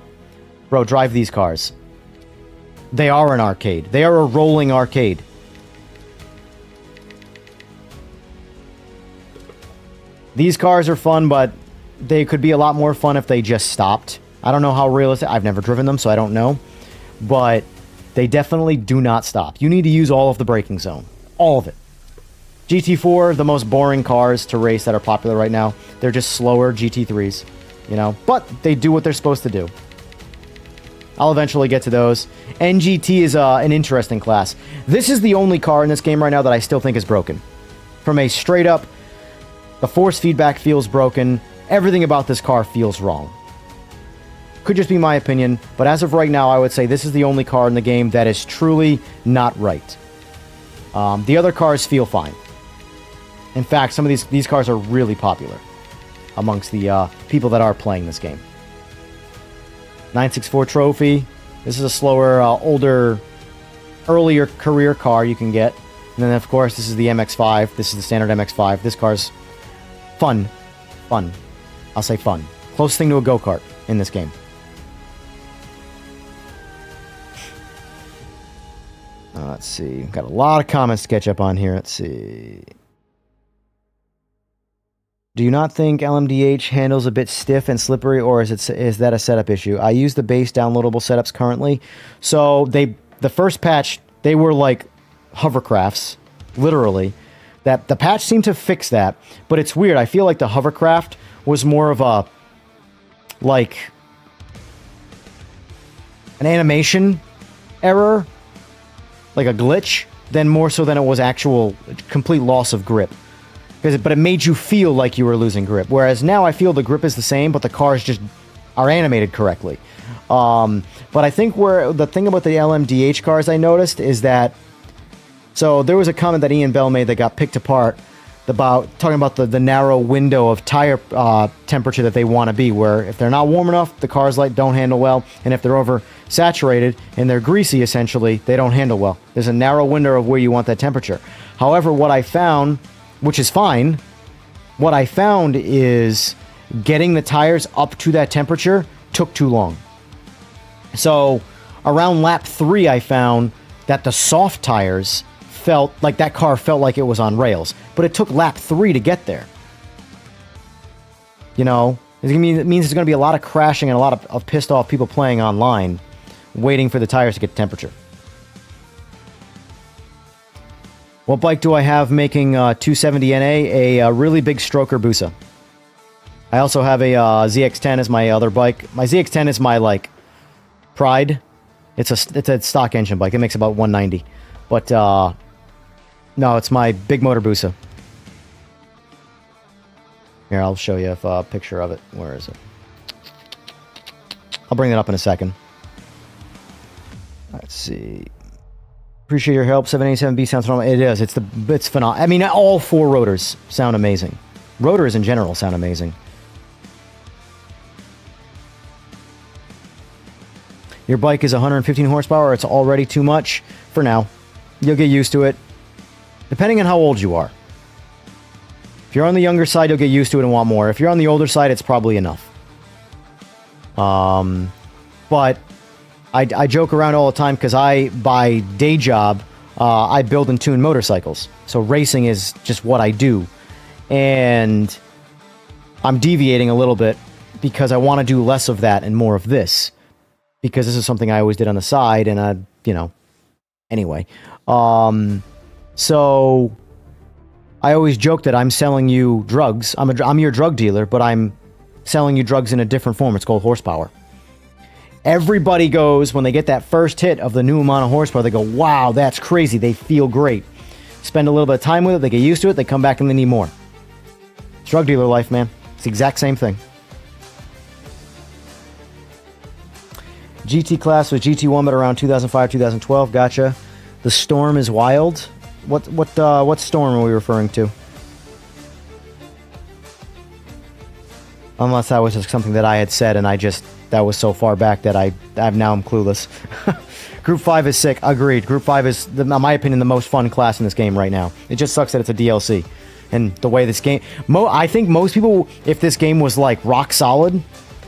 Bro, drive these cars. They are an arcade. They are a rolling arcade. These cars are fun, but they could be a lot more fun if they just stopped. I don't know how realistic. I've never driven them, so I don't know. But they definitely do not stop. You need to use all of the braking zone. All of it. GT4, the most boring cars to race that are popular right now. They're just slower GT3s, you know. But they do what they're supposed to do. I'll eventually get to those. NGT is an interesting class. This is the only car in this game right now that I still think is broken. From a straight up, the force feedback feels broken. Everything about this car feels wrong. Could just be my opinion, but as of right now, I would say this is the only car in the game that is truly not right. The other cars feel fine. In fact, some of these cars are really popular amongst the people that are playing this game. 964 trophy. This is a slower, older, earlier career car you can get. And then, of course, this is the MX-5. This is the standard MX-5. This car's fun. Fun. I'll say fun. Closest thing to a go-kart in this game. Let's see. Got a lot of comments to catch up on here. Let's see. Do you not think LMDH handles a bit stiff and slippery, or is that a setup issue? I use the base downloadable setups currently. So the first patch, they were like hovercrafts, literally. That the patch seemed to fix that, but it's weird. I feel like the hovercraft was more of a like an animation error, like a glitch, than more so than it was actual complete loss of grip. But it made you feel like you were losing grip. Whereas now I feel the grip is the same, but the cars just are animated correctly. But I think the thing about the LMDH cars I noticed is that... So there was a comment that Ian Bell made that got picked apart about talking about the narrow window of tire temperature that they want to be, where if they're not warm enough, the cars don't handle well, and if they're over saturated and they're greasy, essentially, they don't handle well. There's a narrow window of where you want that temperature. However, what I found, which is fine, what I found is getting the tires up to that temperature took too long. So around lap 3, I found that the soft tires felt like that car felt like it was on rails, but it took lap 3 to get there. You know, it means there's going to be a lot of crashing and a lot of pissed off people playing online, waiting for the tires to get temperature. What bike do I have making 270 NA? A really big stroker Busa. I also have a ZX10 as my other bike. My ZX10 is my like pride. It's a stock engine bike. It makes about 190, but no, it's my big motor Busa. Here, I'll show you a picture of it. Where is it? I'll bring it up in a second. Let's see. Appreciate your help. 787B sounds phenomenal. It is. It's phenomenal. I mean, all 4 rotors sound amazing. Rotors in general sound amazing. Your bike is 115 horsepower. It's already too much for now. You'll get used to it. Depending on how old you are. If you're on the younger side, you'll get used to it and want more. If you're on the older side, it's probably enough. But I joke around all the time because by day job, I build and tune motorcycles. So racing is just what I do. And I'm deviating a little bit because I want to do less of that and more of this. Because this is something I always did on the side, and anyway. So I always joke that I'm selling you drugs. I'm your drug dealer, but I'm selling you drugs in a different form. It's called horsepower. Everybody goes, when they get that first hit of the new amount of horsepower, they go, wow, that's crazy. They feel great. Spend a little bit of time with it. They get used to it. They come back and they need more. It's drug dealer life, man. It's the exact same thing. GT class was GT1, but around 2005, 2012. Gotcha. The Storm is wild. What Storm are we referring to? Unless that was just something that I had said and that was so far back that I'm clueless. Group 5 is sick. Agreed. Group 5 is, in my opinion, the most fun class in this game right now. It just sucks that it's a DLC. And the way this game... I think most people, if this game was like rock solid,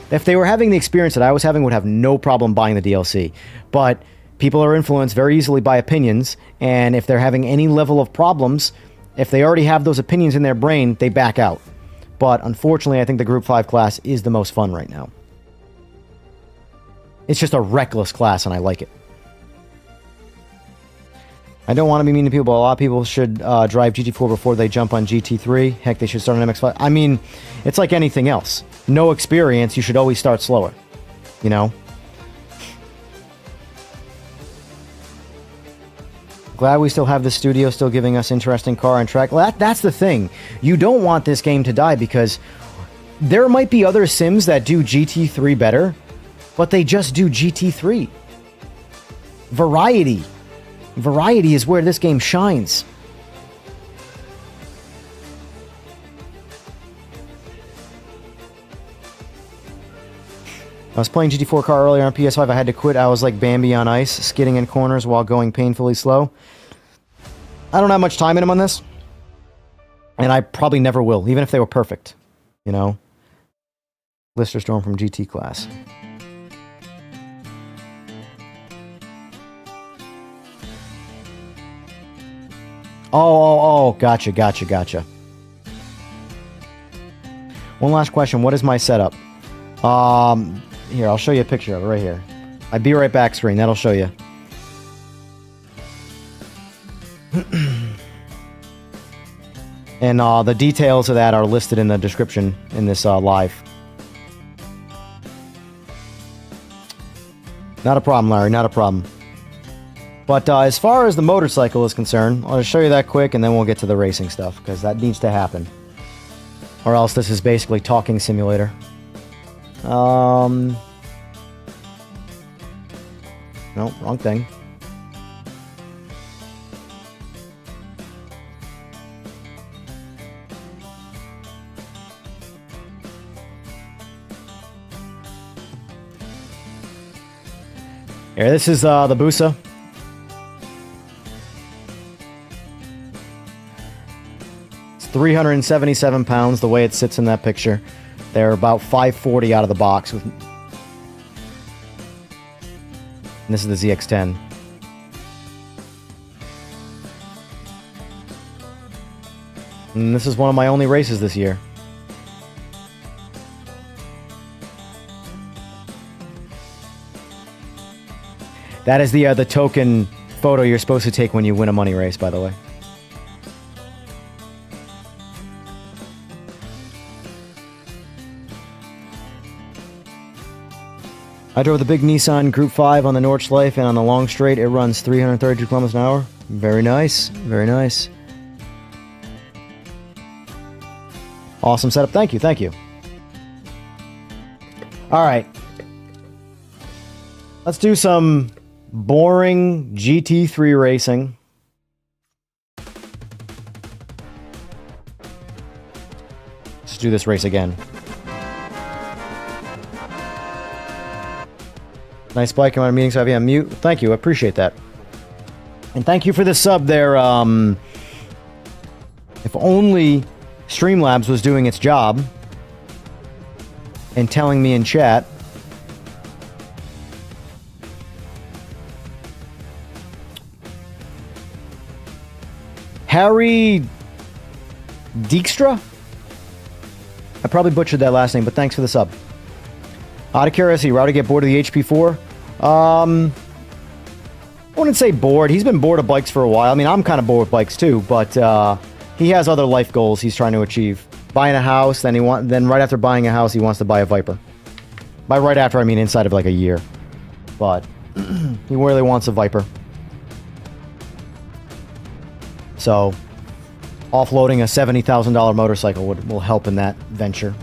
if they were having the experience that I was having, would have no problem buying the DLC. But people are influenced very easily by opinions, and if they're having any level of problems, if they already have those opinions in their brain, they back out. But unfortunately, I think the Group 5 class is the most fun right now. It's just a reckless class, and I like it. I don't want to be mean to people, but a lot of people should drive GT4 before they jump on GT3. Heck, they should start on MX-5. I mean, it's like anything else. No experience, you should always start slower. You know? Glad we still have the studio still giving us interesting car and track. That's the thing. You don't want this game to die because there might be other sims that do GT3 better, but they just do GT3. Variety. Variety is where this game shines. I was playing GT4 car earlier on PS5. I had to quit. I was like Bambi on ice, skidding in corners while going painfully slow. I don't have much time in them on this. And I probably never will, even if they were perfect. You know? Lister Storm from GT class. Oh, gotcha. One last question. What is my setup? Here, I'll show you a picture of it right here. My Be Right Back screen, that'll show you. And the details of that are listed in the description in this live. Not a problem, Larry, not a problem. But as far as the motorcycle is concerned, I'll just show you that quick and then we'll get to the racing stuff, because that needs to happen. Or else this is basically talking simulator. No, wrong thing. Here, this is the Busa. It's 377 pounds, the way it sits in that picture. They're about 540 out of the box. And this is the ZX-10. And this is one of my only races this year. That is the token photo you're supposed to take when you win a money race, by the way. I drove the big Nissan Group 5 on the Nordschleife, and on the long straight, it runs 332 kilometers an hour. Very nice. Very nice. Awesome setup. Thank you. Thank you. All right. Let's do some boring GT3 racing. Let's do this race again. Nice bike. I'm on a meeting, so I have you on mute. Thank you. I appreciate that. And thank you for the sub there, If only Streamlabs was doing its job and telling me in chat. Harry Dijkstra? I probably butchered that last name, but thanks for the sub. Out of curiosity, Rowdy get bored of the HP4? I wouldn't say bored. He's been bored of bikes for a while. I mean, I'm kind of bored with bikes too, but he has other life goals he's trying to achieve. Buying a house, then right after buying a house, he wants to buy a Viper. By right after, I mean inside of like a year. But he really wants a Viper. So, offloading a $70,000 motorcycle will help in that venture.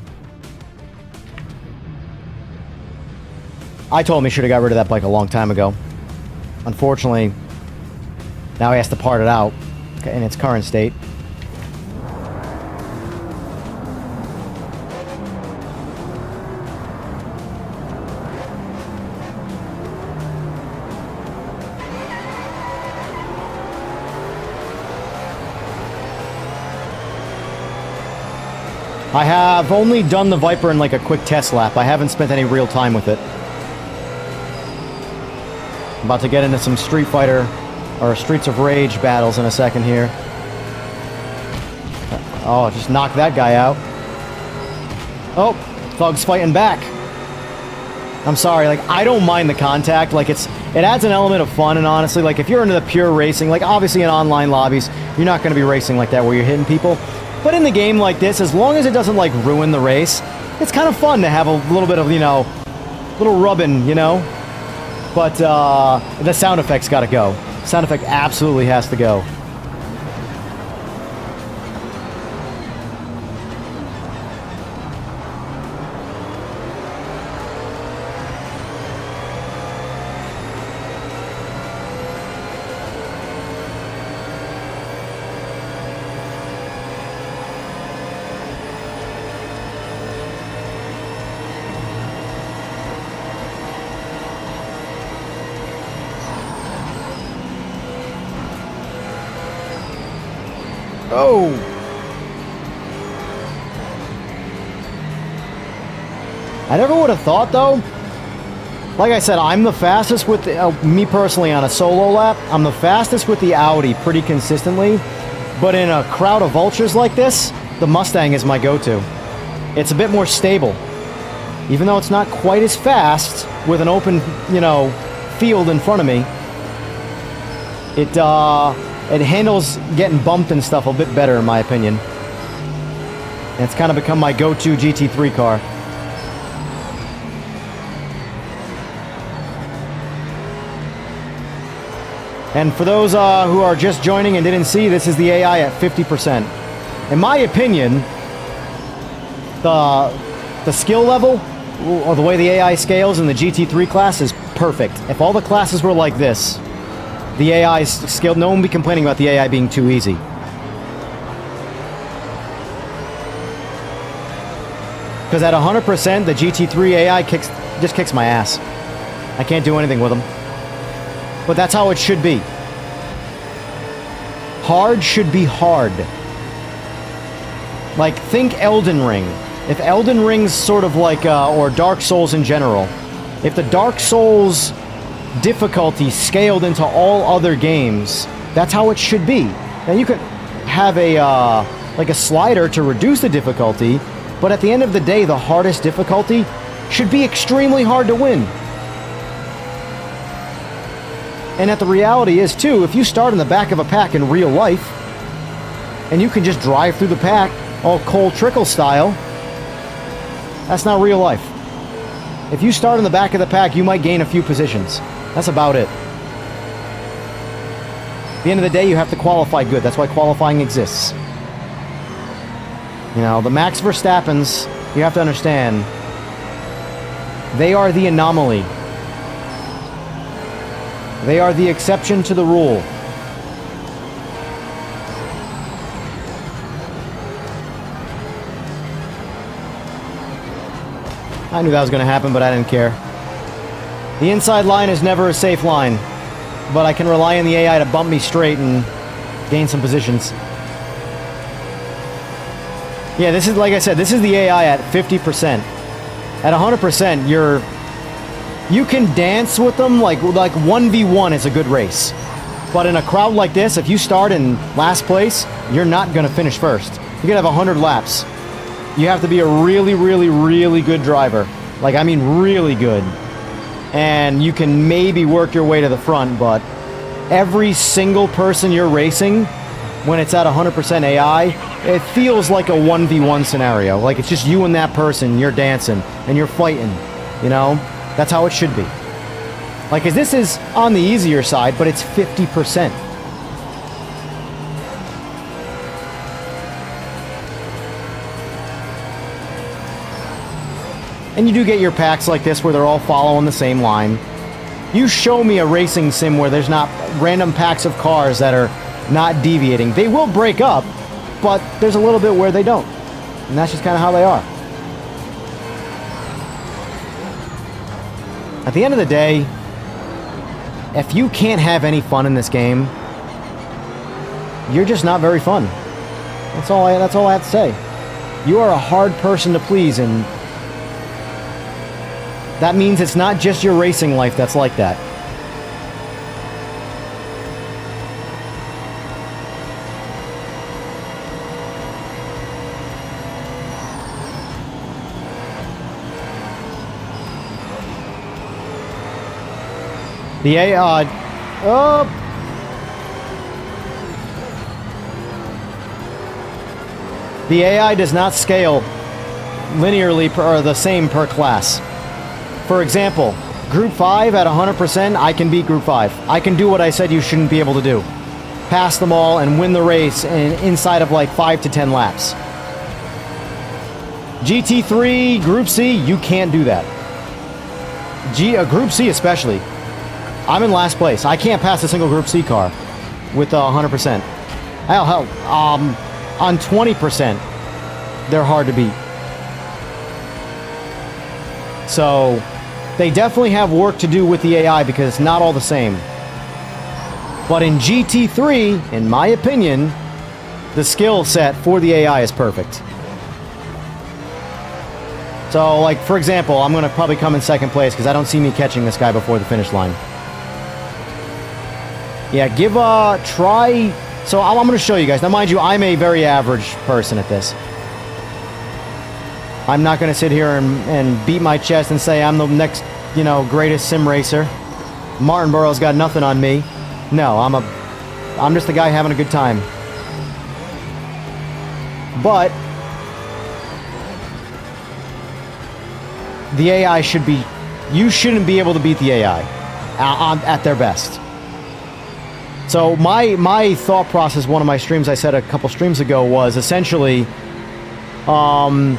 I told him he should have got rid of that bike a long time ago. Unfortunately, now he has to part it out in its current state. I have only done the Viper in like a quick test lap. I haven't spent any real time with it. I'm about to get into some Street Fighter or Streets of Rage battles in a second here. Oh, just knocked that guy out. Oh, Thug's fighting back. I'm sorry, like, I don't mind the contact. Like, it adds an element of fun, and honestly, like, if you're into the pure racing, like, obviously in online lobbies, you're not going to be racing like that where you're hitting people. But in the game like this, as long as it doesn't, like, ruin the race, it's kind of fun to have a little bit of, you know, little rubbing, you know? But, the sound effect's gotta go. Sound effect absolutely has to go. Oh! I never would have thought, though. Like I said, I'm the fastest with me personally on a solo lap. I'm the fastest with the Audi pretty consistently. But in a crowd of vultures like this, the Mustang is my go-to. It's a bit more stable. Even though it's not quite as fast with an open, you know, field in front of me. It handles getting bumped and stuff a bit better, in my opinion. And it's kind of become my go-to GT3 car. And for those who are just joining and didn't see, this is the AI at 50%. In my opinion, the skill level, or the way the AI scales in the GT3 class is perfect. If all the classes were like this, the AI is skilled. No one will be complaining about the AI being too easy. Because at 100%, the GT3 AI just kicks my ass. I can't do anything with them. But that's how it should be. Hard should be hard. Like, think Elden Ring. If Elden Ring's sort of like, or Dark Souls in general, if the Dark Souls difficulty scaled into all other games, that's how it should be. Now you could have a like a slider to reduce the difficulty, but at the end of the day, the hardest difficulty should be extremely hard to win. And that the reality is too, if you start in the back of a pack in real life, and you can just drive through the pack all Cole Trickle style, that's not real life. If you start in the back of the pack, you might gain a few positions. That's about it. At the end of the day, you have to qualify good. That's why qualifying exists. You know, the Max Verstappens, you have to understand, they are the anomaly. They are the exception to the rule. I knew that was going to happen, but I didn't care. The inside line is never a safe line, but I can rely on the AI to bump me straight and gain some positions. Yeah, this is, like I said, this is the AI at 50%. At 100%, you can dance with them like 1v1 is a good race. But in a crowd like this, if you start in last place, you're not going to finish first. You're going to have 100 laps. You have to be a really, really, really good driver. Like, I mean really good. And you can maybe work your way to the front, but every single person you're racing, when it's at 100% AI, it feels like a 1v1 scenario. Like, it's just you and that person, you're dancing, and you're fighting, you know? That's how it should be. Like, 'cause this is on the easier side, but it's 50%. And you do get your packs like this where they're all following the same line. You show me a racing sim where there's not random packs of cars that are not deviating. They will break up, but there's a little bit where they don't. And that's just kind of how they are. At the end of the day, if you can't have any fun in this game, you're just not very fun. That's all I have to say. You are a hard person to please, and that means it's not just your racing life that's like that. The AI, the AI does not scale linearly or the same per class. For example, Group 5 at 100%, I can beat Group 5. I can do what I said you shouldn't be able to do. Pass them all and win the race inside of like 5 to 10 laps. GT3, Group C, you can't do that. Group C especially. I'm in last place. I can't pass a single Group C car with 100%. Hell, on 20%, they're hard to beat. So, they definitely have work to do with the AI because it's not all the same. But in GT3, in my opinion, the skill set for the AI is perfect. So, like, for example, I'm going to probably come in second place because I don't see me catching this guy before the finish line. Yeah, try... So I'm going to show you guys. Now, mind you, I'm a very average person at this. I'm not going to sit here and beat my chest and say I'm the next, greatest sim racer. Martinborough's got nothing on me. No, I'm just a guy having a good time. But the AI should be... You shouldn't be able to beat the AI at their best. So my thought process, one of my streams I said a couple streams ago, was essentially how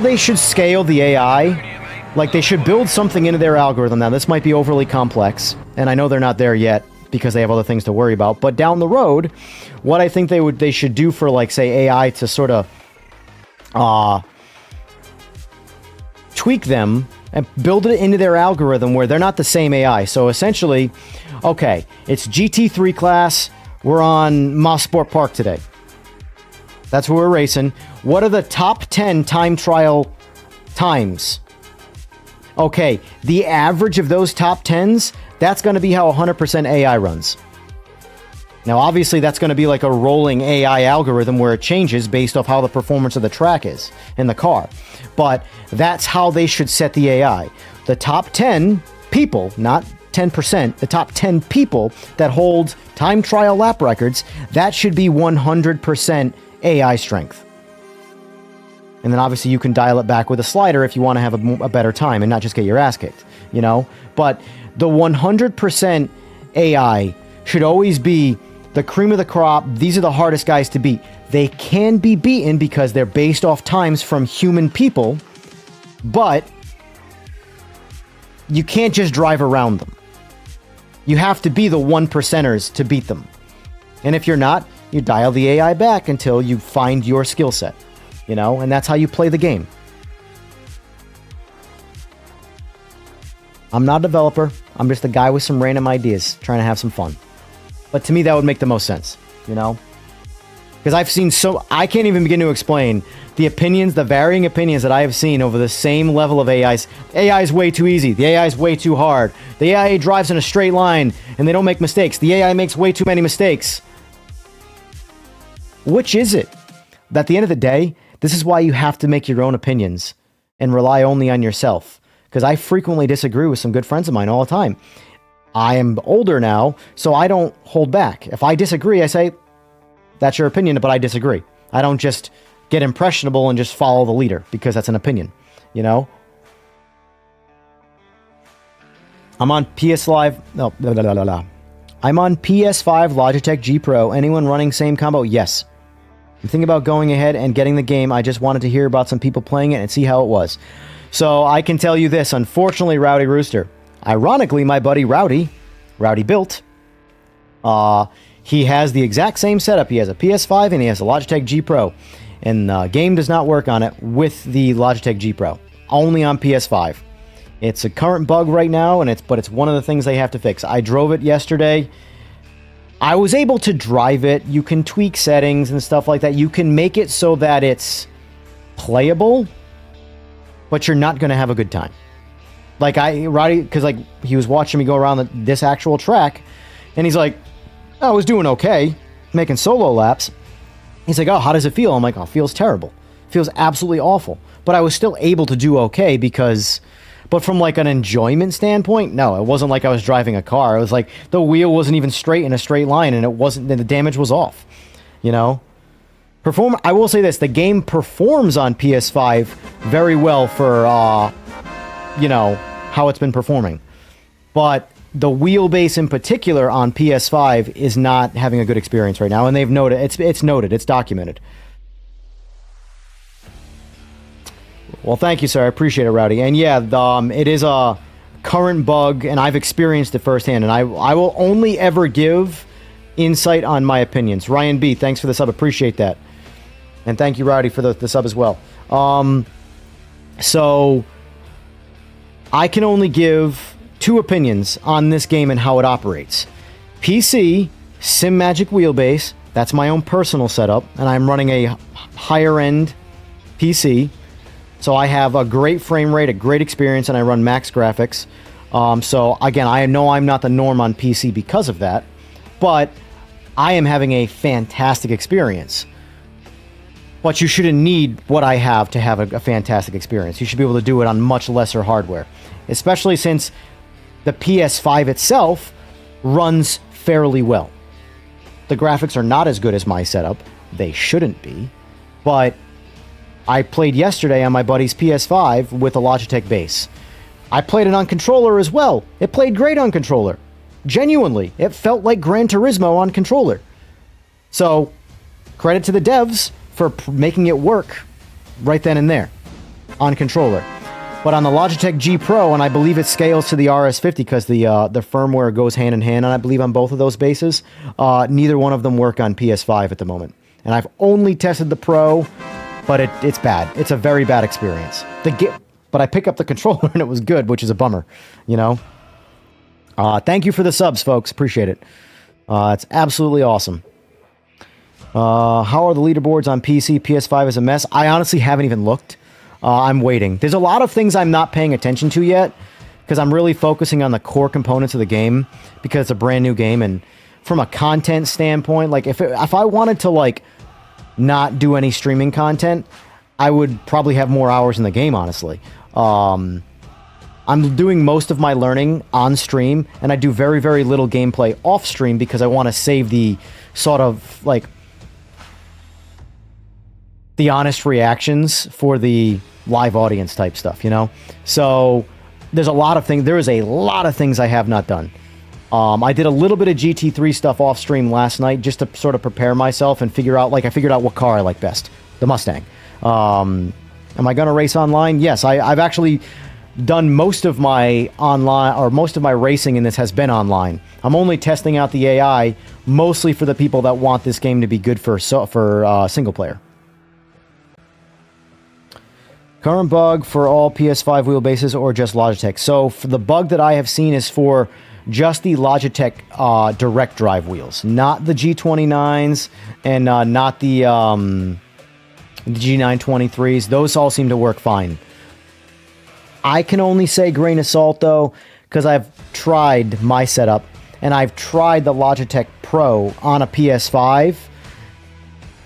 they should scale the AI. Like, they should build something into their algorithm. Now, this might be overly complex, and I know they're not there yet because they have other things to worry about. But down the road, what I think they should do for, like, say, AI to sort of tweak them and build it into their algorithm where they're not the same AI. So essentially, okay, it's GT3 class. We're on Moss Sport Park today. That's where we're racing. What are the top 10 time trial times? Okay, the average of those top 10s, that's going to be how 100% AI runs. Now, obviously, that's going to be like a rolling AI algorithm where it changes based off how the performance of the track is in the car. But that's how they should set the AI. The top 10 people, not 10%, the top 10 people that hold time trial lap records, that should be 100% AI strength. And then obviously you can dial it back with a slider if you want to have a better time and not just get your ass kicked, But the 100% AI should always be the cream of the crop. These are the hardest guys to beat. They can be beaten because they're based off times from human people, but you can't just drive around them. You have to be the 1%ers to beat them. And if you're not, you dial the AI back until you find your skill set, and that's how you play the game. I'm not a developer. I'm just a guy with some random ideas trying to have some fun. But to me, that would make the most sense, Because I've seen I can't even begin to explain the opinions, the varying opinions that I have seen over the same level of AIs. AI is way too easy. The AI is way too hard. The AI drives in a straight line and they don't make mistakes. The AI makes way too many mistakes. Which is it? At the end of the day, this is why you have to make your own opinions and rely only on yourself. Because I frequently disagree with some good friends of mine all the time. I am older now, so I don't hold back. If I disagree, I say, that's your opinion, but I disagree. I don't just get impressionable and just follow the leader because that's an opinion, you know? I'm on PS Live. No, blah, blah, blah, blah. I'm on PS5 Logitech G Pro. Anyone running same combo? Yes. I'm thinking about going ahead and getting the game. I just wanted to hear about some people playing it and see how it was. So I can tell you this, unfortunately, Rowdy Rooster. Ironically, my buddy Rowdy Built, he has the exact same setup. He has a PS5 and he has a Logitech G Pro. And the game does not work on it with the Logitech G Pro. Only on PS5. It's a current bug right now, but it's one of the things they have to fix. I drove it yesterday. I was able to drive it. You can tweak settings and stuff like that. You can make it so that it's playable, but you're not going to have a good time. Like Roddy, because like he was watching me go around this actual track, and he's like, I was doing okay, making solo laps. He's like, oh, how does it feel? I'm like, oh, it feels terrible. It feels absolutely awful. But I was still able to do okay but from like an enjoyment standpoint, no, it wasn't like I was driving a car. It was like the wheel wasn't even straight in a straight line, and the damage was off, you know? I will say this, the game performs on PS5 very well for, you know, how it's been performing. But the wheelbase in particular on PS5 is not having a good experience right now, and they've noted, it's noted, it's documented. Well, thank you, sir. I appreciate it, Rowdy. And yeah, it is a current bug, and I've experienced it firsthand, and I will only ever give insight on my opinions. Ryan B., thanks for the sub. Appreciate that. And thank you, Rowdy, for the sub as well. So I can only give 2 opinions on this game and how it operates. PC, Simagic wheelbase, that's my own personal setup, and I'm running a higher-end PC. So I have a great frame rate, a great experience, and I run max graphics. So again, I know I'm not the norm on PC because of that, but I am having a fantastic experience. But you shouldn't need what I have to have a fantastic experience. You should be able to do it on much lesser hardware, especially since the PS5 itself runs fairly well. The graphics are not as good as my setup. They shouldn't be, but I played yesterday on my buddy's PS5 with a Logitech base. I played it on controller as well. It played great on controller. Genuinely, it felt like Gran Turismo on controller. So, credit to the devs for making it work right then and there on controller. But on the Logitech G Pro, and I believe it scales to the RS50 because the firmware goes hand in hand, and I believe on both of those bases, neither one of them work on PS5 at the moment. And I've only tested the Pro, but it's bad. It's a very bad experience. But I pick up the controller and it was good, which is a bummer, you know? Thank you for the subs, folks. Appreciate it. It's absolutely awesome. How are the leaderboards on PC? PS5 is a mess. I honestly haven't even looked. I'm waiting. There's a lot of things I'm not paying attention to yet because I'm really focusing on the core components of the game because it's a brand new game. And from a content standpoint, like if I wanted to like not do any streaming content, I would probably have more hours in the game, honestly. I'm doing most of my learning on stream, and I do very, very little gameplay off stream because I want to save the sort of like the honest reactions for the live audience type stuff, you know? So there's a lot of things. There is a lot of things I have not done. I did a little bit of GT3 stuff off stream last night just to sort of prepare myself and figure out, like, I figured out what car I like best. The Mustang. Am I going to race online? Yes, I've actually done most of my online, or most of my racing in this has been online. I'm only testing out the AI, mostly for the people that want this game to be good for single player. Current bug for all PS5 wheelbases or just Logitech? So for the bug that I have seen is for just the Logitech direct drive wheels, not the G29s and not the G923s. Those all seem to work fine. I can only say grain of salt, though, because I've tried my setup, and I've tried the Logitech Pro on a PS5,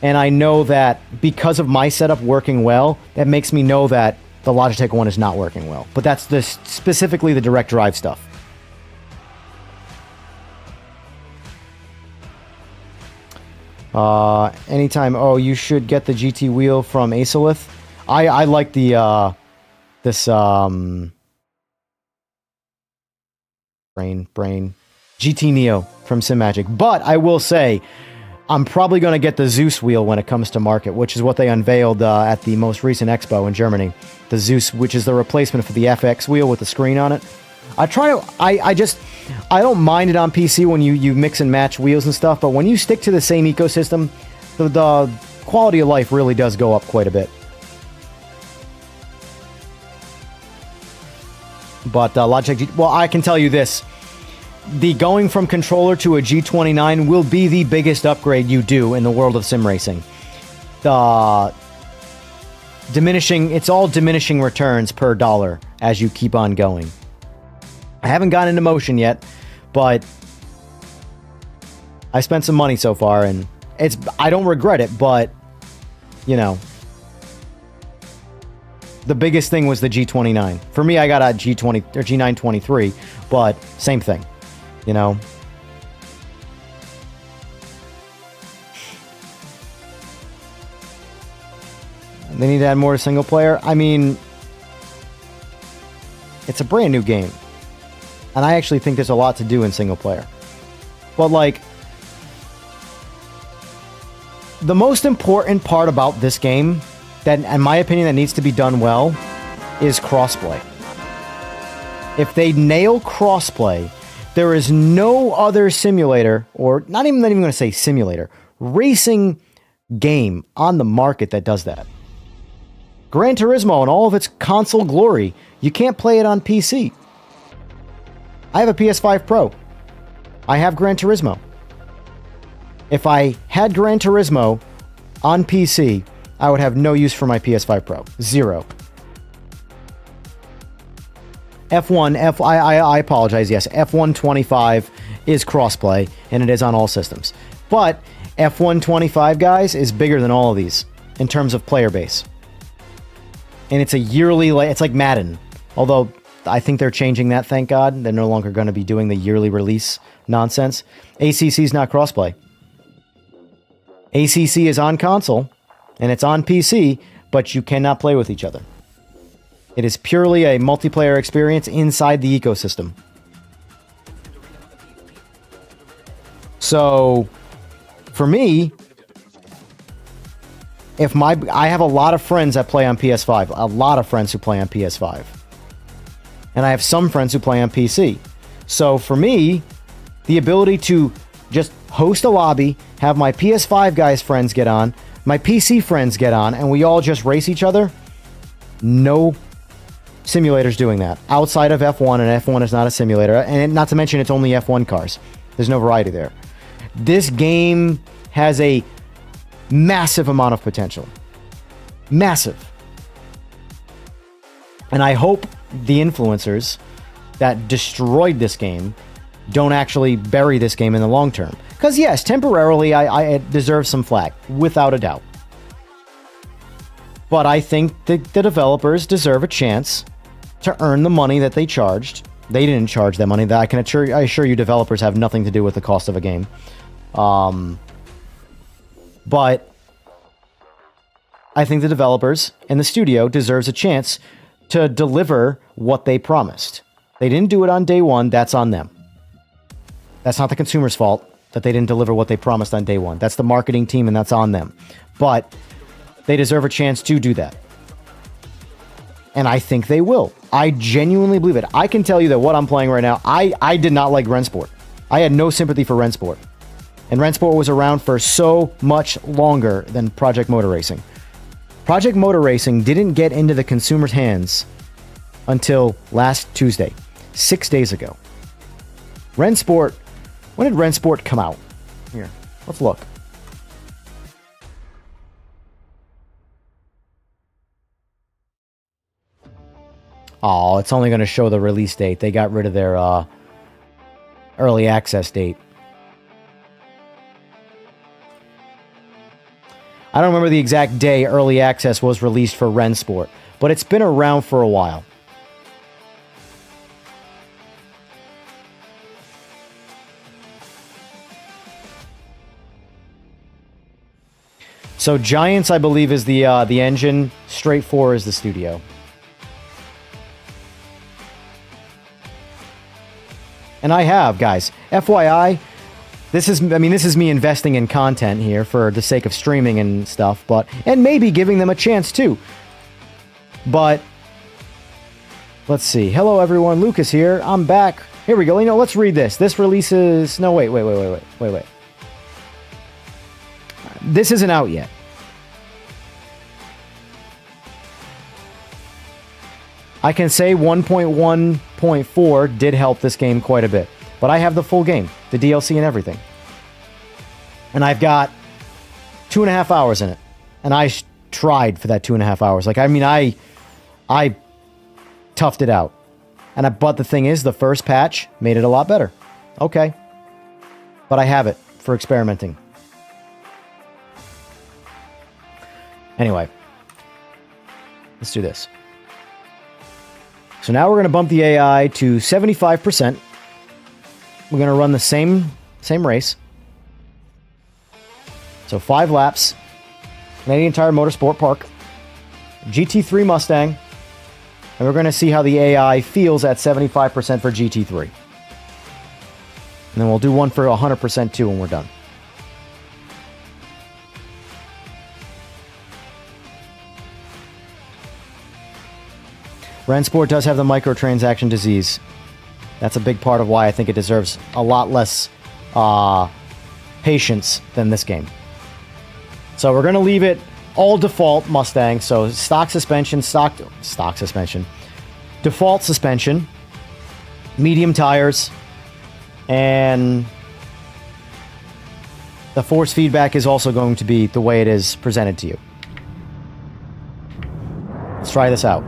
and I know that because of my setup working well, that makes me know that the Logitech one is not working well. But that's specifically the direct drive stuff. Anytime. Oh, you should get the GT wheel from Asolith. I like the brain GT Neo from Simagic. But I will say, I'm probably going to get the Zeus wheel when it comes to market, which is what they unveiled at the most recent expo in Germany. The Zeus, which is the replacement for the FX wheel with the screen on it. I don't mind it on PC when you mix and match wheels and stuff, but when you stick to the same ecosystem, the quality of life really does go up quite a bit. But Logitech, well, I can tell you this. The going from controller to a G29 will be the biggest upgrade you do in the world of sim racing. It's all diminishing returns per dollar as you keep on going. I haven't gotten into motion yet, but I spent some money so far, and I don't regret it, but, you know, the biggest thing was the G29. For me, I got a G20 or G923, but same thing, you know. They need to add more to single player. I mean, it's a brand new game. And I actually think there's a lot to do in single player. But, like, the most important part about this game, that, in my opinion, that needs to be done well, is crossplay. If they nail crossplay, there is no other simulator, or not even going to say simulator, racing game on the market that does that. Gran Turismo in all of its console glory, you can't play it on PC. I have a PS5 Pro. I have Gran Turismo. If I had Gran Turismo on PC, I would have no use for my PS5 Pro. Zero. I apologize, yes. F125 is crossplay, and it is on all systems. But F125, guys, is bigger than all of these in terms of player base. And it's a yearly, it's like Madden. Although, I think they're changing that, thank God. They're no longer going to be doing the yearly release nonsense. ACC's not crossplay. ACC is on console, and it's on PC, but you cannot play with each other. It is purely a multiplayer experience inside the ecosystem. So, for me, I have a lot of friends that play on PS5. A lot of friends who play on PS5. And I have some friends who play on PC. So for me, the ability to just host a lobby, have my PS5 guys friends get on, my PC friends get on, and we all just race each other, no simulators doing that. Outside of F1, and F1 is not a simulator, and not to mention it's only F1 cars. There's no variety there. This game has a massive amount of potential. Massive. And I hope the influencers that destroyed this game don't actually bury this game in the long term. Because yes, temporarily I deserve some flack, without a doubt. But I think the developers deserve a chance to earn the money that they charged. They didn't charge that money. That I assure you developers have nothing to do with the cost of a game. But I think the developers and the studio deserves a chance to deliver what they promised. They didn't do it on day one. That's on them. That's not the consumer's fault that they didn't deliver what they promised on day one. That's the marketing team, and that's on them. But they deserve a chance to do that. And I think they will. I genuinely believe it. I can tell you that what I'm playing right now, I did not like Rensport. I had no sympathy for Rensport. And Rensport was around for so much longer than Project Motor Racing. Project Motor Racing didn't get into the consumer's hands until last Tuesday, 6 days ago. Rensport. When did Rensport come out? Here, let's look. Oh, it's only going to show the release date. They got rid of their early access date. I don't remember the exact day early access was released for Rensport, but it's been around for a while. So Giants, I believe, is the engine. Straight 4 is the studio. And I have, guys. FYI, this is me investing in content here for the sake of streaming and stuff, and maybe giving them a chance too. But let's see. Hello everyone, Lucas here. I'm back. Here we go. You know, let's read this. This releases. No, wait. This isn't out yet. I can say 1.1.4 did help this game quite a bit. But I have the full game, the DLC and everything. And I've got 2.5 hours in it. And I tried for that 2.5 hours. Like, I mean, I toughed it out. But the thing is, the first patch made it a lot better. Okay. But I have it for experimenting. Anyway. Let's do this. So now we're going to bump the AI to 75%. We're going to run the same race. So 5 laps. Canadian Tire Motorsport Park. GT3 Mustang. And we're going to see how the AI feels at 75% for GT3. And then we'll do one for 100% too when we're done. Rensport does have the microtransaction disease. That's a big part of why I think it deserves a lot less patience than this game. So we're going to leave it all default Mustang. So stock suspension, stock suspension, default suspension, medium tires, and the force feedback is also going to be the way it is presented to you. Let's try this out.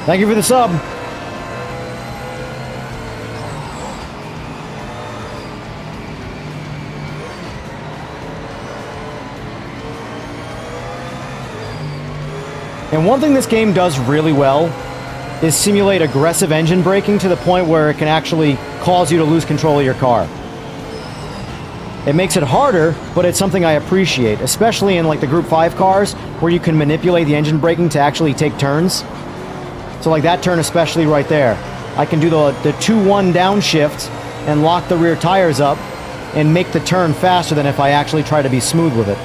Thank you for the sub. And one thing this game does really well is simulate aggressive engine braking to the point where it can actually cause you to lose control of your car. It makes it harder, but it's something I appreciate, especially in like the Group 5 cars where you can manipulate the engine braking to actually take turns. So like that turn especially right there. I can do the 2-1 downshift and lock the rear tires up and make the turn faster than if I actually try to be smooth with it.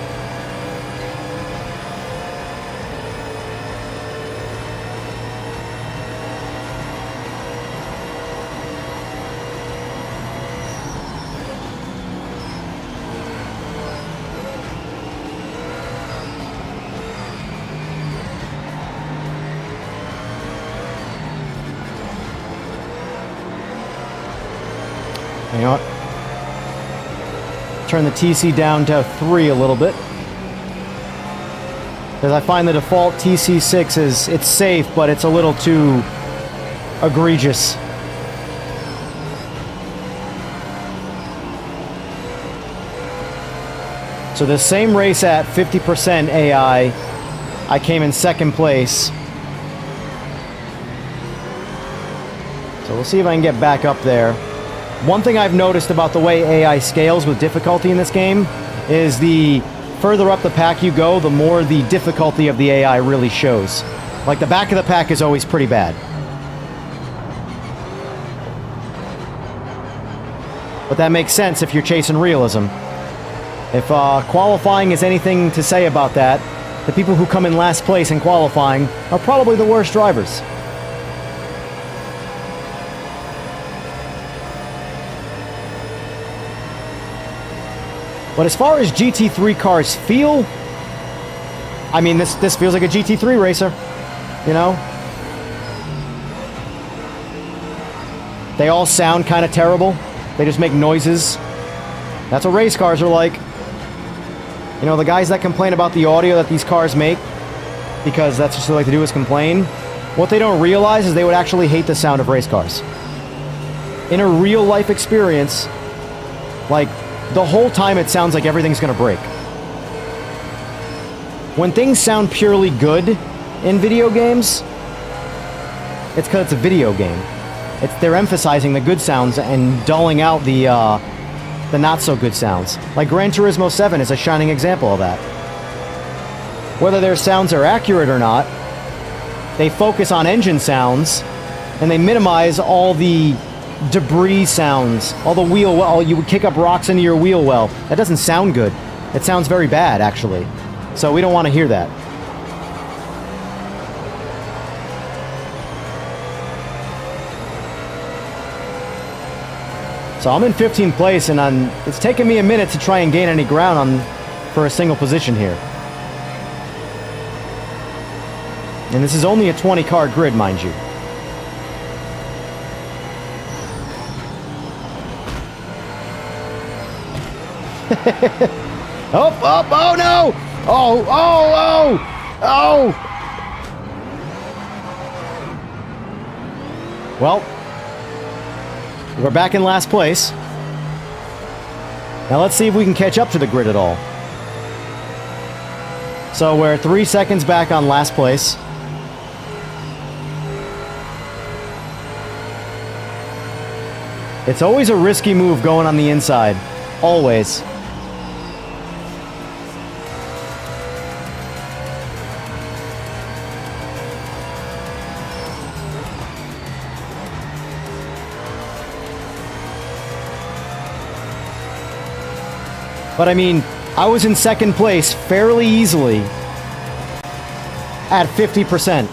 You know what? Turn the TC down to 3 a little bit. Because I find the default TC6 it's safe, but it's a little too egregious. So the same race at 50% AI, I came in second place. So we'll see if I can get back up there. One thing I've noticed about the way AI scales with difficulty in this game is the further up the pack you go, the more the difficulty of the AI really shows. Like the back of the pack is always pretty bad. But that makes sense if you're chasing realism. If qualifying is anything to say about that, the people who come in last place in qualifying are probably the worst drivers. But as far as GT3 cars feel, I mean, this feels like a GT3 racer, you know? They all sound kind of terrible. They just make noises. That's what race cars are like. You know, the guys that complain about the audio that these cars make, because that's just what they like to do is complain, what they don't realize is they would actually hate the sound of race cars. In a real life experience, like, the whole time it sounds like everything's gonna break. When things sound purely good in video games, it's because it's a video game. They're emphasizing the good sounds and dulling out the not so good sounds. Like Gran Turismo 7 is a shining example of that. Whether their sounds are accurate or not, they focus on engine sounds and they minimize all the debris sounds, all the wheel well. You would kick up rocks into your wheel well. That doesn't sound good. It sounds very bad, actually. So we don't want to hear that. So I'm in 15th place, and it's taken me a minute to try and gain any ground for a single position here. And this is only a 20-car grid, mind you. Oh no! Oh! Well, we're back in last place. Now let's see if we can catch up to the grid at all. So we're 3 seconds back on last place. It's always a risky move going on the inside. Always. But I mean, I was in second place fairly easily at 50%.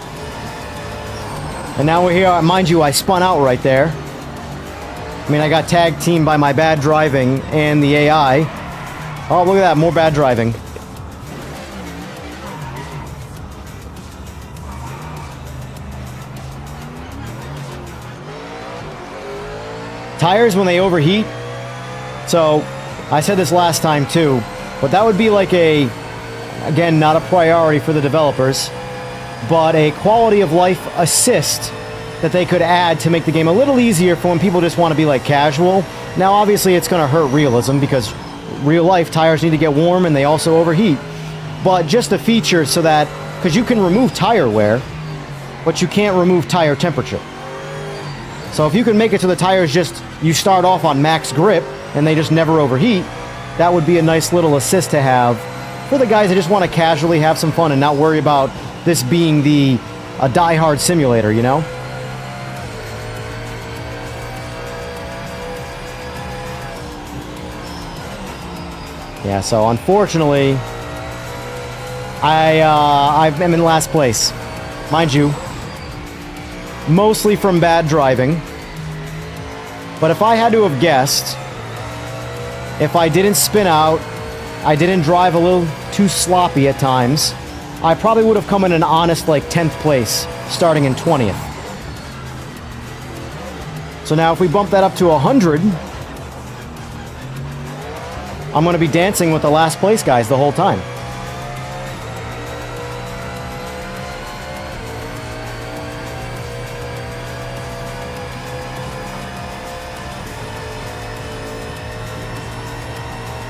And now we're here, mind you, I spun out right there. I mean, I got tag teamed by my bad driving and the AI. Oh, look at that, more bad driving. Tires, when they overheat, so I said this last time too, but that would be like again, not a priority for the developers, but a quality of life assist that they could add to make the game a little easier for when people just want to be like casual. Now obviously it's going to hurt realism because real life tires need to get warm and they also overheat, but just a feature so that, because you can remove tire wear, but you can't remove tire temperature. So if you can make it so the tires you start off on max grip and they just never overheat, that would be a nice little assist to have for the guys that just want to casually have some fun and not worry about this being a die-hard simulator, you know? Yeah, so unfortunately, I'm in last place. Mind you, mostly from bad driving. But if I had to have guessed, if I didn't spin out, I didn't drive a little too sloppy at times, I probably would have come in an honest, like, 10th place, starting in 20th. So now if we bump that up to 100, I'm going to be dancing with the last place guys the whole time.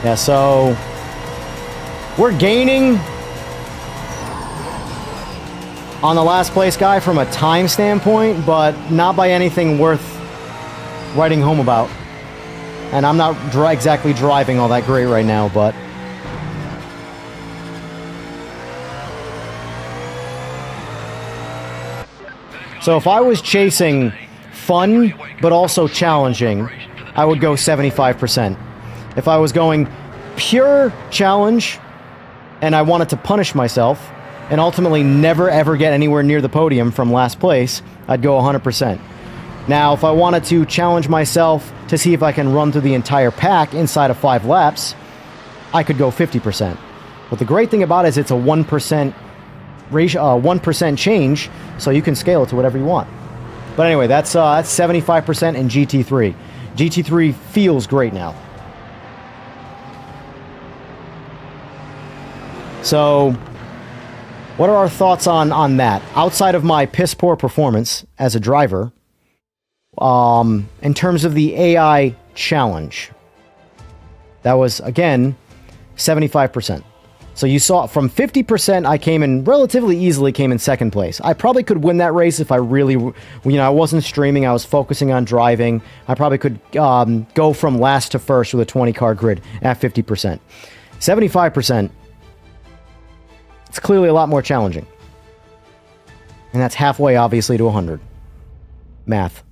Yeah, so we're gaining on the last place guy from a time standpoint, but not by anything worth writing home about. And I'm not exactly driving all that great right now, but so if I was chasing fun but also challenging, I would go 75%. If I was going pure challenge and I wanted to punish myself and ultimately never ever get anywhere near the podium from last place, I'd go 100%. Now, if I wanted to challenge myself to see if I can run through the entire pack inside of 5 laps, I could go 50%. But the great thing about it is it's a 1% ratio, 1% change, so you can scale it to whatever you want. But anyway, that's 75% in GT3. GT3 feels great now. So, what are our thoughts on that? Outside of my piss poor performance as a driver, in terms of the AI challenge, that was, again, 75%. So you saw from 50%, I came in relatively easily, came in second place. I probably could win that race if I really, I wasn't streaming, I was focusing on driving. I probably could go from last to first with a 20-car grid at 50%. 75%, it's clearly a lot more challenging. And that's halfway, obviously, to 100. Math.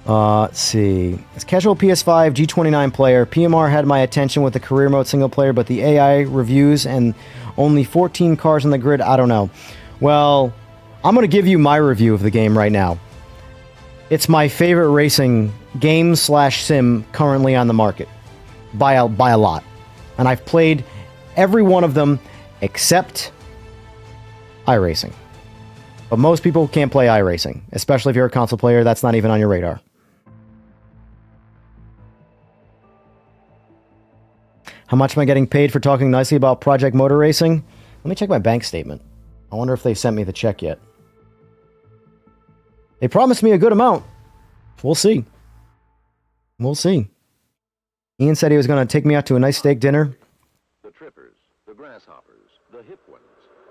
Let's see. As casual PS5 G29 player, PMR had my attention with the career mode single player, but the AI reviews and only 14 cars on the grid, I don't know. Well, I'm going to give you my review of the game right now. It's my favorite racing game / sim currently on the market. By a lot. And I've played every one of them except iRacing. But most people can't play iRacing, especially if you're a console player. That's not even on your radar. How much am I getting paid for talking nicely about Project Motor Racing? Let me check my bank statement. I wonder if they sent me the check yet. They promised me a good amount. We'll see. We'll see. Ian said he was going to take me out to a nice steak dinner. The trippers, the grasshoppers, the hip ones,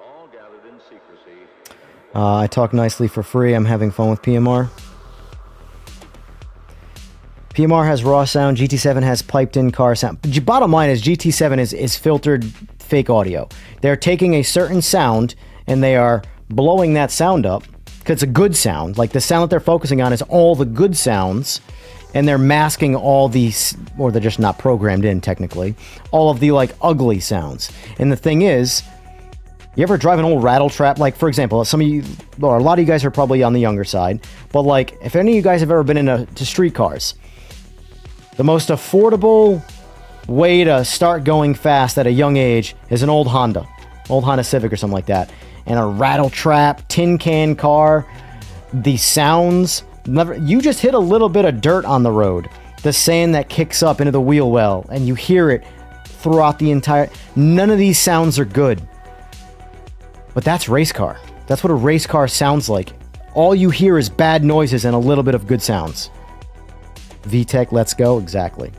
all gathered in secrecy. I talk nicely for free. I'm having fun with PMR. PMR has raw sound. GT7 has piped-in car sound. But bottom line is GT7 is filtered fake audio. They're taking a certain sound and they are blowing that sound up because it's a good sound. Like the sound that they're focusing on is all the good sounds, and they're masking all these, or they're just not programmed in technically, all of the like ugly sounds. And the thing is, you ever drive an old rattle trap? Like, for example, some of you, or a lot of you guys are probably on the younger side, but like, if any of you guys have ever been into street cars, the most affordable way to start going fast at a young age is an old Honda Civic or something like that. And a rattle trap, tin can car, the sounds, you just hit a little bit of dirt on the road. The sand that kicks up into the wheel well, and you hear it throughout the entire, none of these sounds are good. But that's race car. That's what a race car sounds like. All you hear is bad noises and a little bit of good sounds. VTech, let's go. Exactly.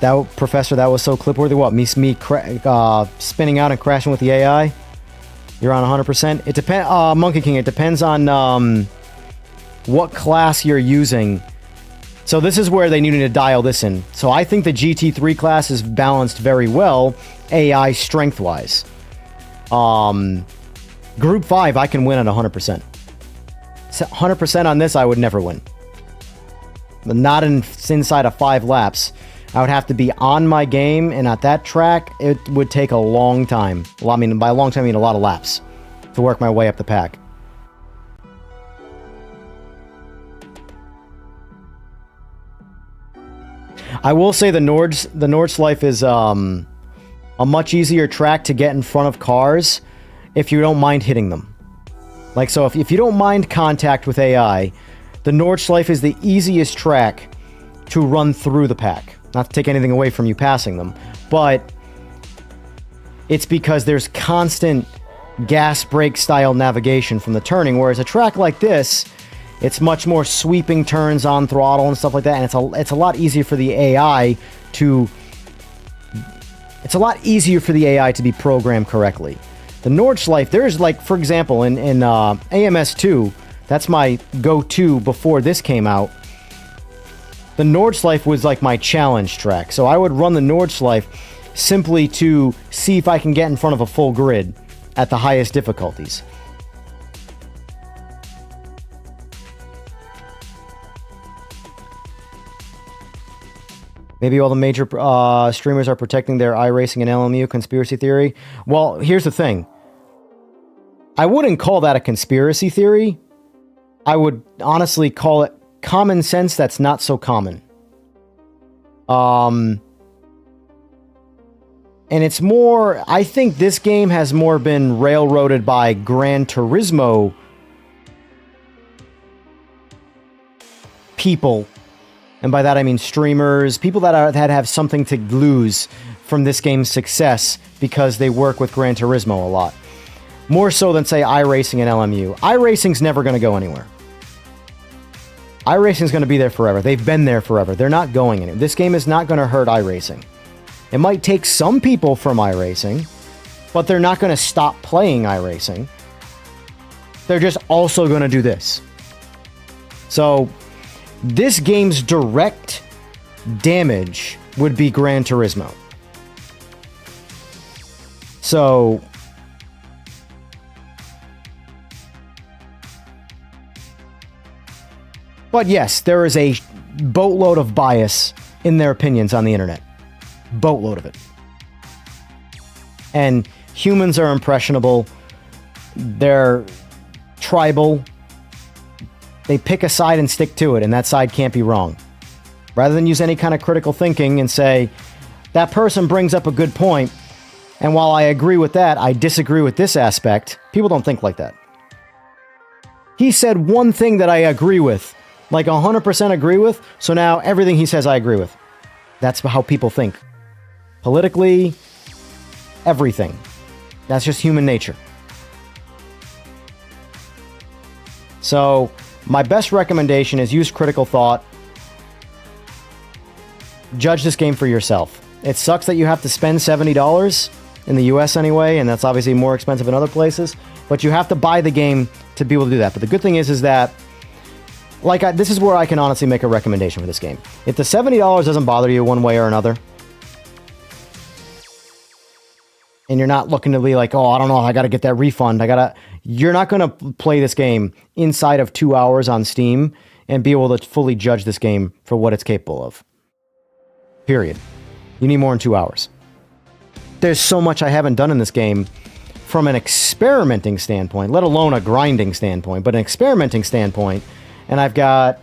That, Professor, that was so clip-worthy. What? Me spinning out and crashing with the AI? You're on 100%? It depends, Monkey King, it depends on what class you're using. So this is where they need to dial this in. So I think the GT3 class is balanced very well, AI strength-wise. Group 5, I can win at 100%. 100% on this, I would never win. But not inside of 5 laps. I would have to be on my game, and at that track, it would take a long time. Well, I mean, by a long time, I mean a lot of laps to work my way up the pack. I will say the Nordschleife is a much easier track to get in front of cars if you don't mind hitting them. Like, so if you don't mind contact with AI, the Nordschleife is the easiest track to run through the pack. Not to take anything away from you passing them, but it's because there's constant gas brake style navigation from the turning, whereas a track like this, it's much more sweeping turns on throttle and stuff like that, and it's a lot easier for the AI to be programmed correctly. The Nordschleife, there's like, for example, in AMS2, that's my go-to before this came out. The Nordschleife was like my challenge track, so I would run the Nordschleife simply to see if I can get in front of a full grid at the highest difficulties. Maybe all the major streamers are protecting their iRacing and LMU conspiracy theory. Well, here's the thing. I wouldn't call that a conspiracy theory. I would honestly call it common sense that's not so common. And it's more... I think this game has more been railroaded by Gran Turismo people. And by that I mean streamers, people that have something to lose from this game's success because they work with Gran Turismo a lot. More so than, say, iRacing and LMU. iRacing's never going to go anywhere. iRacing's going to be there forever. They've been there forever. They're not going anywhere. This game is not going to hurt iRacing. It might take some people from iRacing, but they're not going to stop playing iRacing. They're just also going to do this. So, this game's direct damage would be Gran Turismo. So... But yes, there is a boatload of bias in their opinions on the internet. Boatload of it. And humans are impressionable. They're tribal. They pick a side and stick to it, and that side can't be wrong. Rather than use any kind of critical thinking and say, that person brings up a good point, and while I agree with that, I disagree with this aspect. People don't think like that. He said one thing that I agree with. Like 100% agree with, so now everything he says I agree with. That's how people think. Politically, everything. That's just human nature. So, my best recommendation is use critical thought. Judge this game for yourself. It sucks that you have to spend $70 in the US anyway, and that's obviously more expensive in other places, but you have to buy the game to be able to do that. But the good thing is that this is where I can honestly make a recommendation for this game. If the $70 doesn't bother you one way or another, and you're not looking to be like, oh, I don't know, I got to get that refund. You're not going to play this game inside of 2 hours on Steam and be able to fully judge this game for what it's capable of. Period. You need more than 2 hours. There's so much I haven't done in this game from an experimenting standpoint, let alone a grinding standpoint, but an experimenting standpoint. And I've got...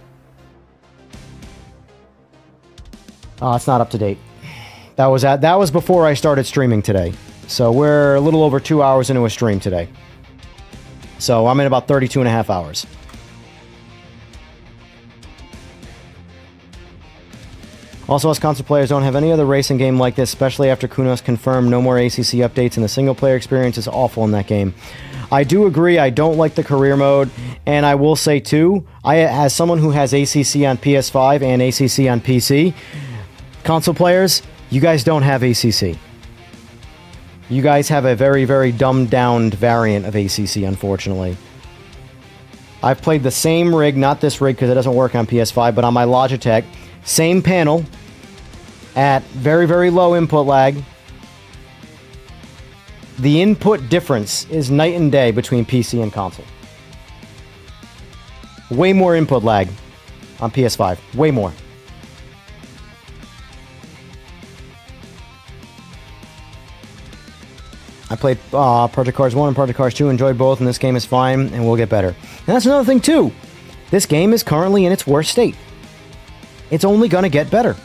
Oh, it's not up to date. That was before I started streaming today. So we're a little over 2 hours into a stream today. So I'm in about 32 and a half hours. Also, us console players don't have any other racing game like this, especially after Kunos confirmed no more ACC updates, and the single-player experience is awful in that game. I do agree, I don't like the career mode, and I will say, too, as someone who has ACC on PS5 and ACC on PC, console players, you guys don't have ACC. You guys have a very, very dumbed-down variant of ACC, unfortunately. I've played the same rig, not this rig because it doesn't work on PS5, but on my Logitech, same panel, at very, very low input lag. The input difference is night and day between PC and console. Way more input lag on PS5. Way more. I played Project Cars 1 and Project Cars 2, enjoyed both, and this game is fine, and will get better. And that's another thing, too. This game is currently in its worst state. It's only going to get better.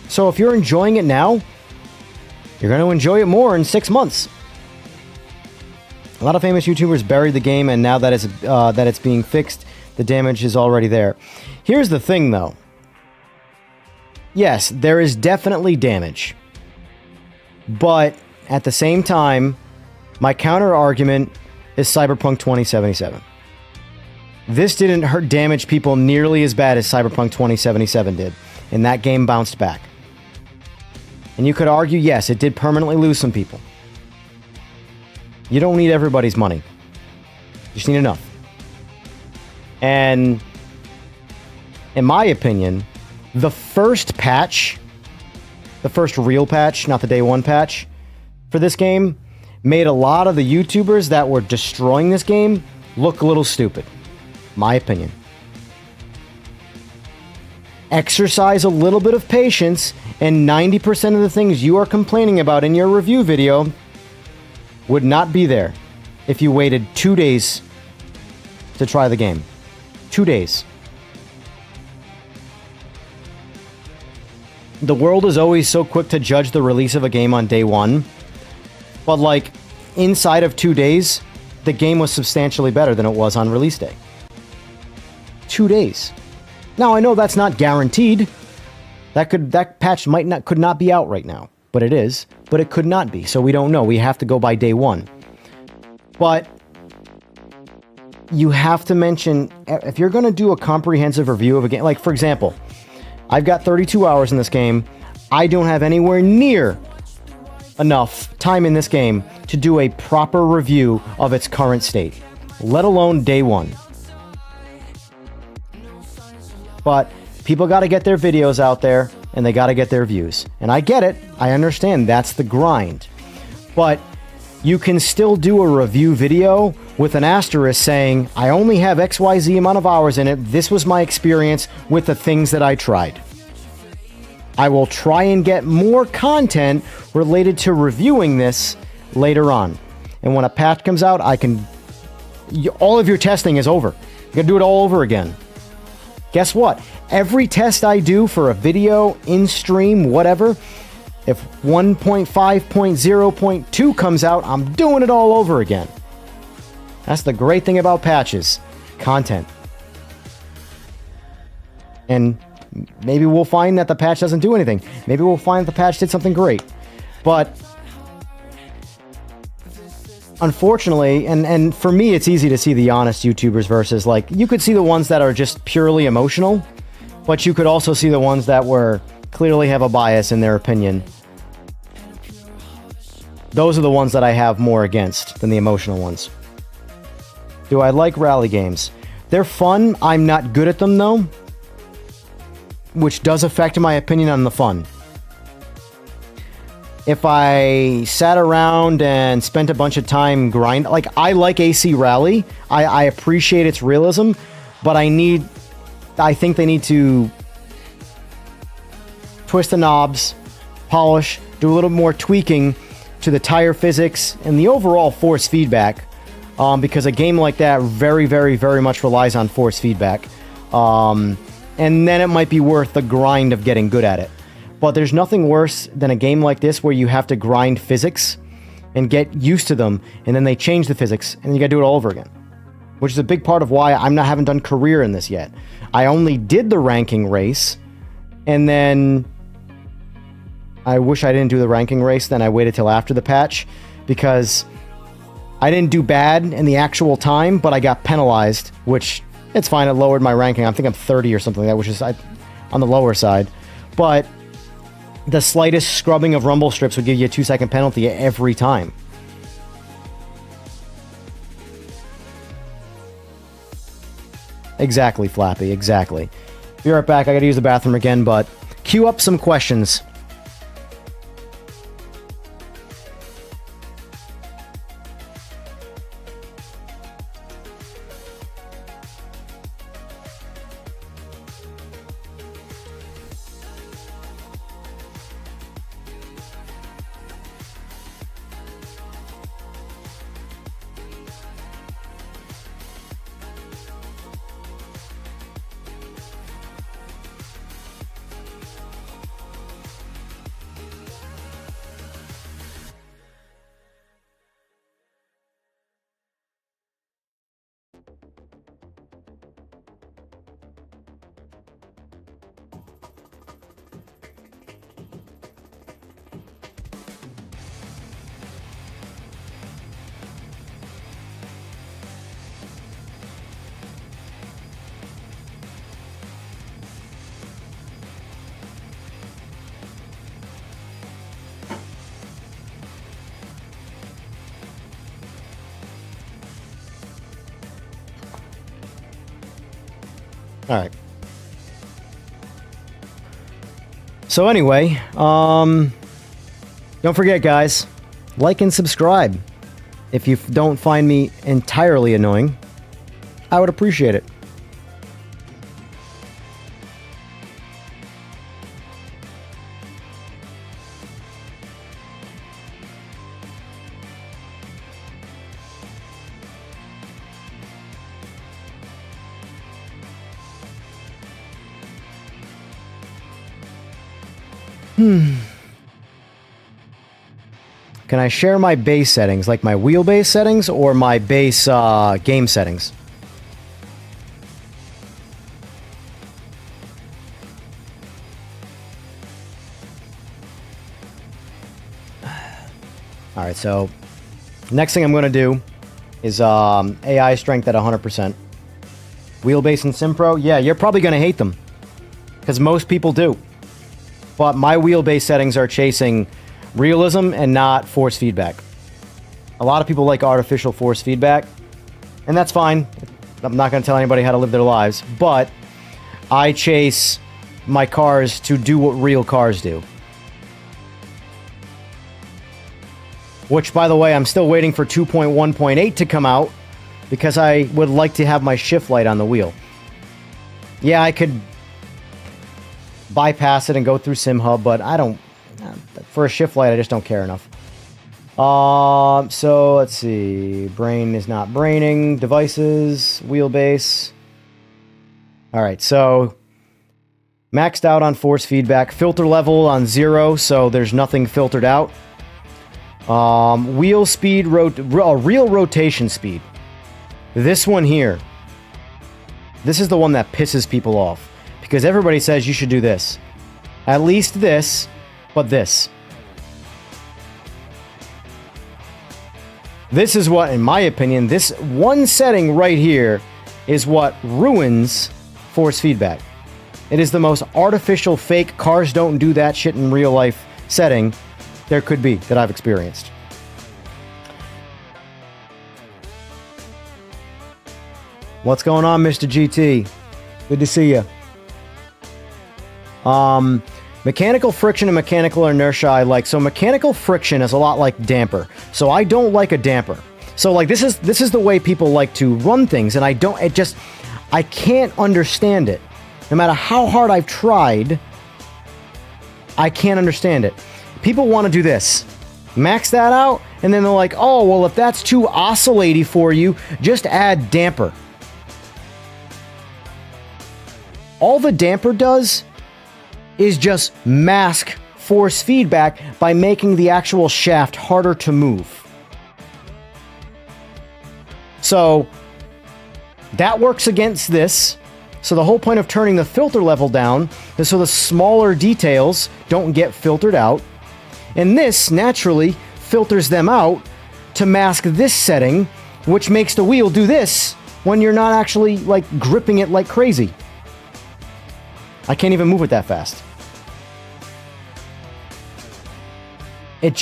So if you're enjoying it now, you're going to enjoy it more in 6 months. A lot of famous YouTubers buried the game, and now that it's being fixed, the damage is already there. Here's the thing, though. Yes, there is definitely damage. But at the same time, my counter argument is Cyberpunk 2077. This didn't damage people nearly as bad as Cyberpunk 2077 did, and that game bounced back. And you could argue, yes, it did permanently lose some people. You don't need everybody's money. You just need enough. And in my opinion, the first patch, the first real patch, not the day one patch, for this game, made a lot of the YouTubers that were destroying this game look a little stupid. My opinion. exercise a little bit of patience, and 90% of the things you are complaining about in your review video would not be there if you waited 2 days to try the game. 2 days. The world is always so quick to judge the release of a game on day one, but like inside of 2 days, the game was substantially better than it was on release day. 2 days. Now I know that's not guaranteed. That patch could not be out right now, but it is. But it could not be, so we don't know. We have to go by day one. But you have to mention, if you're going to do a comprehensive review of a game, like for example, I've got 32 hours in this game. I don't have anywhere near enough time in this game to do a proper review of its current state, let alone day one. But people got to get their videos out there, and they got to get their views. And I get it. I understand that's the grind. But you can still do a review video with an asterisk saying, I only have XYZ amount of hours in it. This was my experience with the things that I tried. I will try and get more content related to reviewing this later on. And when a patch comes out, all of your testing is over. You gotta do it all over again. Guess what? Every test I do for a video, in stream, whatever, if 1.5.0.2 comes out, I'm doing it all over again. That's the great thing about patches. Content. And maybe we'll find that the patch doesn't do anything. Maybe we'll find that the patch did something great. But unfortunately, and for me, it's easy to see the honest YouTubers versus, like, you could see the ones that are just purely emotional, but you could also see the ones that clearly have a bias in their opinion. Those are the ones that I have more against than the emotional ones. Do I like rally games? They're fun. I'm not good at them, though, which does affect my opinion on the fun. If I sat around and spent a bunch of time like, I like AC Rally. I appreciate its realism, but I think they need to twist the knobs, polish, do a little more tweaking to the tire physics and the overall force feedback, because a game like that very, very, very much relies on force feedback. And then it might be worth the grind of getting good at it. But there's nothing worse than a game like this where you have to grind physics and get used to them, and then they change the physics, and you gotta do it all over again. Which is a big part of why haven't done career in this yet. I only did the ranking race, and then I wish I didn't do the ranking race, then I waited till after the patch, because I didn't do bad in the actual time, but I got penalized, which, it's fine, it lowered my ranking. I think I'm 30 or something like that, which is on the lower side. But the slightest scrubbing of rumble strips would give you a 2-second penalty every time. Exactly, Flappy, exactly. Be right back, I gotta use the bathroom again, but queue up some questions. Alright. So anyway, don't forget, guys, like and subscribe. If you don't find me entirely annoying, I would appreciate it. Can I share my base settings, like my wheelbase settings or my base game settings? All right, so next thing I'm going to do is AI strength at 100%. Wheelbase and SimPro, yeah, you're probably going to hate them because most people do. But my wheelbase settings are chasing realism and not force feedback. A lot of people like artificial force feedback, and that's fine. I'm not going to tell anybody how to live their lives, but I chase my cars to do what real cars do. Which, by the way, I'm still waiting for 2.1.8 to come out because I would like to have my shift light on the wheel. Yeah, I could bypass it and go through SimHub, but I don't... For a shift light, I just don't care enough. So, let's see. Brain is not braining. Devices. Wheelbase. Alright, so... Maxed out on force feedback. Filter level on 0, so there's nothing filtered out. Wheel speed, real rotation speed. This one here. This is the one that pisses people off. Because everybody says you should do this. At least this, but this. This is what, in my opinion, this one setting right here is what ruins force feedback. It is the most artificial, fake, cars don't do that shit in real life setting there could be that I've experienced. What's going on, Mr. GT? Good to see you. Mechanical friction and mechanical inertia I like. So mechanical friction is a lot like damper. So I don't like a damper. So like this is the way people like to run things, and I can't understand it. No matter how hard I've tried, I can't understand it. People want to do this. Max that out, and then they're like, oh, well, if that's too oscillating for you, just add damper. All the damper does is just mask force feedback by making the actual shaft harder to move. So that works against this. So the whole point of turning the filter level down is so the smaller details don't get filtered out. And this naturally filters them out to mask this setting, which makes the wheel do this when you're not actually like gripping it like crazy. I can't even move it that fast. It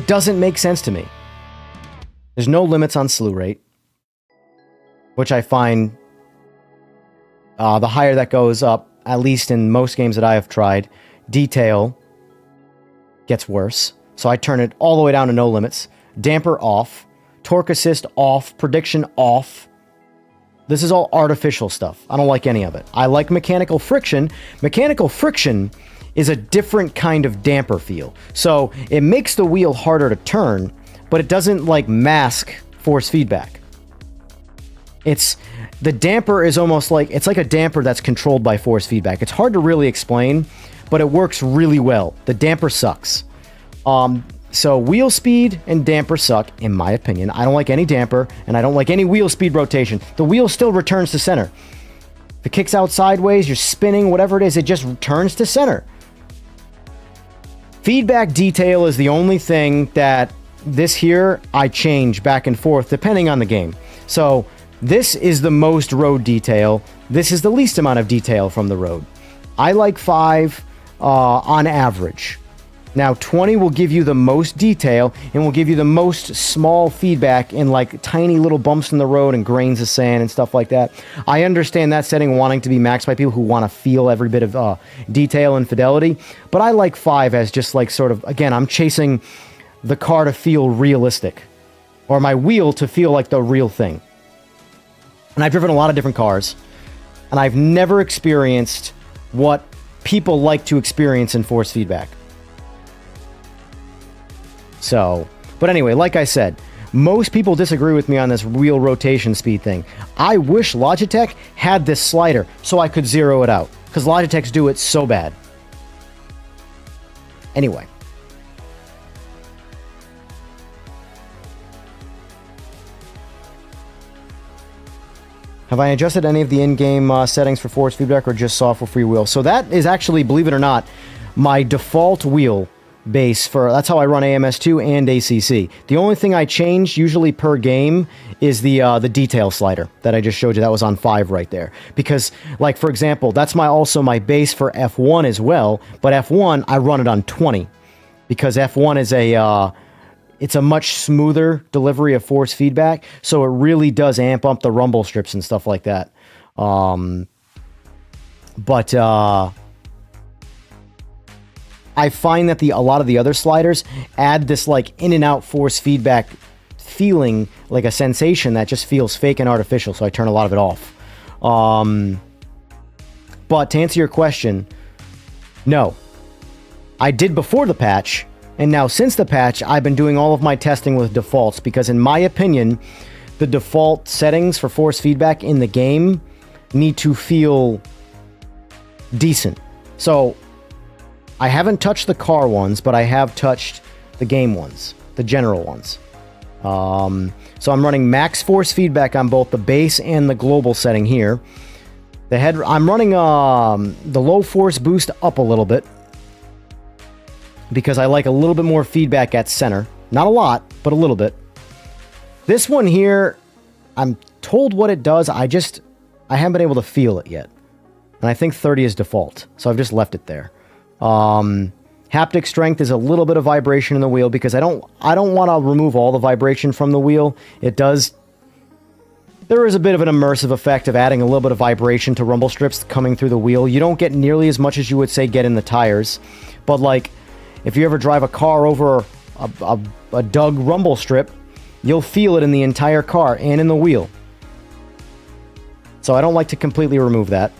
doesn't make sense to me. There's no limits on slew rate, which I find the higher that goes up, at least in most games that I have tried, detail gets worse. So I turn it all the way down to no limits. Damper off. Torque assist off. Prediction off. This is all artificial stuff. I don't like any of it. I like mechanical friction. Mechanical friction is a different kind of damper feel. So it makes the wheel harder to turn, but it doesn't like mask force feedback. The damper is almost like, it's like a damper that's controlled by force feedback. It's hard to really explain, but it works really well. The damper sucks. So wheel speed and damper suck, in my opinion. I don't like any damper, and I don't like any wheel speed rotation. The wheel still returns to center. If it kicks out sideways, you're spinning, whatever it is, it just returns to center. Feedback detail is the only thing that this here I change back and forth depending on the game. So this is the most road detail. This is the least amount of detail from the road. I like 5 on average. Now 20 will give you the most detail and will give you the most small feedback in like tiny little bumps in the road and grains of sand and stuff like that. I understand that setting wanting to be maxed by people who want to feel every bit of detail and fidelity, but I like 5 as just like sort of, again, I'm chasing the car to feel realistic, or my wheel to feel like the real thing. And I've driven a lot of different cars, and I've never experienced what people like to experience in force feedback. So, but anyway, like I said, most people disagree with me on this wheel rotation speed thing. I wish Logitech had this slider so I could zero it out, because Logitechs do it so bad. Anyway. Have I adjusted any of the in-game settings for force feedback or just software freewheel? So that is actually, believe it or not, my default wheel base for, that's how I run AMS2 and ACC. The only thing I change usually per game is the detail slider that I just showed you. That was on 5 right there. Because, like, for example, that's also my base for F1 as well, but F1, I run it on 20. Because F1 is it's a much smoother delivery of force feedback, so it really does amp up the rumble strips and stuff like that. I find that a lot of the other sliders add this like in and out force feedback feeling, like a sensation that just feels fake and artificial, so I turn a lot of it off. But to answer your question, no. I did before the patch, and now since the patch, I've been doing all of my testing with defaults, because in my opinion, the default settings for force feedback in the game need to feel decent. So I haven't touched the car ones, but I have touched the game ones, the general ones. So I'm running max force feedback on both the base and the global setting here. I'm running the low force boost up a little bit, because I like a little bit more feedback at center. Not a lot, but a little bit. This one here, I'm told what it does. I haven't been able to feel it yet. And I think 30 is default, so I've just left it there. Haptic strength is a little bit of vibration in the wheel, because I don't want to remove all the vibration from the wheel. There is a bit of an immersive effect of adding a little bit of vibration to rumble strips coming through the wheel. You don't get nearly as much as you would say get in the tires, but like, if you ever drive a car over a dug rumble strip, you'll feel it in the entire car and in the wheel. So I don't like to completely remove that.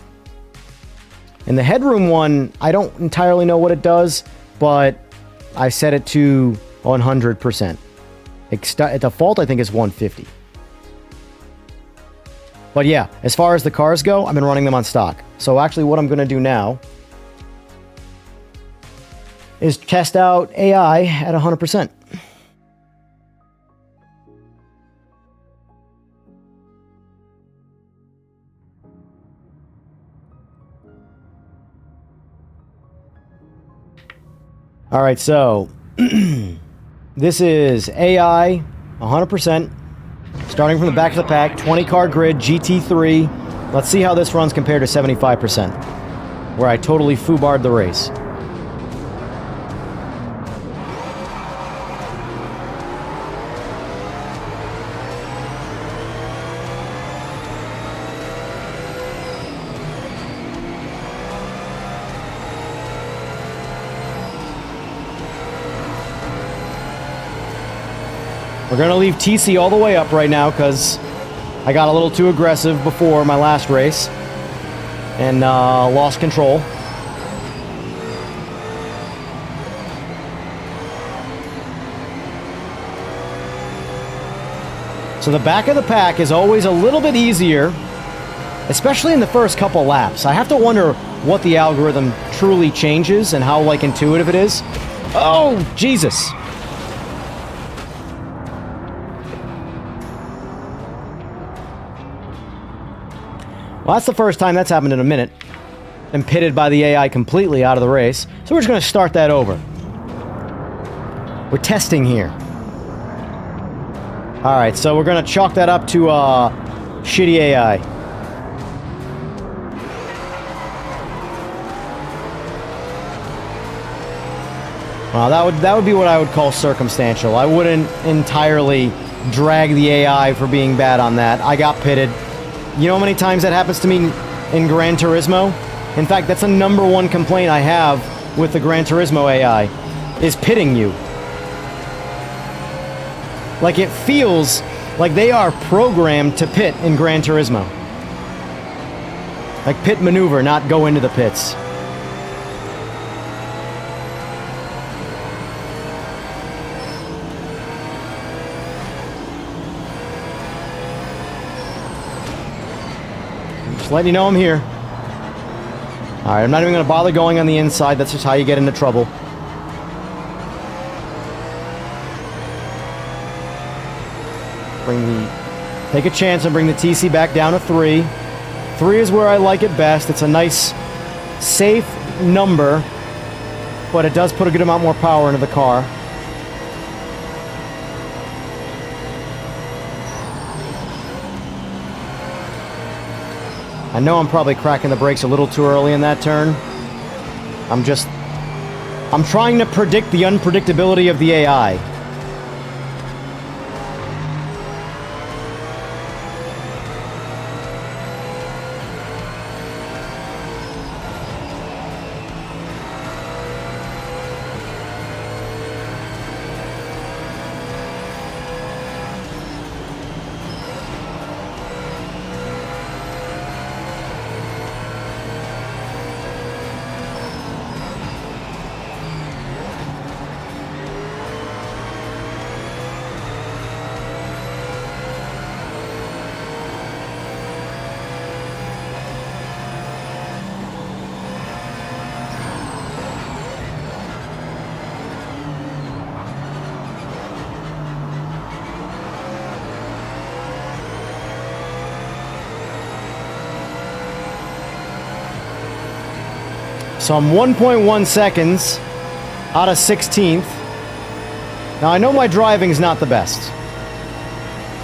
And the headroom one, I don't entirely know what it does, but I set it to 100%. At default, I think it's 150. But yeah, as far as the cars go, I've been running them on stock. So actually what I'm going to do now is test out AI at 100%. All right, so this is AI 100%, starting from the back of the pack, 20 car grid, GT3. Let's see how this runs compared to 75%, where I totally foobarred the race. We're going to leave TC all the way up right now, because I got a little too aggressive before my last race and lost control. So the back of the pack is always a little bit easier, especially in the first couple laps. I have to wonder what the algorithm truly changes and how like intuitive it is. Oh, Jesus. Well, that's the first time that's happened in a minute. Been pitted by the AI completely out of the race. So we're just going to start that over. We're testing here. All right, so we're going to chalk that up to shitty AI. Well, that would be what I would call circumstantial. I wouldn't entirely drag the AI for being bad on that. I got pitted. You know how many times that happens to me in Gran Turismo? In fact, that's the #1 complaint I have with the Gran Turismo AI, is pitting you. Like, it feels like they are programmed to pit in Gran Turismo. Like pit maneuver, not go into the pits. Letting you know I'm here. Alright, I'm not even going to bother going on the inside. That's just how you get into trouble. Take a chance and bring the TC back down to 3. 3 is where I like it best. It's a nice, safe number, but it does put a good amount more power into the car. I know I'm probably cracking the brakes a little too early in that turn. I'm trying to predict the unpredictability of the AI. So I'm 1.1 seconds out of 16th. Now I know my driving's not the best.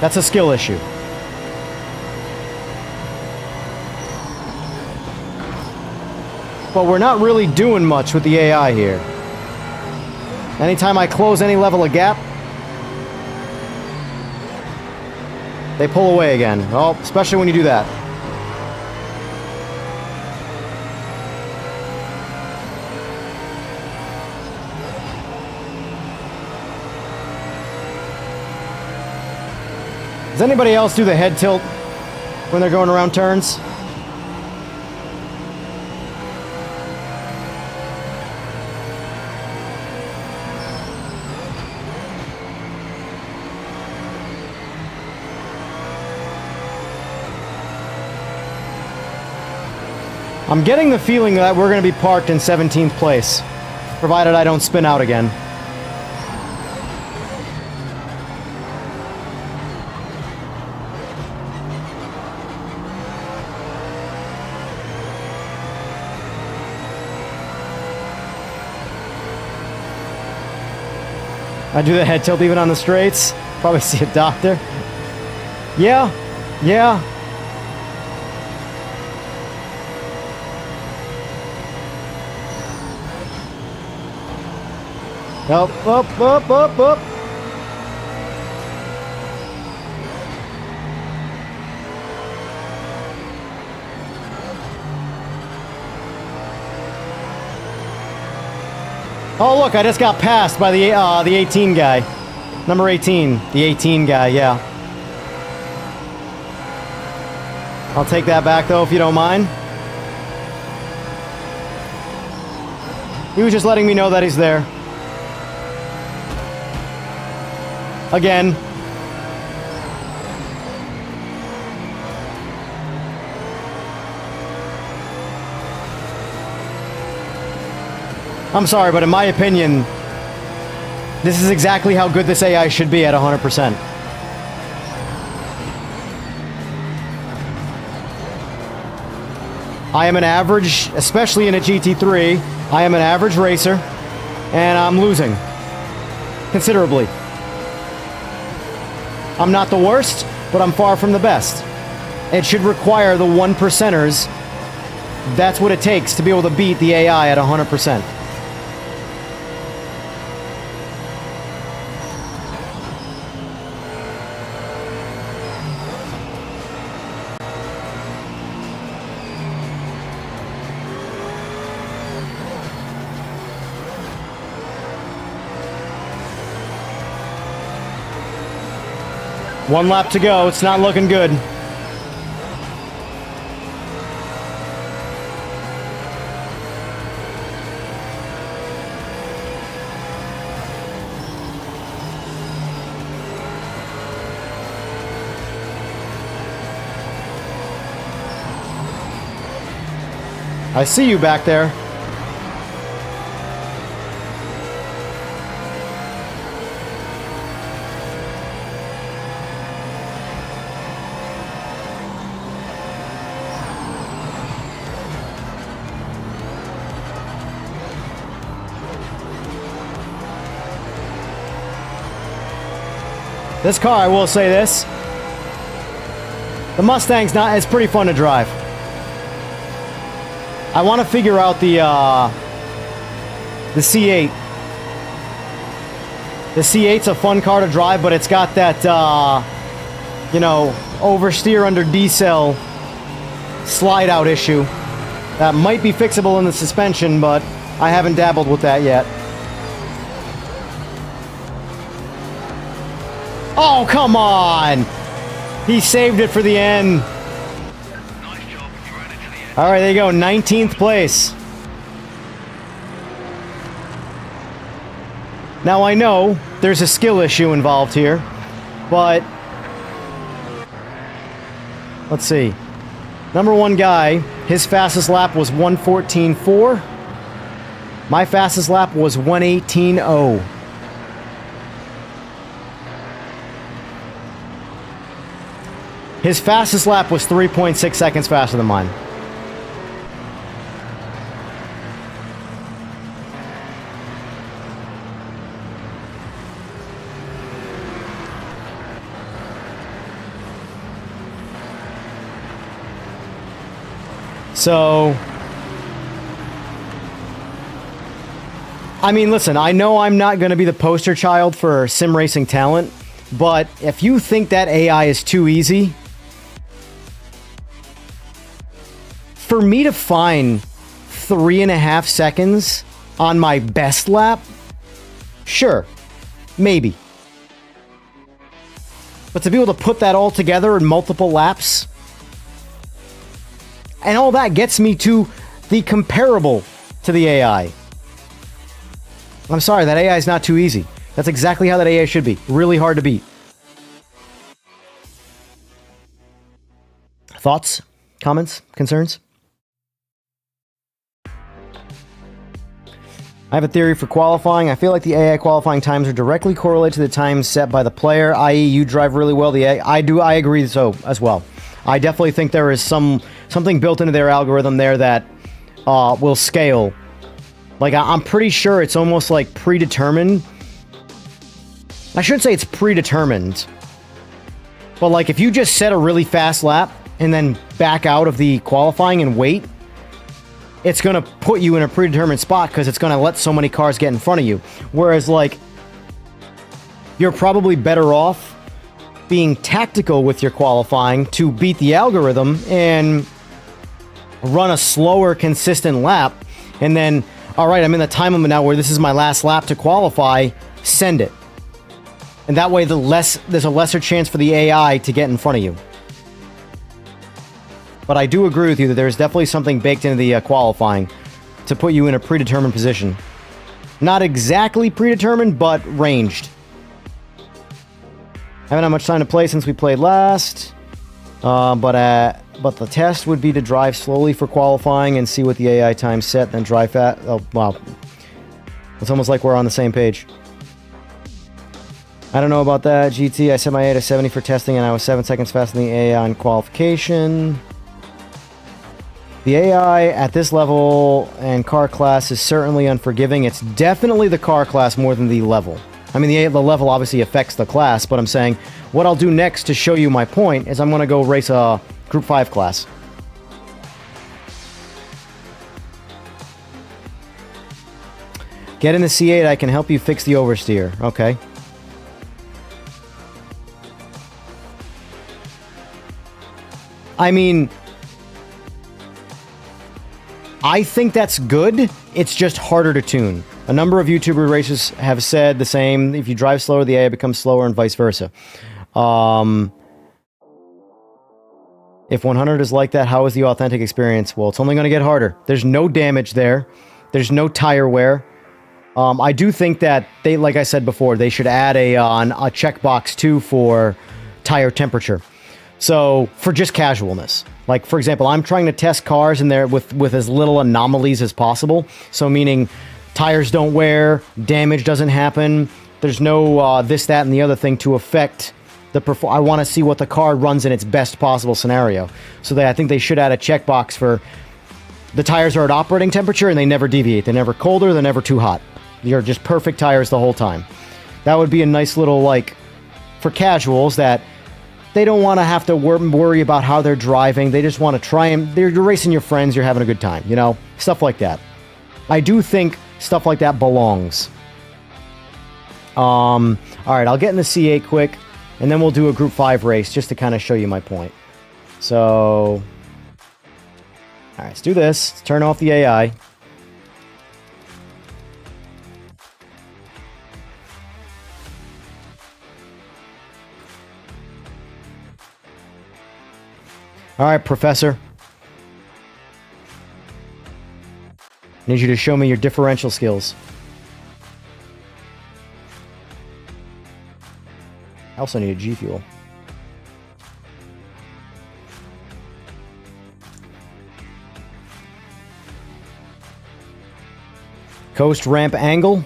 That's a skill issue. But we're not really doing much with the AI here. Anytime I close any level of gap, they pull away again. Well, especially when you do that. Does anybody else do the head tilt when they're going around turns? I'm getting the feeling that we're going to be parked in 17th place, provided I don't spin out again. I do the head tilt even on the straights. Probably see a doctor. Yeah. Up. Oh, look, I just got passed by the 18 guy. Number 18. The 18 guy, yeah. I'll take that back, though, if you don't mind. He was just letting me know that he's there. Again. I'm sorry, but in my opinion, this is exactly how good this AI should be at 100%. I am an average, especially in a GT3, I am an average racer, and I'm losing considerably. I'm not the worst, but I'm far from the best. It should require the 1%ers. That's what it takes to be able to beat the AI at 100%. One lap to go. It's not looking good. I see you back there. This car, I will say this. The Mustang's not, it's pretty fun to drive. I want to figure out the C8. The C8's a fun car to drive, but it's got that, you know, oversteer under D-cell slide out issue. That might be fixable in the suspension, but I haven't dabbled with that yet. Oh, come on! He saved it for the end. Nice job. You ran it to the end. All right, there you go. 19th place. Now, I know there's a skill issue involved here, but let's see. Number one guy, his fastest lap was 1:14.4. My fastest lap was 1:18.0. His fastest lap was 3.6 seconds faster than mine. So, I mean, listen, I know I'm not going to be the poster child for sim racing talent, but if you think that AI is too easy, for me to find 3.5 seconds on my best lap, sure, maybe. But to be able to put that all together in multiple laps, and all that gets me to the comparable to the AI. I'm sorry, that AI is not too easy. That's exactly how that AI should be. Really hard to beat. Thoughts? Comments? Concerns? I have a theory for qualifying. I feel like the AI qualifying times are directly correlated to the times set by the player, i.e. you drive really well, the AI. I agree so as well. I definitely think there is something built into their algorithm there that will scale. Like, I'm pretty sure it's almost like predetermined. I shouldn't say it's predetermined. But like, if you just set a really fast lap and then back out of the qualifying and wait, it's going to put you in a predetermined spot because it's going to let so many cars get in front of you. Whereas, like, you're probably better off being tactical with your qualifying to beat the algorithm and run a slower, consistent lap. And then, all right, I'm in the time limit now where this is my last lap to qualify, send it. And that way, there's a lesser chance for the AI to get in front of you. But I do agree with you that there's definitely something baked into the qualifying to put you in a predetermined position. Not exactly predetermined, but ranged. Haven't had much time to play since we played last. But the test would be to drive slowly for qualifying and see what the AI time set, then drive fast. Oh, wow. It's almost like we're on the same page. I don't know about that. GT, I set my AI to 70 for testing, and I was 7 seconds faster than the AI on qualification. The AI at this level and car class is certainly unforgiving. It's definitely the car class more than the level. I mean, the level obviously affects the class, but I'm saying what I'll do next to show you my point is I'm going to go race a Group 5 class. Get in the C8, I can help you fix the oversteer. Okay. I mean, I think that's good. It's just harder to tune. A number of YouTuber racers have said the same. If you drive slower, the AI becomes slower and vice versa. If 100 is like that, how is the authentic experience? Well, it's only going to get harder. There's no damage there. There's no tire wear. I do think that they, like I said before, they should add a checkbox too for tire temperature. So for just casualness. Like, for example, I'm trying to test cars in there with as little anomalies as possible. So meaning tires don't wear, damage doesn't happen. There's no this, that, and the other thing to affect the performance. I want to see what the car runs in its best possible scenario. So I think they should add a checkbox for the tires are at operating temperature and they never deviate. They're never colder, they're never too hot. You're just perfect tires the whole time. That would be a nice little, like, for casuals that they don't want to have to worry about how they're driving. They just want to try and you're racing your friends. You're having a good time, you know, stuff like that. I do think stuff like that belongs. All right, I'll get in the C8 quick, and then we'll do a Group 5 race just to kind of show you my point. So, all right, let's do this. Let's turn off the AI. All right, Professor. I need you to show me your differential skills. I also need a G Fuel. Coast ramp angle.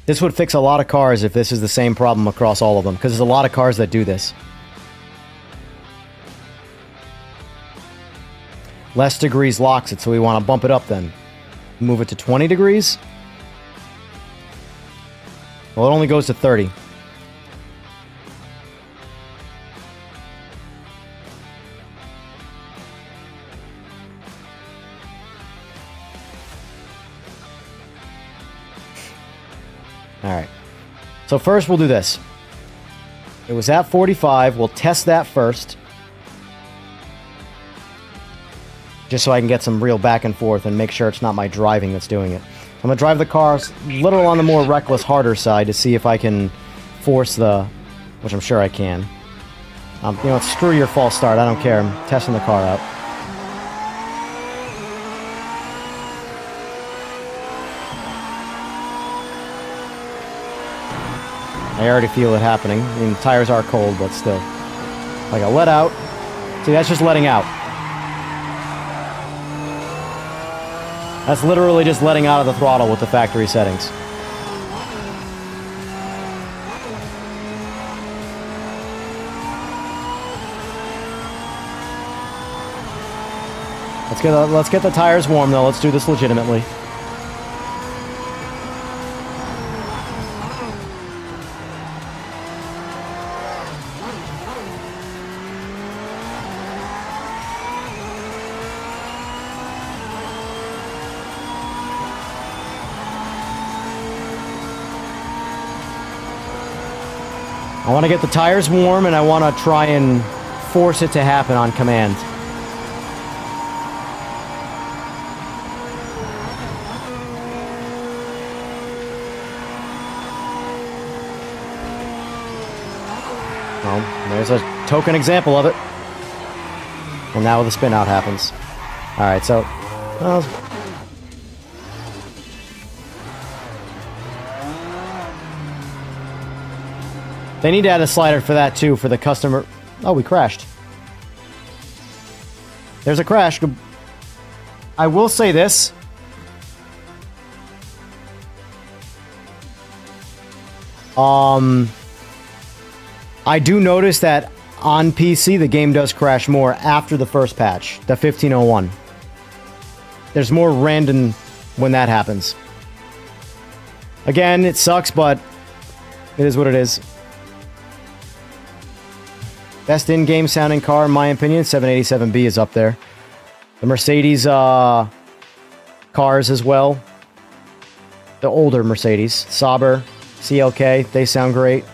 This would fix a lot of cars if this is the same problem across all of them, because there's a lot of cars that do this. Less degrees locks it, so we want to bump it up then. Move it to 20 degrees. Well, it only goes to 30. Alright. So first we'll do this. It was at 45. We'll test that first. Just so I can get some real back and forth and make sure it's not my driving that's doing it. I'm going to drive the car a little on the more reckless, harder side to see if I can force the... Which I'm sure I can. You know what? Screw your false start. I don't care. I'm testing the car out. I already feel it happening. I mean, the tires are cold, but still. Like a let out. See, that's just letting out. That's literally just letting out of the throttle with the factory settings. Let's get the tires warm though. Let's do this legitimately. I want to get the tires warm, and I want to try and force it to happen on command. Well, there's a token example of it. And now the spin out happens. Alright, so... they need to add a slider for that, too, for the customer... Oh, we crashed. There's a crash. I will say this. I do notice that on PC, the game does crash more after the first patch, the 1501. There's more random when that happens. Again, it sucks, but it is what it is. Best in-game sounding car, in my opinion, 787B is up there. The Mercedes cars as well. The older Mercedes. Sauber, CLK, they sound great.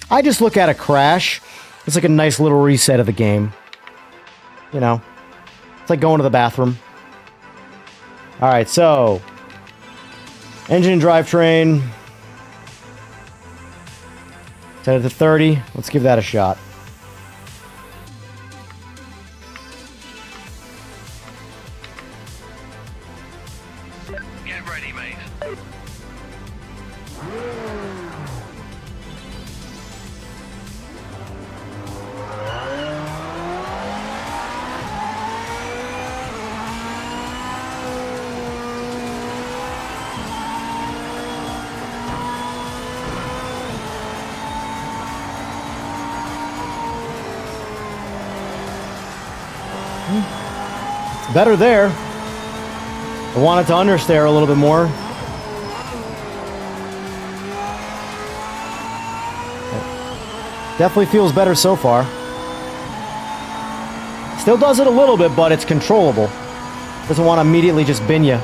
I just look at a crash. It's like a nice little reset of the game. You know, it's like going to the bathroom. All right, so engine and drivetrain. Set it to 30. Let's give that a shot. Get ready, mate. Better there. I want it to understeer a little bit more. Definitely feels better so far. Still does it a little bit, but it's controllable. Doesn't want to immediately just bin you.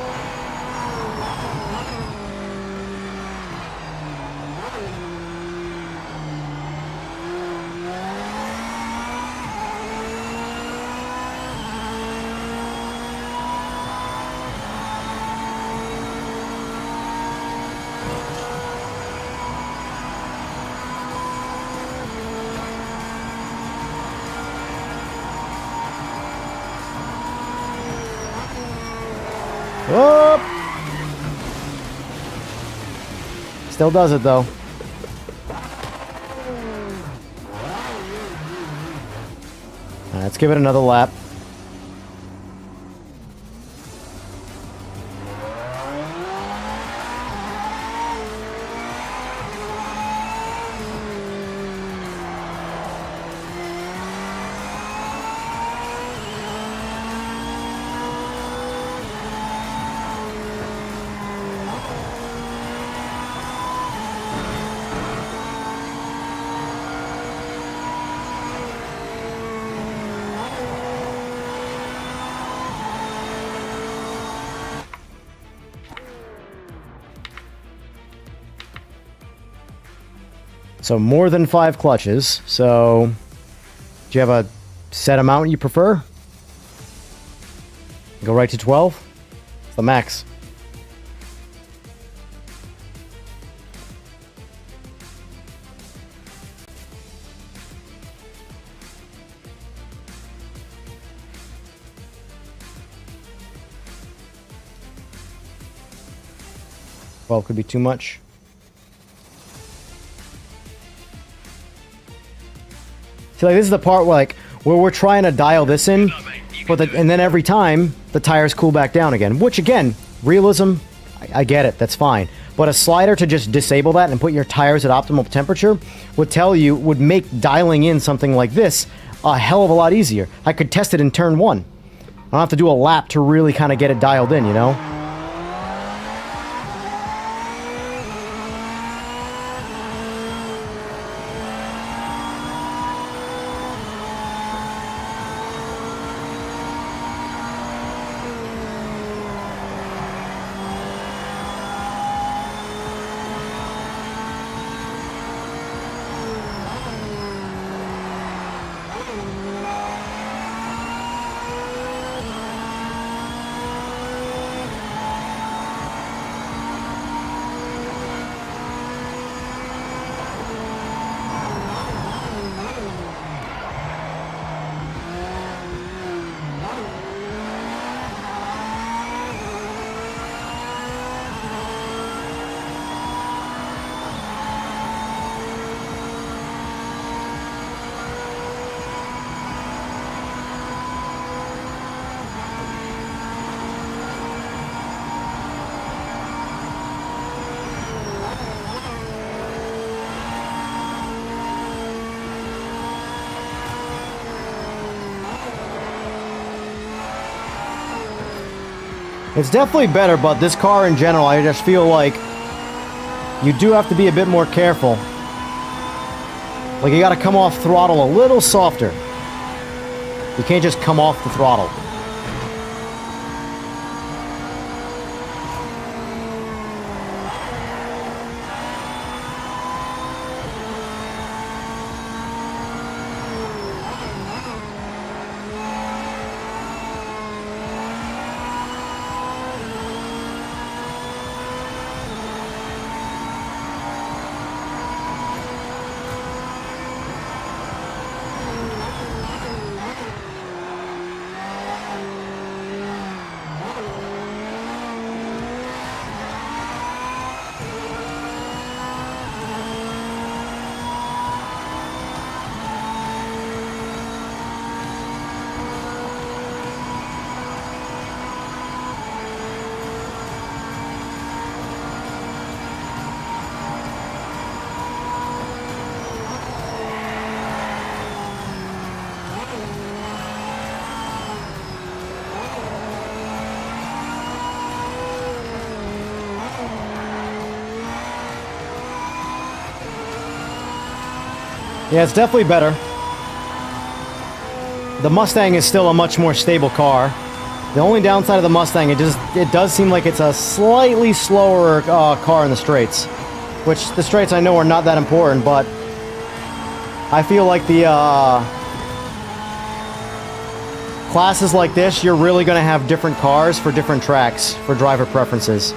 Whoop! Still does it though. Let's give it another lap. So more than 5 clutches. So do you have a set amount you prefer? Go right to 12? It's the max. Well, could be too much. See, like, this is the part where we're trying to dial this in, and then every time the tires cool back down again. Which again, realism, I get it, that's fine. But a slider to just disable that and put your tires at optimal temperature would make dialing in something like this a hell of a lot easier. I could test it in turn 1. I don't have to do a lap to really kind of get it dialed in, you know? It's definitely better, but this car in general, I just feel like you do have to be a bit more careful. Like, you gotta come off throttle a little softer. You can't just come off the throttle. Yeah, it's definitely better. The Mustang is still a much more stable car. The only downside of the Mustang, it does seem like it's a slightly slower car in the straights. Which, the straights I know are not that important, but I feel like the classes like this, you're really going to have different cars for different tracks, for driver preferences.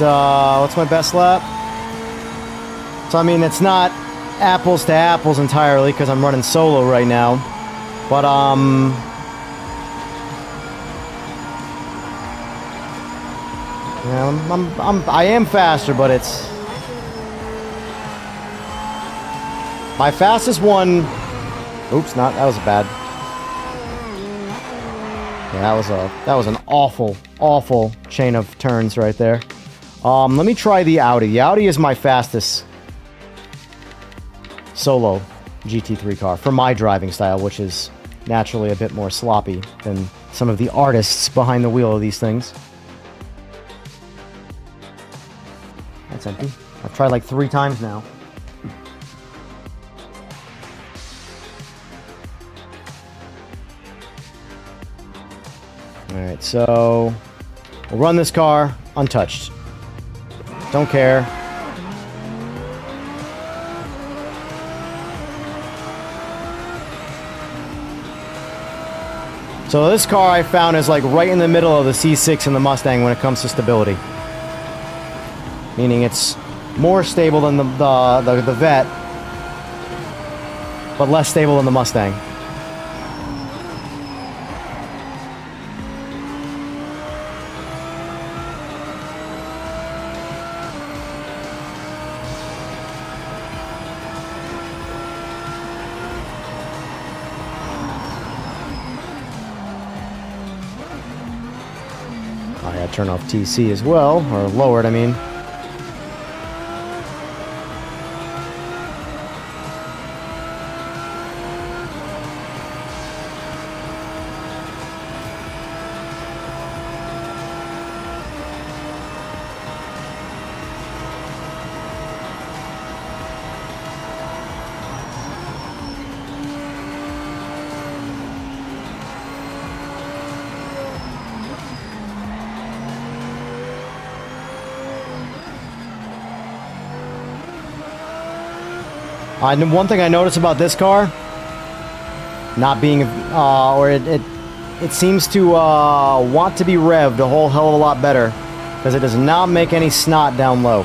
What's my best lap? So I mean, it's not apples to apples entirely because I'm running solo right now, but yeah, I am faster, but it's my fastest one. Oops, that was bad. Yeah, that was an awful chain of turns right there. Let me try the Audi. The Audi is my fastest solo GT3 car for my driving style, which is naturally a bit more sloppy than some of the artists behind the wheel of these things. That's empty. I've tried like 3 times now. Alright, so we'll run this car untouched. Don't care. So this car I found is like right in the middle of the C6 and the Mustang when it comes to stability. Meaning it's more stable than the Vet, but less stable than the Mustang. I gotta turn off TC as well, or lower it, I mean. One thing I noticed about this car, not being, or it seems to want to be revved a whole hell of a lot better, because it does not make any snot down low.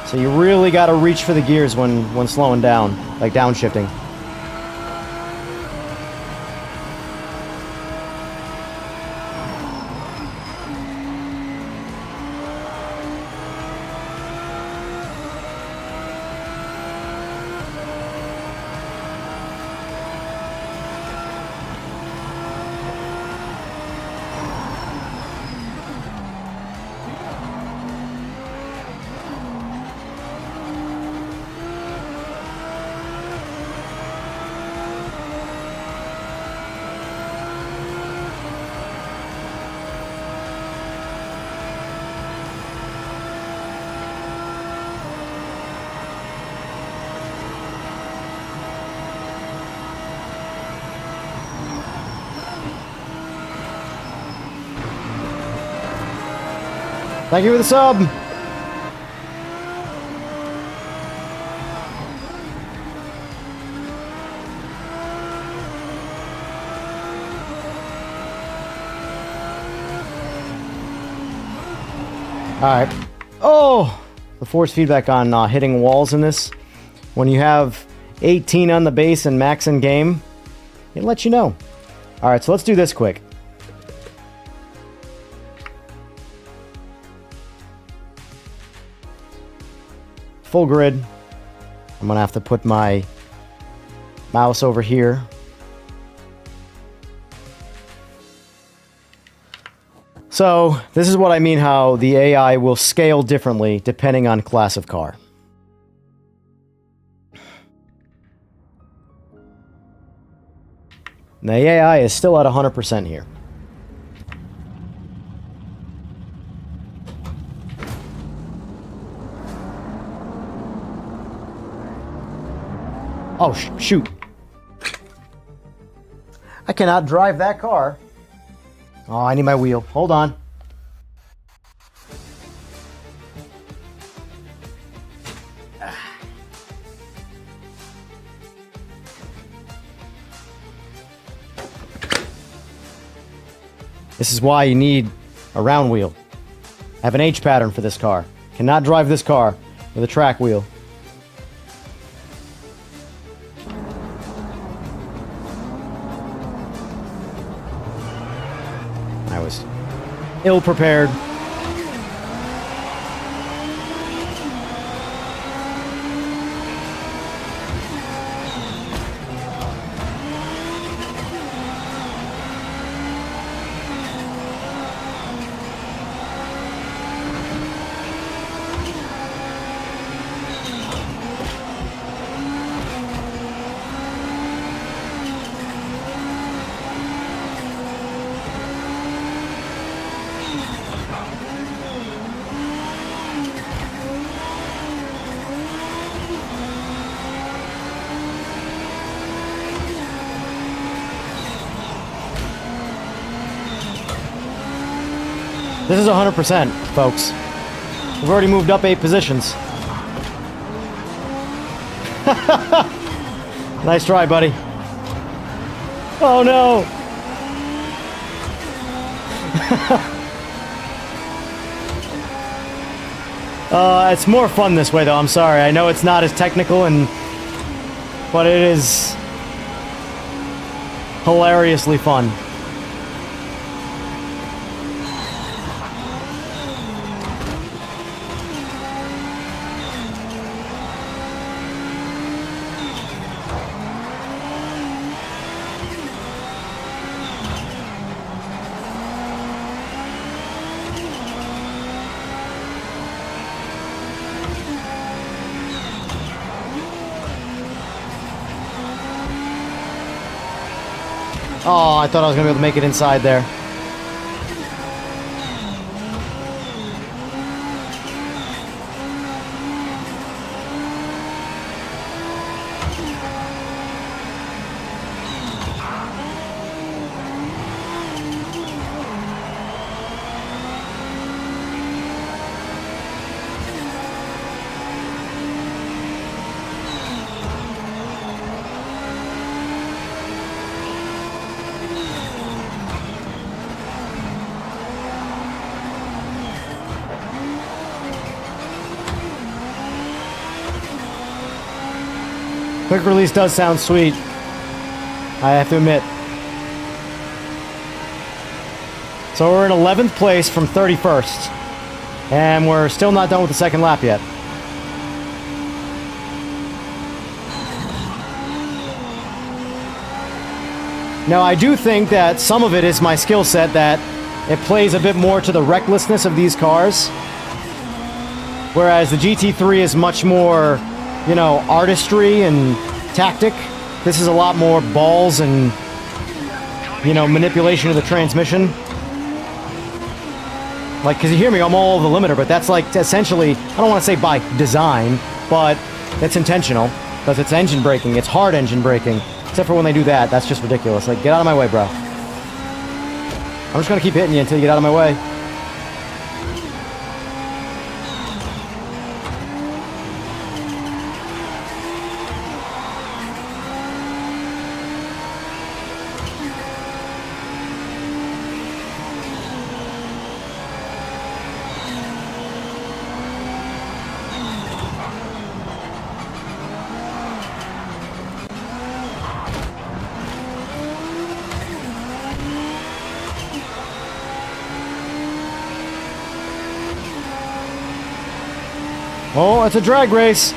So you really got to reach for the gears when slowing down, like downshifting. Thank you for the sub! Alright. Oh! The force feedback on hitting walls in this. When you have 18 on the base and max in game, it lets you know. Alright, so let's do this quick. Full grid. I'm gonna have to put my mouse over here. So, this is what I mean how the AI will scale differently depending on class of car. The AI is still at 100% here. Oh, shoot. I cannot drive that car. Oh, I need my wheel. Hold on. This is why you need a round wheel. I have an H pattern for this car. Cannot drive this car with a track wheel. I was ill-prepared. This is 100%, folks. We've already moved up 8 positions. Nice try, buddy. Oh, no. It's more fun this way, though. I'm sorry. I know it's not as technical, but it is hilariously fun. Oh, I thought I was going to be able to make it inside there. Quick release does sound sweet, I have to admit. So we're in 11th place from 31st, and we're still not done with the second lap yet. Now, I do think that some of it is my skill set, that it plays a bit more to the recklessness of these cars, whereas the GT3 is much more, you know, artistry and tactic. This is a lot more balls and, you know, manipulation of the transmission. Like, because you hear me, I'm all over the limiter, but that's like essentially, I don't want to say by design, but it's intentional, because it's engine braking. It's hard engine braking. Except for when they do that, that's just ridiculous. Like, get out of my way, bro. I'm just going to keep hitting you until you get out of my way. Oh, it's a drag race.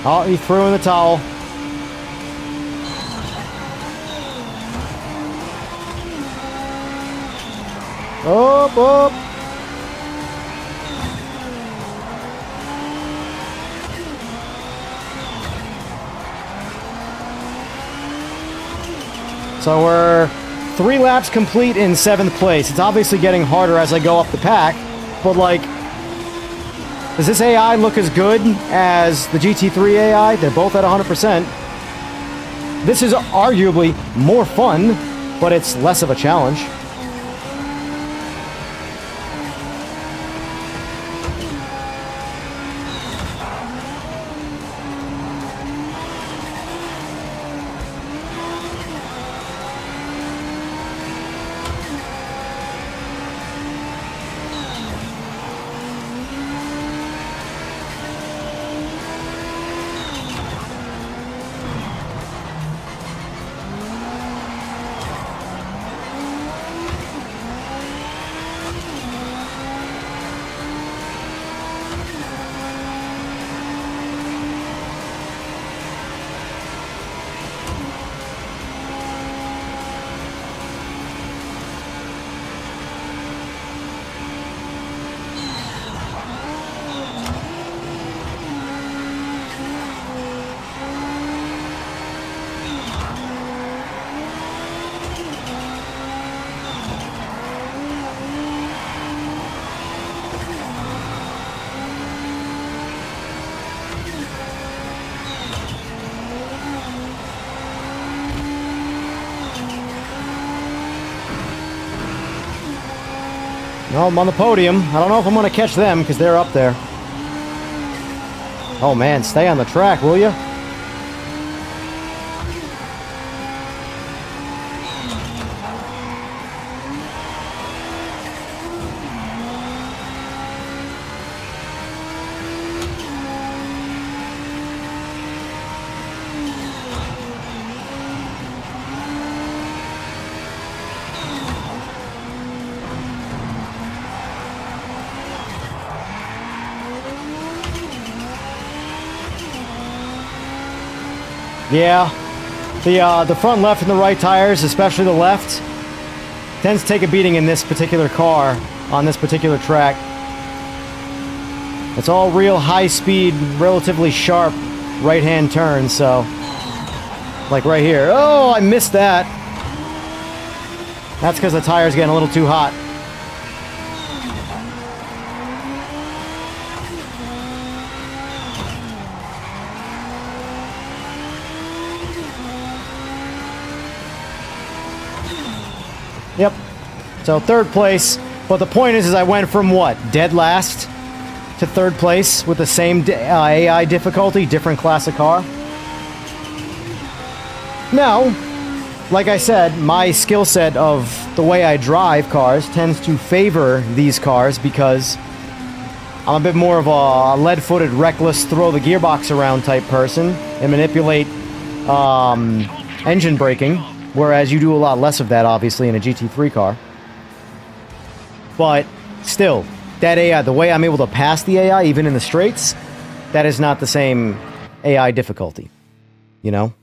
Oh, he threw in the towel. Up, up. So we're 3 laps complete in 7th place. It's obviously getting harder as I go up the pack, but like, does this AI look as good as the GT3 AI? They're both at 100%. This is arguably more fun, but it's less of a challenge. No, I'm on the podium. I don't know if I'm going to catch them because they're up there. Oh man, stay on the track, will you? Yeah, the front left and the right tires, especially the left, tends to take a beating in this particular car on this particular track. It's all real high speed, relatively sharp right-hand turns, so like right here. Oh, I missed that. That's because the tire's getting a little too hot. Yep. So 3rd place, but the point is I went from what? Dead last to 3rd place with the same AI difficulty, different class of car. Now, like I said, my skill set of the way I drive cars tends to favor these cars because I'm a bit more of a lead-footed, reckless, throw the gearbox around type person and manipulate engine braking. Whereas you do a lot less of that, obviously, in a GT3 car. But still, that AI, the way I'm able to pass the AI, even in the straights, that is not the same AI difficulty. You know?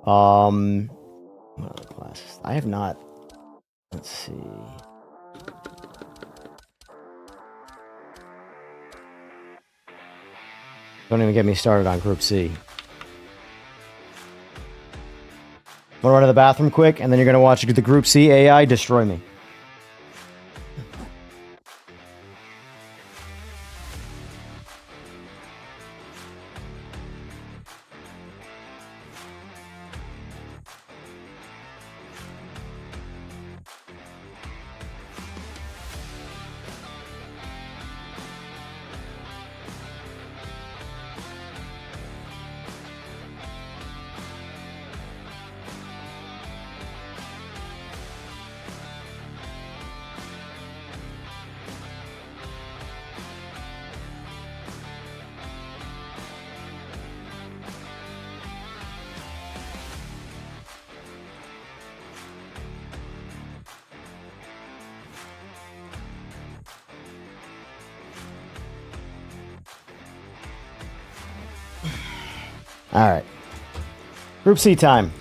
What other classes? I have not... Let's see... Don't even get me started on Group C. I'm gonna run to the bathroom quick, and then you're gonna watch the Group C AI destroy me. All right. Group C time.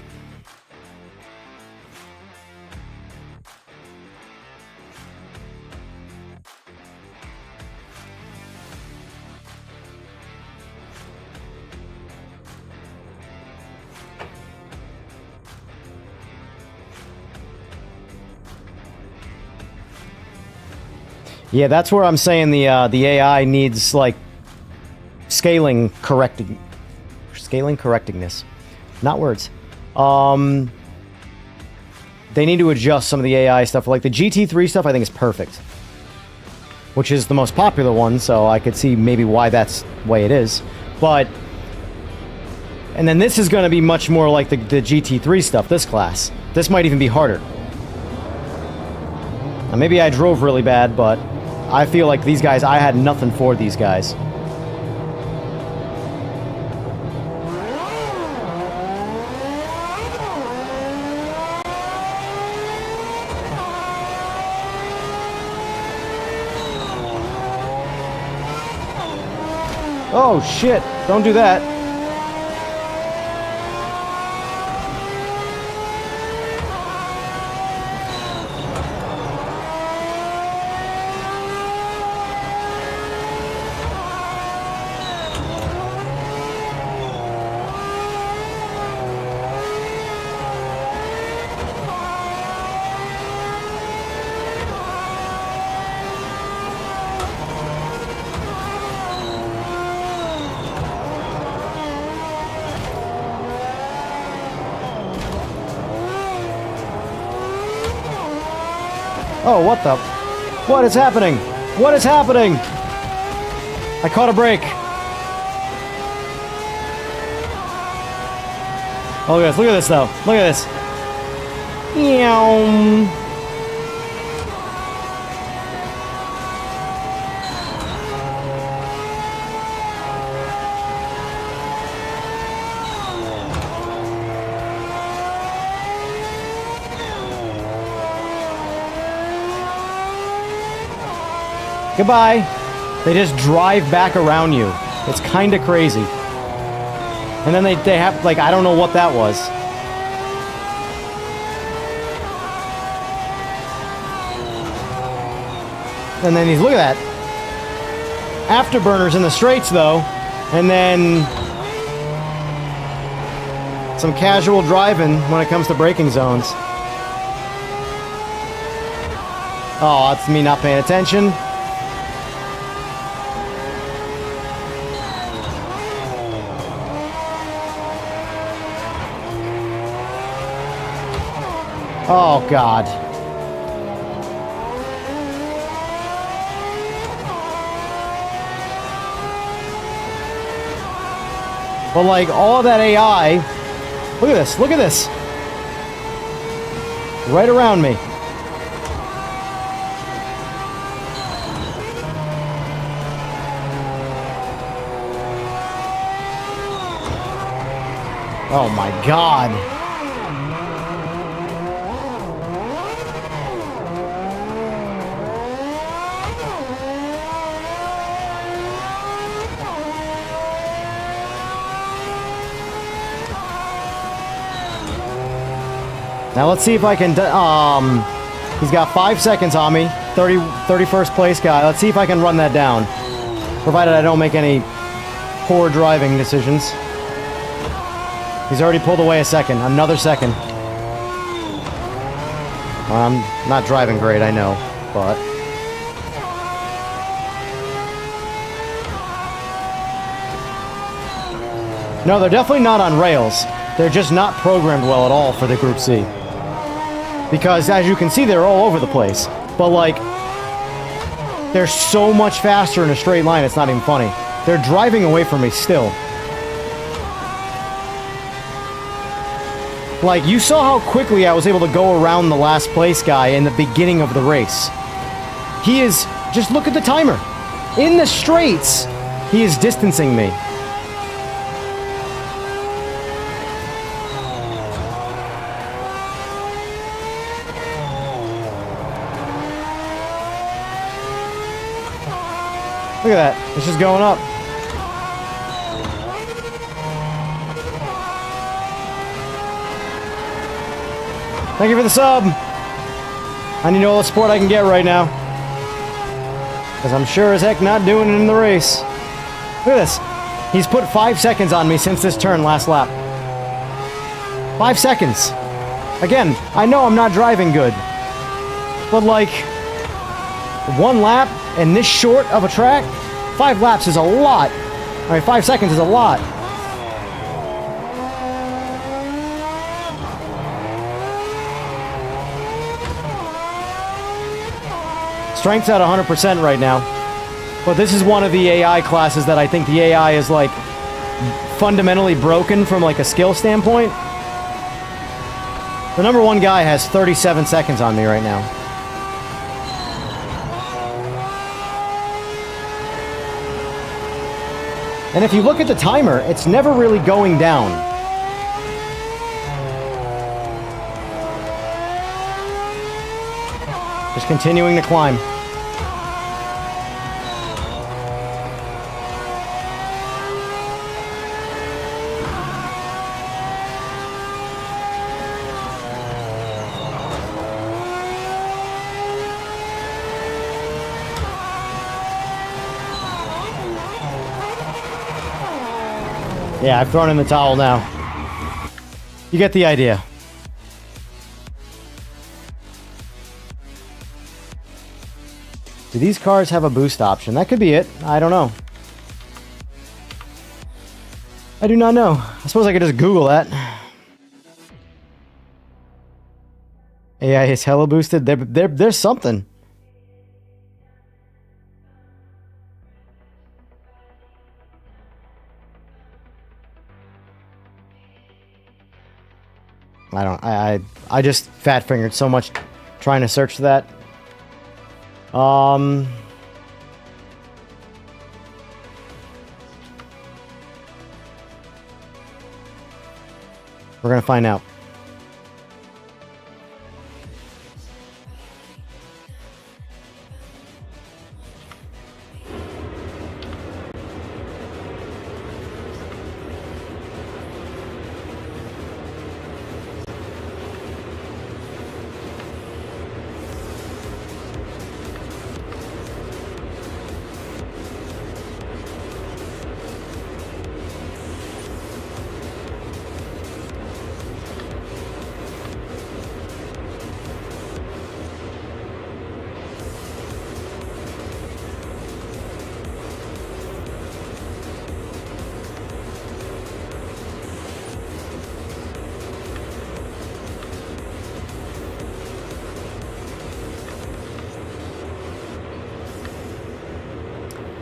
Yeah, that's where I'm saying the AI needs like scaling correctingness, not words. They need to adjust some of the AI stuff. Like the GT3 stuff, I think is perfect, which is the most popular one. So I could see maybe why that's the way it is. But and then this is going to be much more like the GT3 stuff. This class, this might even be harder. Now, maybe I drove really bad, but I feel like these guys, I had nothing for these guys. Oh shit, don't do that. Oh, what the? What is happening? What is happening? I caught a brake. Oh, look at this, though. Look at this. Meow. Goodbye. They just drive back around you. It's kind of crazy. And then they have, like, I don't know what that was. And then look at that. Afterburners in the straights, though. And then some casual driving when it comes to braking zones. Oh, that's me not paying attention. Oh, God. But, like, all of that AI... Look at this. Look at this. Right around me. Oh, my God. Now let's see if I can, he's got 5 seconds on me, 31st place guy. Let's see if I can run that down, provided I don't make any poor driving decisions. He's already pulled away a second, another second. Well, I'm not driving great, I know, but... No, they're definitely not on rails. They're just not programmed well at all for the Group C. Because, as you can see, they're all over the place. But, like, they're so much faster in a straight line, it's not even funny. They're driving away from me still. Like, you saw how quickly I was able to go around the last place guy in the beginning of the race. He is... Just look at the timer. In the straights, he is distancing me. Look at that. It's just going up. Thank you for the sub. I need all the support I can get right now. Because I'm sure as heck not doing it in the race. Look at this. He's put 5 seconds on me since this turn last lap. 5 seconds. Again, I know I'm not driving good. But like... 1 lap and this short of a track, 5 laps is a lot. I mean, 5 seconds is a lot. Strength's at 100% right now. But this is one of the AI classes that I think the AI is, like, fundamentally broken from, like, a skill standpoint. The number 1 guy has 37 seconds on me right now. And if you look at the timer, it's never really going down. Just continuing to climb. Yeah, I've thrown in the towel now. You get the idea. Do these cars have a boost option? That could be it. I don't know. I do not know. I suppose I could just Google that. AI is hella boosted. There's something. I just fat fingered so much trying to search that. We're gonna find out.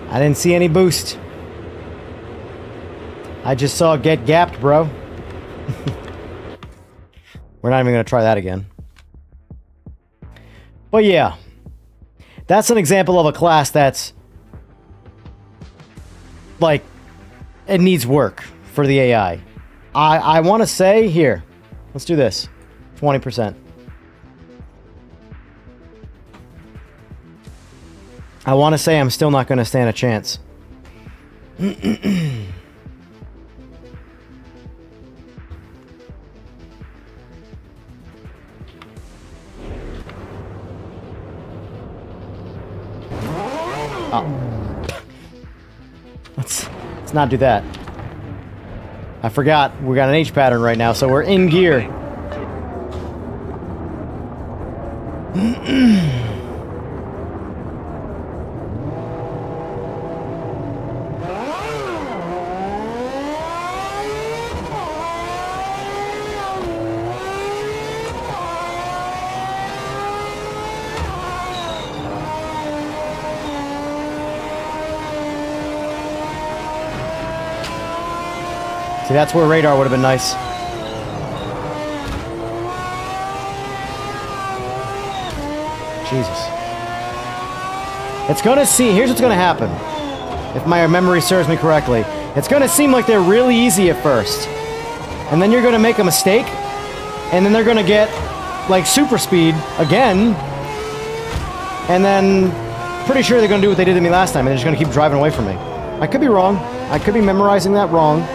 I didn't see any boost. I just saw get gapped, bro. We're not even going to try that again. But yeah, that's an example of a class that's like, it needs work for the AI. I want to say, here, let's do this. 20%. I want to say I'm still not going to stand a chance. Oh. Let's not do that. I forgot we got an H pattern right now, so we're in gear. See, that's where radar would have been nice. Jesus. It's gonna see, here's what's gonna happen. If my memory serves me correctly. It's gonna seem like they're really easy at first. And then you're gonna make a mistake. And then they're gonna get, like, super speed again. And then, pretty sure they're gonna do what they did to me last time. And they're just gonna keep driving away from me. I could be wrong. I could be memorizing that wrong.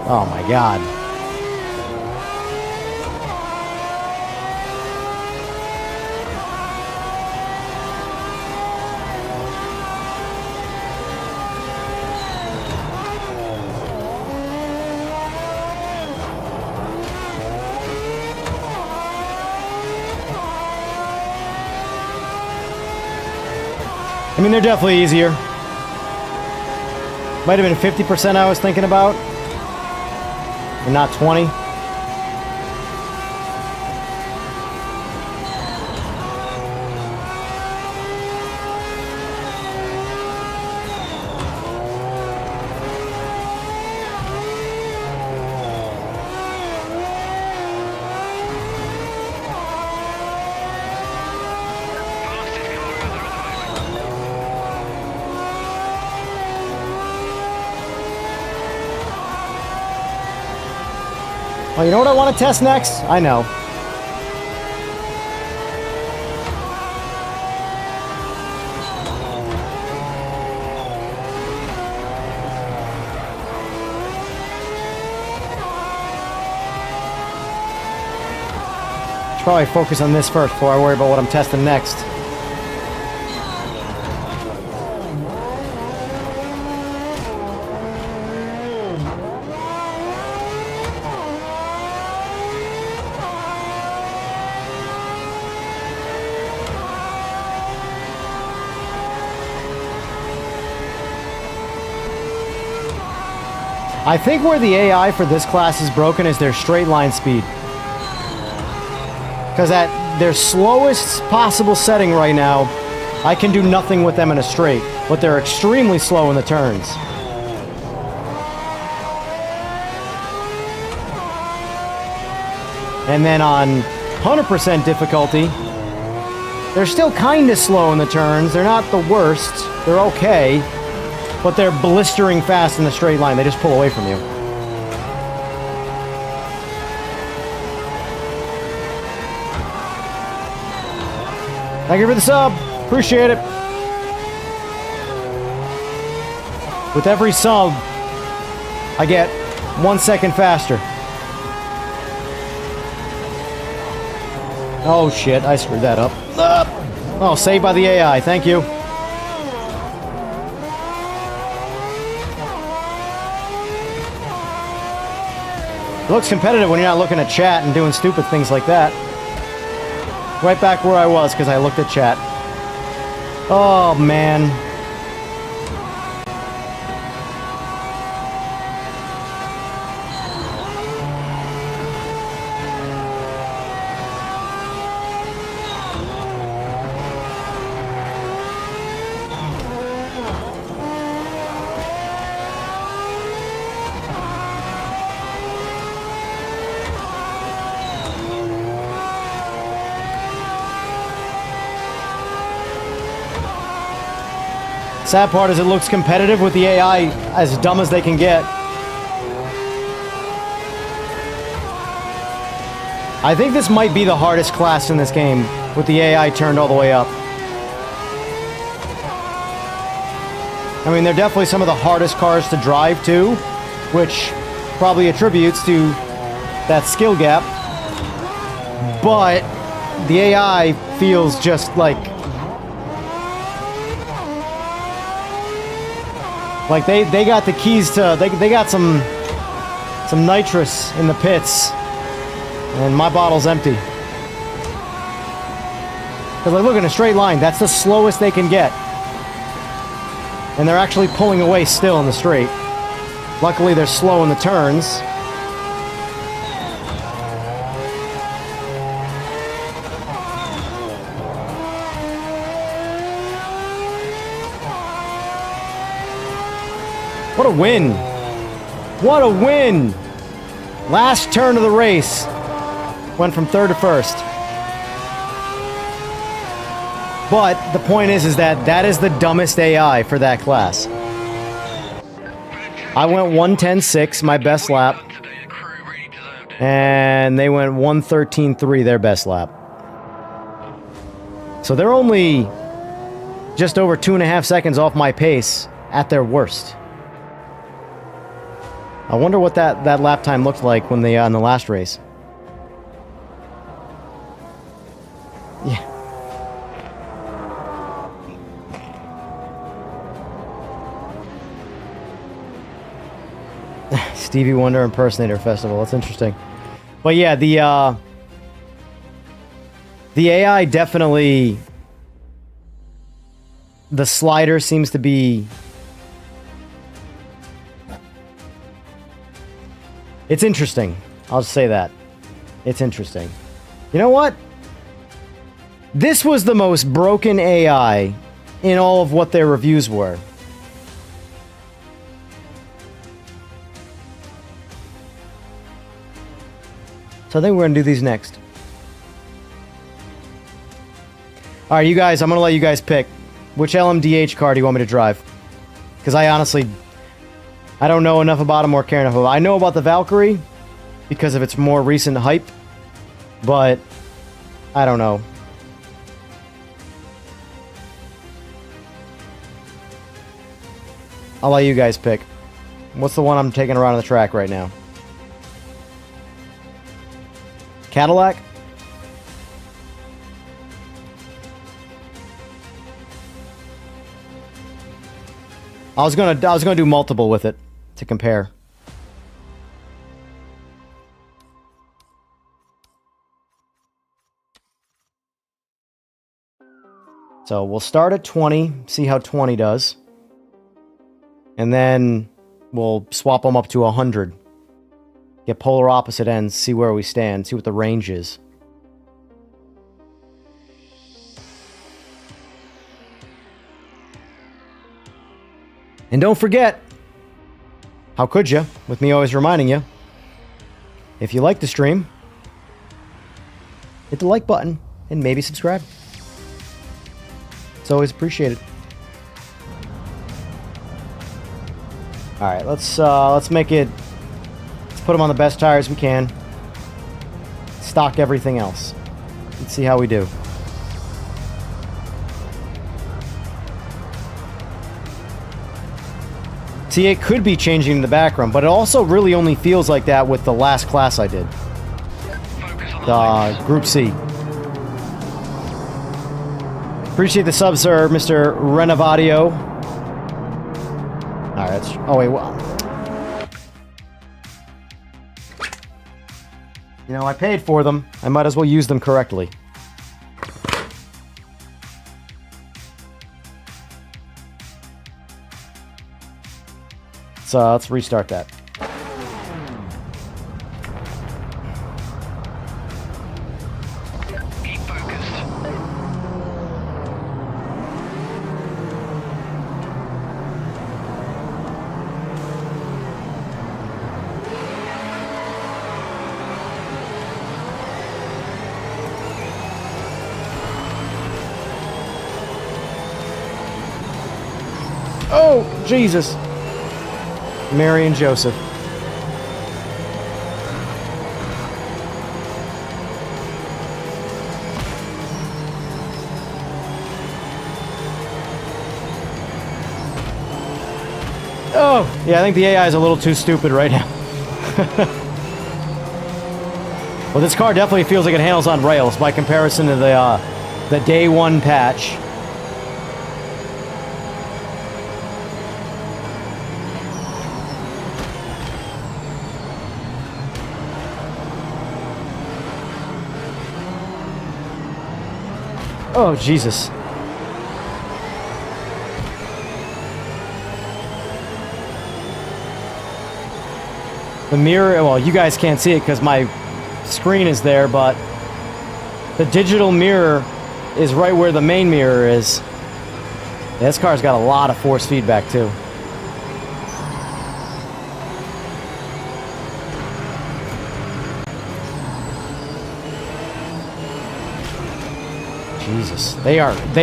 Oh my god. I mean, they're definitely easier. Might have been 50% I was thinking about. And not 20. Oh, you know what I want to test next? I know. Should probably focus on this first before I worry about what I'm testing next. I think where the AI for this class is broken is their straight line speed. Because at their slowest possible setting right now, I can do nothing with them in a straight, but they're extremely slow in the turns. And then on 100% difficulty, they're still kind of slow in the turns. They're not the worst. They're okay. But they're blistering fast in the straight line. They just pull away from you. Thank you for the sub. Appreciate it. With every sub, I get 1 second faster. Oh shit, I screwed that up. Oh, saved by the AI. Thank you. It looks competitive when you're not looking at chat and doing stupid things like that. Right back where I was because I looked at chat. Oh, man. Sad part is it looks competitive with the AI as dumb as they can get. I think this might be the hardest class in this game with the AI turned all the way up. I mean, they're definitely some of the hardest cars to drive too, which probably attributes to that skill gap. But the AI feels just like they got the keys to, they got some nitrous in the pits, and my bottle's empty. Because like, look, in a straight line, that's the slowest they can get. And they're actually pulling away still in the straight. Luckily, they're slow in the turns. What a win! What a win! Last turn of the race. Went from third to first. But the point is that is the dumbest AI for that class. I went 1:10.6, my best lap. And they went 1:13.3, their best lap. So they're only just over 2.5 seconds off my pace at their worst. I wonder what that lap time looked like when they in the last race. Yeah. Stevie Wonder Impersonator Festival. That's interesting. But yeah, the AI definitely, the slider seems to be, it's interesting. I'll just say that. It's interesting. You know what? This was the most broken AI in all of what their reviews were. So I think we're going to do these next. Alright, you guys, I'm going to let you guys pick. Which LMDH car do you want me to drive? Because I honestly, I don't know enough about them or care enough about them. I know about the Valkyrie because of its more recent hype, but I don't know. I'll let you guys pick. What's the one I'm taking around the track right now? Cadillac? I was gonna do multiple with it to compare. So we'll start at 20, see how 20 does. And then we'll swap them up to 100. Get polar opposite ends, see where we stand, see what the range is. And don't forget, how could you, with me always reminding you, if you like the stream, hit the like button and maybe subscribe. It's always appreciated. All right, let's make it. Let's put them on the best tires we can. Stock everything else. Let's see how we do. See, it could be changing in the background, but it also really only feels like that with the last class I did. Group C. Appreciate the sub, sir, Mr. Renovadio. Alright, that's... Oh, wait, well... You know, I paid for them. I might as well use them correctly. So, let's restart that. Keep focused. Oh, Jesus. Mary and Joseph. Oh, yeah, I think the AI is a little too stupid right now. Well, this car definitely feels like it handles on rails by comparison to the day one patch. Oh, Jesus. The mirror, well, you guys can't see it because my screen is there, but the digital mirror is right where the main mirror is. Yeah, this car's got a lot of force feedback, too. Jesus. They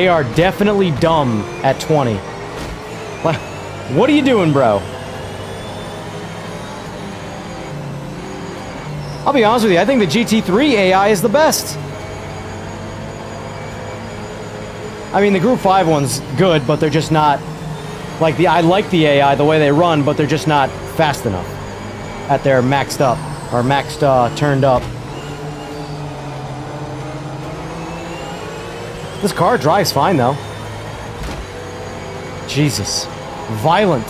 are definitely dumb at 20. Like, what are you doing, bro? I'll be honest with you, I think the GT3 AI is the best. I mean, the Group 5 one's good, but they're just not... Like, I like the AI, the way they run, but they're just not fast enough. at their maxed up, or maxed turned up. This car drives fine though. Jesus. Violent.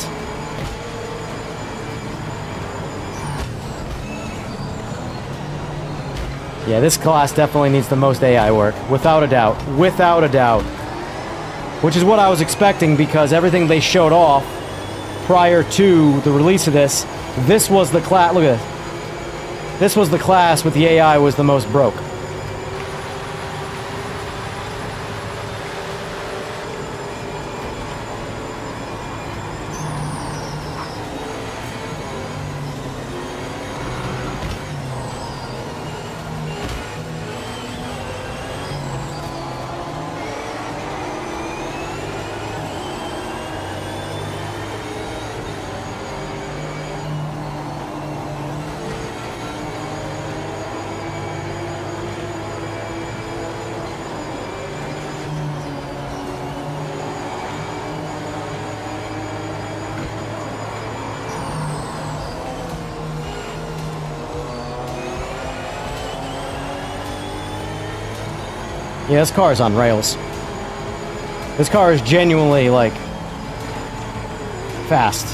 Yeah, this class definitely needs the most AI work. Without a doubt. Without a doubt. Which is what I was expecting, because everything they showed off prior to the release of this was the class. Look at this. This was the class with the AI was the most broke. Yeah, this car is on rails. This car is genuinely, like, fast.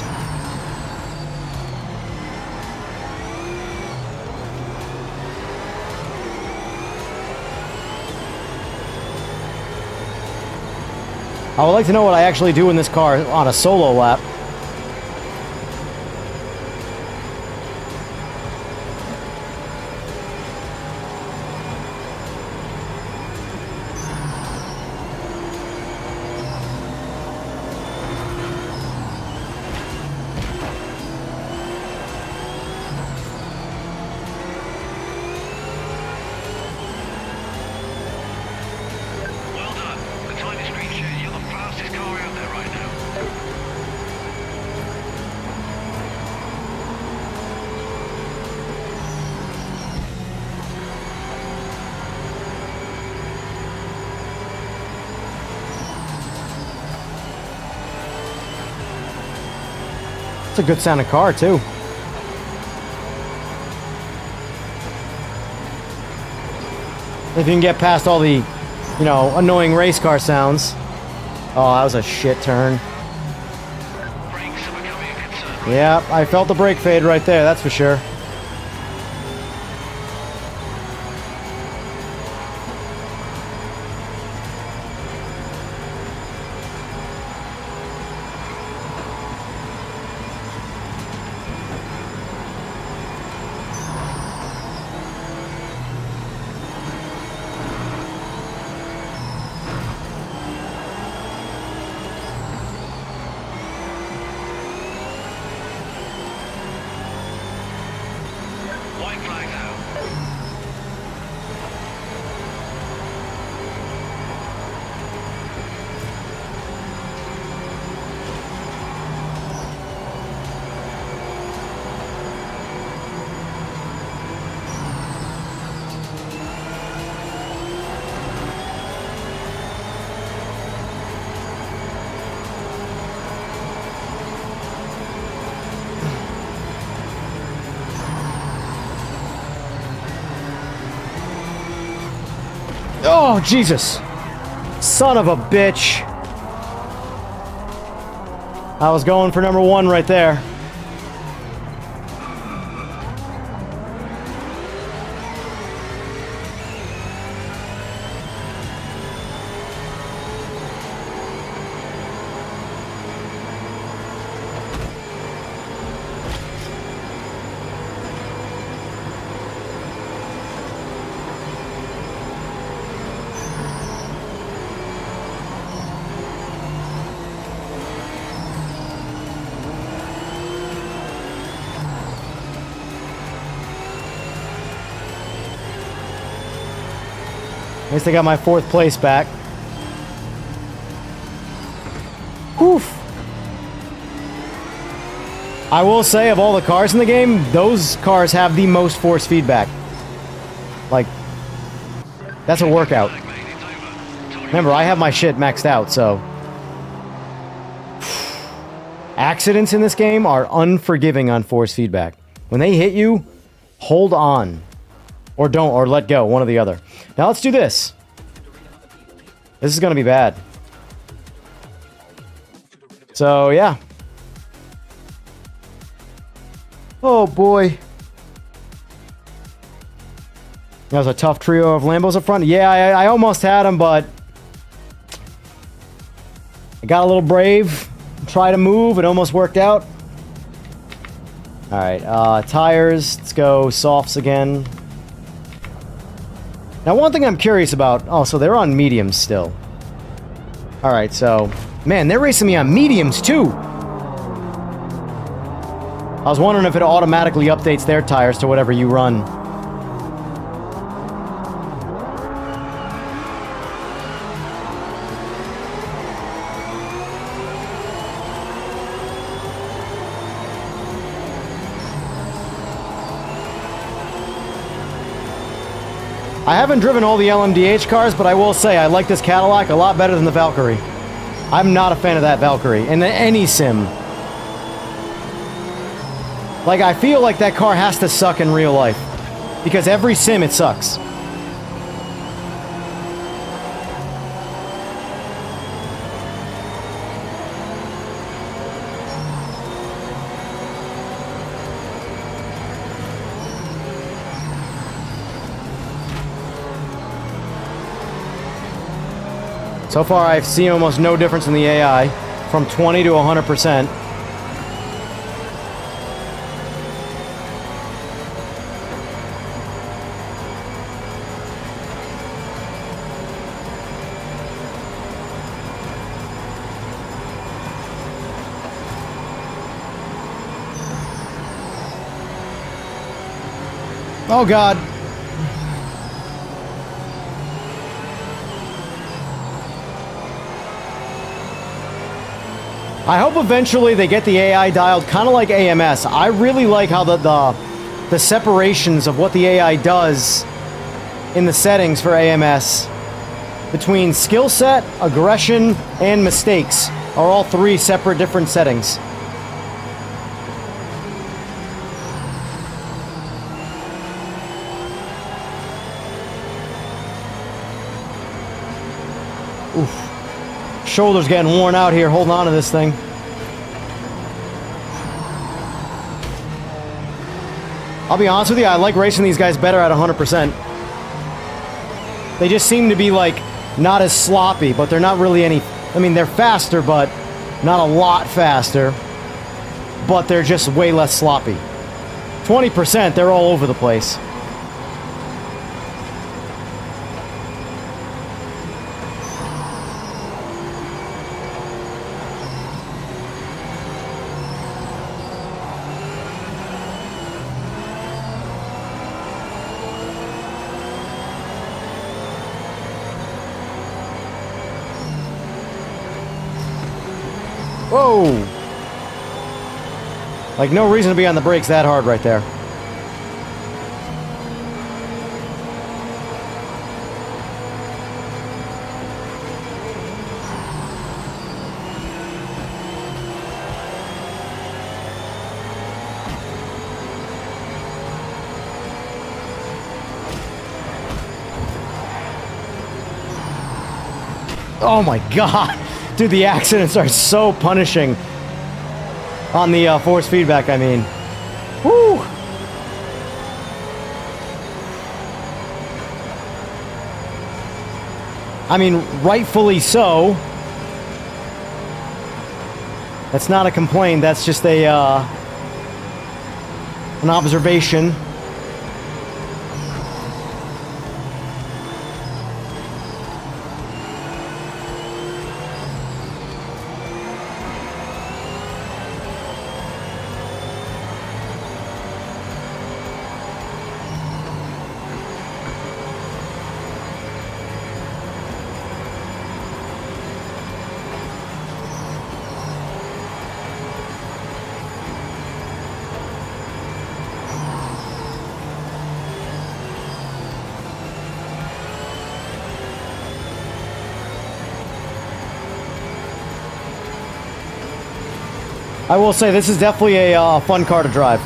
I would like to know what I actually do in this car on a solo lap. Well done. The time is screen shows you're the fastest car out there right now. It's a good sounding car, too. If you can get past all the, you know, annoying race car sounds. Oh, that was a shit turn. Brakes are becoming a concern. Yeah, I felt the brake fade right there, that's for sure. White flags out. Oh, Jesus. Son of a bitch. I was going for number one right there. At least I got my 4th place back. Whew. I will say, of all the cars in the game, those cars have the most force feedback. Like, that's a workout. Remember, I have my shit maxed out, so... Accidents in this game are unforgiving on force feedback. When they hit you, hold on. Or don't, or let go, one or the other. Now let's do this. This is going to be bad. So, yeah. Oh, boy. That was a tough trio of Lambos up front. Yeah, I almost had them, but I got a little brave. Tried to move. It almost worked out. All right, tires. Let's go softs again. Now, one thing I'm curious about... Oh, so they're on mediums still. All right, so... Man, they're racing me on mediums, too! I was wondering if it automatically updates their tires to whatever you run. I haven't driven all the LMDH cars, but I will say I like this Cadillac a lot better than the Valkyrie. I'm not a fan of that Valkyrie in any sim. Like, I feel like that car has to suck in real life. Because every sim, it sucks. So far, I've seen almost no difference in the AI, from 20 to 100%. Oh, God. I hope eventually they get the AI dialed kind of like AMS. I really like how the separations of what the AI does in the settings for AMS between skill set, aggression, and mistakes are all three separate different settings. Oof. Shoulder's getting worn out here, holding on to this thing. I'll be honest with you, I like racing these guys better at 100%. They just seem to be, like, not as sloppy, but they're not really any... I mean, they're faster, but not a lot faster. But they're just way less sloppy. 20%, they're all over the place. Whoa! Like, no reason to be on the brakes that hard right there. Oh my God! Dude, the accidents are so punishing. On the force feedback, I mean. Woo! I mean, rightfully so. That's not a complaint, that's just a, an observation. I will say, this is definitely a fun car to drive.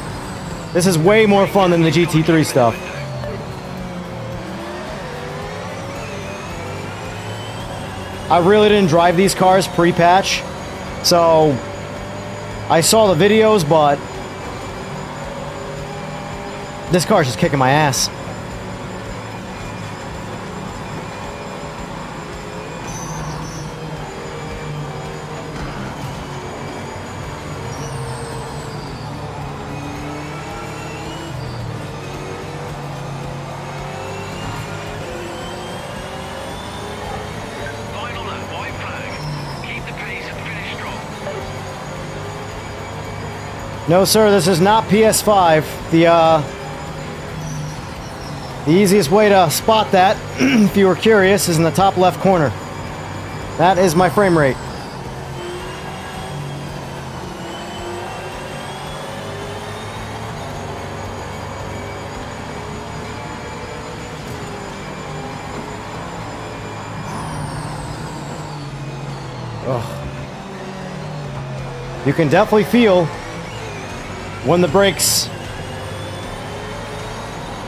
This is way more fun than the GT3 stuff. I really didn't drive these cars pre-patch, so I saw the videos, but this car's just kicking my ass. Final lap, white flag. Keep the pace and finish strong. No, sir, this is not PS5. The easiest way to spot that, if you were curious, is in the top left corner. That is my frame rate. Ugh. You can definitely feel when the brakes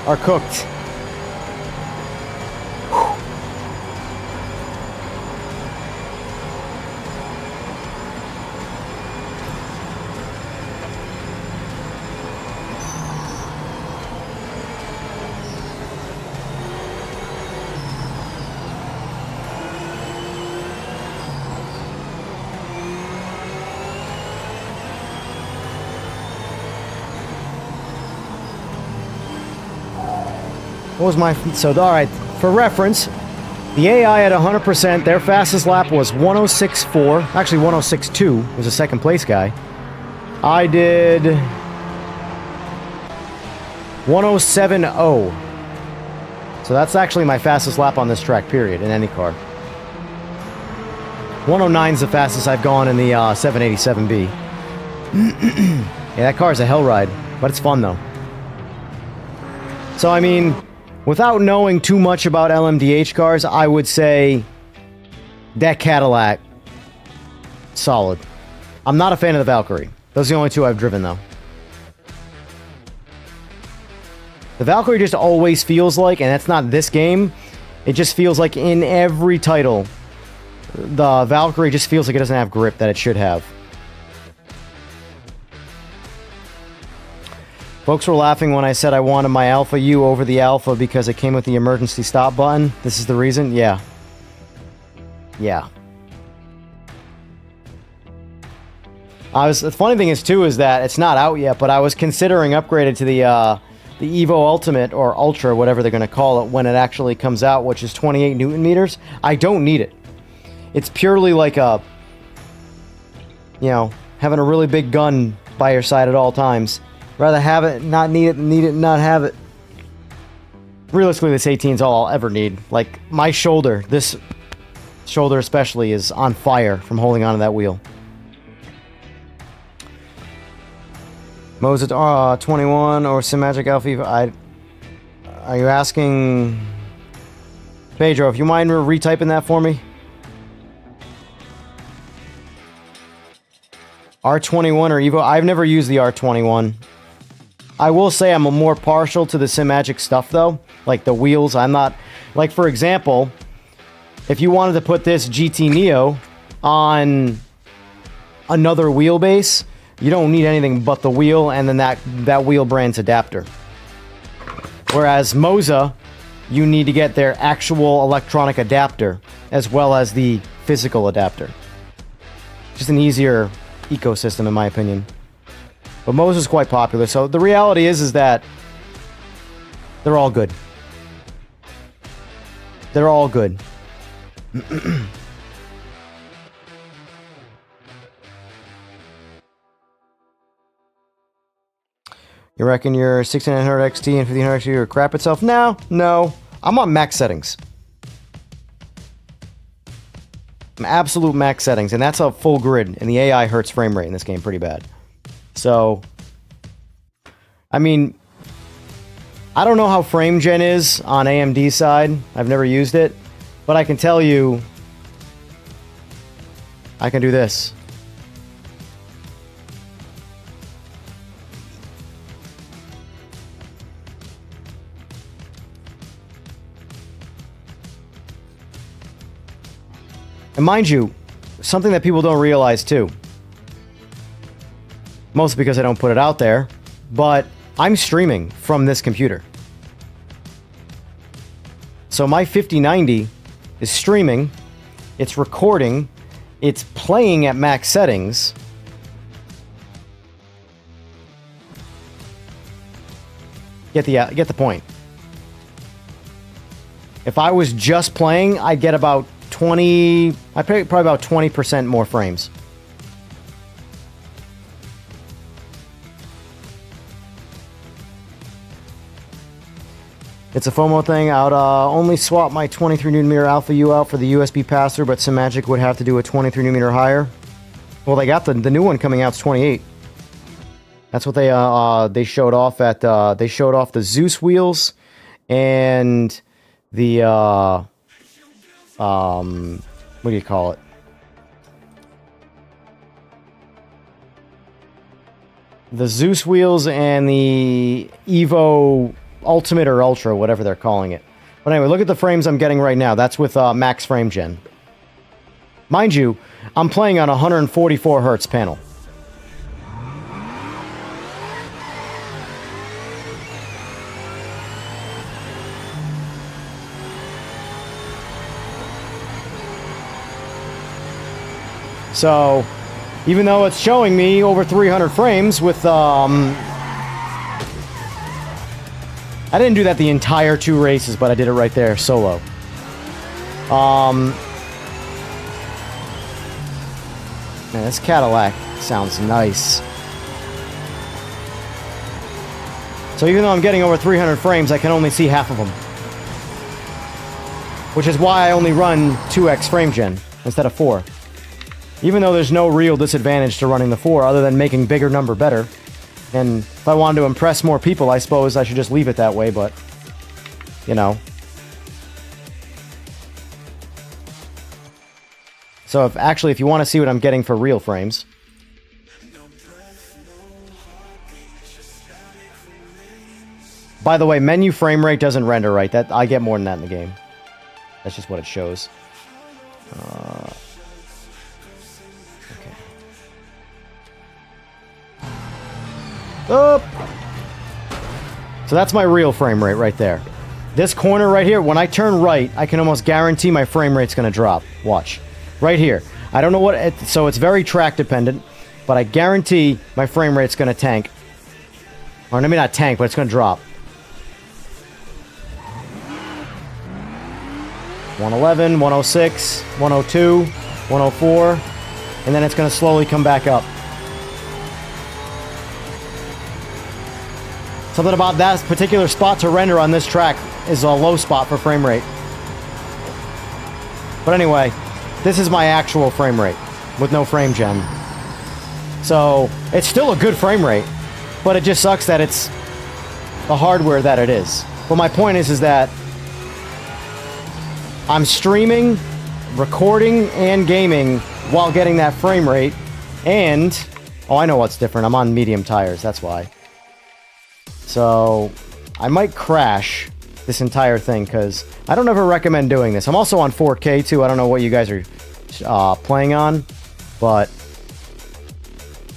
are cooked. What was my... So, alright, for reference, the AI at 100%, their fastest lap was 106.4. Actually, 106.2 was a second place guy. I did 107.0. So that's actually my fastest lap on this track, period, in any car. 109 is the fastest I've gone in the 787B. Yeah, that car is a hell ride, but it's fun, though. So, I mean... Without knowing too much about LMDH cars, I would say that Cadillac, solid. I'm not a fan of the Valkyrie. Those are the only two I've driven, though. The Valkyrie just always feels like, and that's not this game, it just feels like in every title, the Valkyrie just feels like it doesn't have grip that it should have. Folks were laughing when I said I wanted my Alpha U over the Alpha because it came with the emergency stop button. This is the reason? Yeah. Yeah. The funny thing is, too, is that it's not out yet, but I was considering upgrading to the EVO Ultimate or Ultra, whatever they're going to call it, when it actually comes out, which is 28 Newton meters. I don't need it. It's purely like a, you know, having a really big gun by your side at all times. Rather have it, not need it, need it, not have it. Realistically, this 18 is all I'll ever need. Like, my shoulder, this shoulder especially, is on fire from holding onto that wheel. Moses 21 or Simagic Alpha EVO. Are you asking... Pedro, if you mind retyping that for me? R21 or EVO? I've never used the R21. I will say I'm more partial to the Simagic stuff, though. Like the wheels, I'm not... Like, for example, if you wanted to put this GT Neo on another wheelbase, you don't need anything but the wheel and then that wheel brand's adapter. Whereas Moza, you need to get their actual electronic adapter as well as the physical adapter. Just an easier ecosystem, in my opinion. But Moza is quite popular, so the reality is that they're all good. They're all good. You reckon your 6900 XT and 1500 XT are crap itself? No. I'm on max settings. I'm absolute max settings, and that's a full grid, and the AI hurts frame rate in this game pretty bad. So, I mean, I don't know how frame gen is on AMD's side. I've never used it, but I can tell you, I can do this. And mind you, something that people don't realize too, mostly because I don't put it out there, but I'm streaming from this computer. So my 5090 is streaming, it's recording, it's playing at max settings. Get the point. If I was just playing, I'd get about 20, probably about 20% more frames. It's a FOMO thing. I would only swap my 23mm Alpha U out for the USB pass-through, but Simagic would have to do a 23mm higher. Well, they got the new one coming out. It's 28. That's what they showed off at. They showed off the Zeus wheels and the what do you call it? The Zeus wheels and the Evo Ultimate or Ultra, whatever they're calling it. But anyway, look at the frames I'm getting right now. That's with max frame gen. Mind you, I'm playing on a 144 hertz panel. So, even though it's showing me over 300 frames with, I didn't do that the entire 2 races, but I did it right there, solo. Man, this Cadillac sounds nice. So even though I'm getting over 300 frames, I can only see half of them. Which is why I only run 2x frame gen instead of 4. Even though there's no real disadvantage to running the 4 other than making bigger number better. And if I wanted to impress more people, I suppose I should just leave it that way, but, you know. So if you want to see what I'm getting for real frames. By the way, menu frame rate doesn't render right. That I get more than that in the game. That's just what it shows. Oh. So that's my real frame rate right there. This corner right here, when I turn right, I can almost guarantee my frame rate's going to drop. Watch. Right here. I don't know what... so it's very track dependent, but I guarantee my frame rate's going to tank. Or maybe not tank, but it's going to drop. 111, 106, 102, 104, and then it's going to slowly come back up. Something about that particular spot to render on this track is a low spot for frame rate. But anyway, this is my actual frame rate with no frame gen. So it's still a good frame rate, but it just sucks that it's the hardware that it is. But my point is that I'm streaming, recording, and gaming while getting that frame rate. And, oh, I know what's different. I'm on medium tires, that's why. So, I might crash this entire thing, because I don't ever recommend doing this. I'm also on 4K, too. I don't know what you guys are playing on, but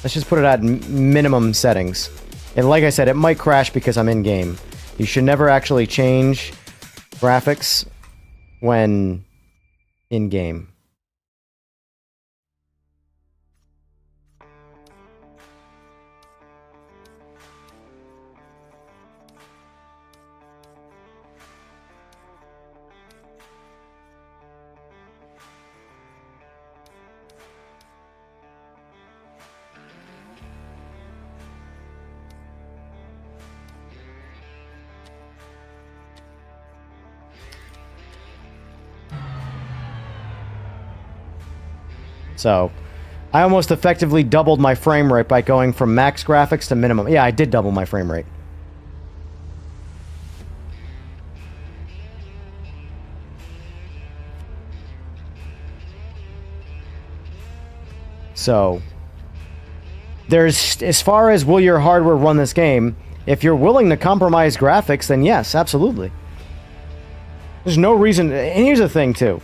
let's just put it at minimum settings. And like I said, it might crash because I'm in-game. You should never actually change graphics when in-game. So, I almost effectively doubled my frame rate by going from max graphics to minimum. Yeah, I did double my frame rate. So, there's, as far as will your hardware run this game, if you're willing to compromise graphics, then yes, absolutely. There's no reason, and here's the thing too.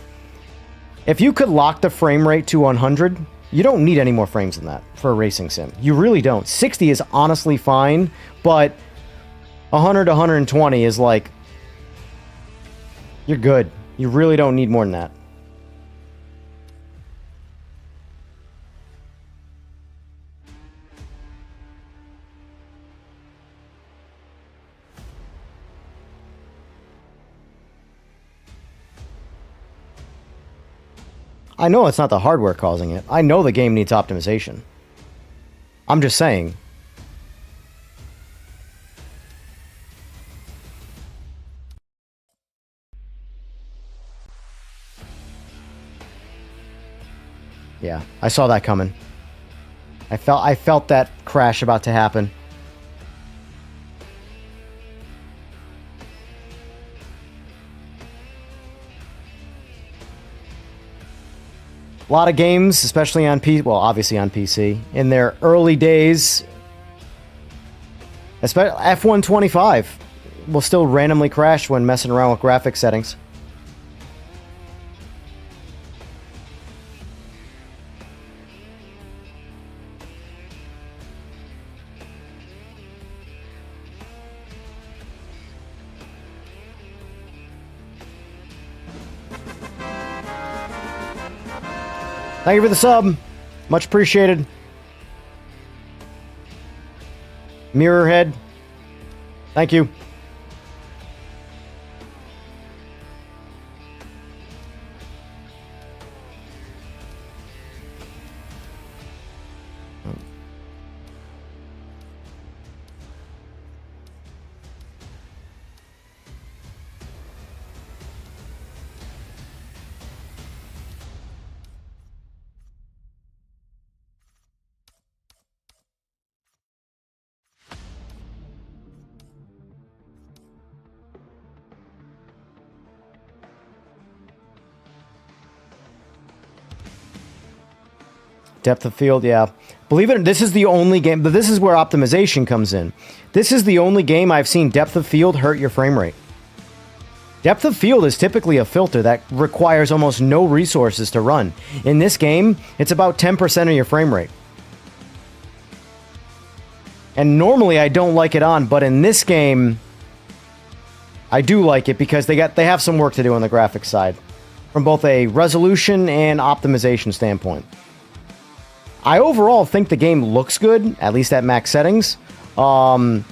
If you could lock the frame rate to 100, you don't need any more frames than that for a racing sim. You really don't. 60 is honestly fine, but 100 to 120 is like, you're good. You really don't need more than that. I know it's not the hardware causing it. I know the game needs optimization. I'm just saying. Yeah, I saw that coming. I felt that crash about to happen. A lot of games, especially on PC, well, obviously on PC, in their early days, especially F125 will still randomly crash when messing around with graphics settings. Thank you for the sub. Much appreciated. Mirrorhead. Thank you. Depth of field, yeah. Believe it or not, this is the only game, but this is where optimization comes in. This is the only game I've seen depth of field hurt your frame rate. Depth of field is typically a filter that requires almost no resources to run. In this game, it's about 10% of your frame rate. And normally I don't like it on, but in this game, I do like it because they have some work to do on the graphics side, from both a resolution and optimization standpoint. I overall think the game looks good, at least at max settings. But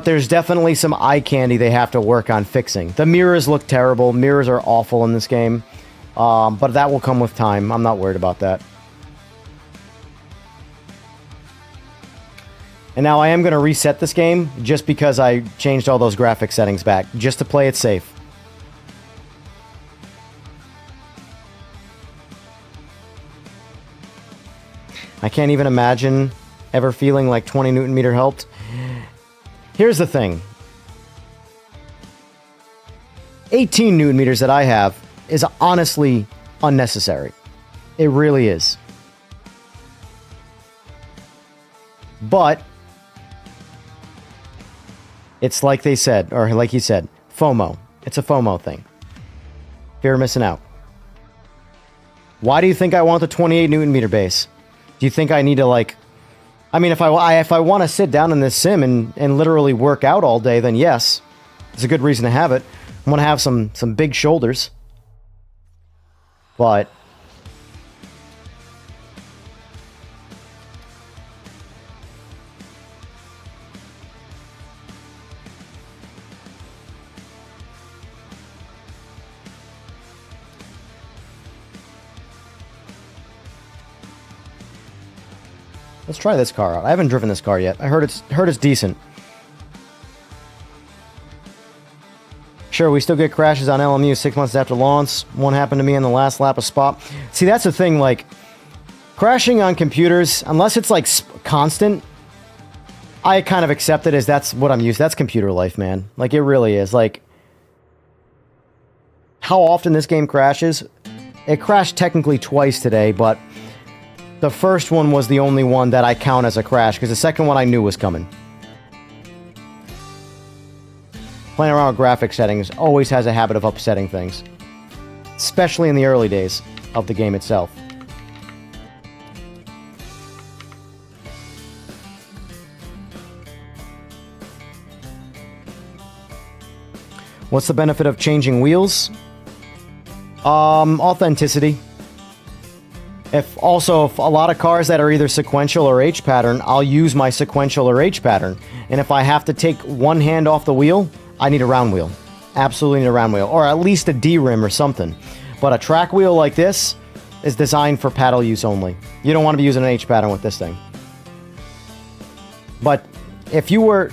there's definitely some eye candy they have to work on fixing. The mirrors look terrible. Mirrors are awful in this game. But that will come with time. I'm not worried about that. And now I am going to reset this game just because I changed all those graphic settings back, just to play it safe. I can't even imagine ever feeling like 20 Newton meter helped. Here's the thing. 18 Newton meters that I have is honestly unnecessary. It really is. But it's like they said, or like he said, FOMO. It's a FOMO thing. Fear of missing out. Why do you think I want the 28 Newton meter base? Do you think I need to, like... I mean, if I want to sit down in this sim and literally work out all day, then yes. It's a good reason to have it. I want to have some big shoulders. But... let's try this car out. I haven't driven this car yet. I heard it's decent. Sure, we still get crashes on LMU 6 months after launch. One happened to me on the last lap of Spa. See, that's the thing, like, crashing on computers, unless it's, like, constant, I kind of accept it as that's what I'm used to. That's computer life, man. Like, it really is. Like, how often this game crashes? It crashed technically twice today, but... the first one was the only one that I count as a crash, because the second one I knew was coming. Playing around with graphic settings always has a habit of upsetting things. especially in the early days of the game itself. What's the benefit of changing wheels? Authenticity. If a lot of cars that are either sequential or H pattern, I'll use my sequential or H pattern. And if I have to take one hand off the wheel, I need a round wheel. Absolutely need a round wheel, or at least a D rim or something. But a track wheel like this is designed for paddle use only. You don't want to be using an H pattern with this thing. But if you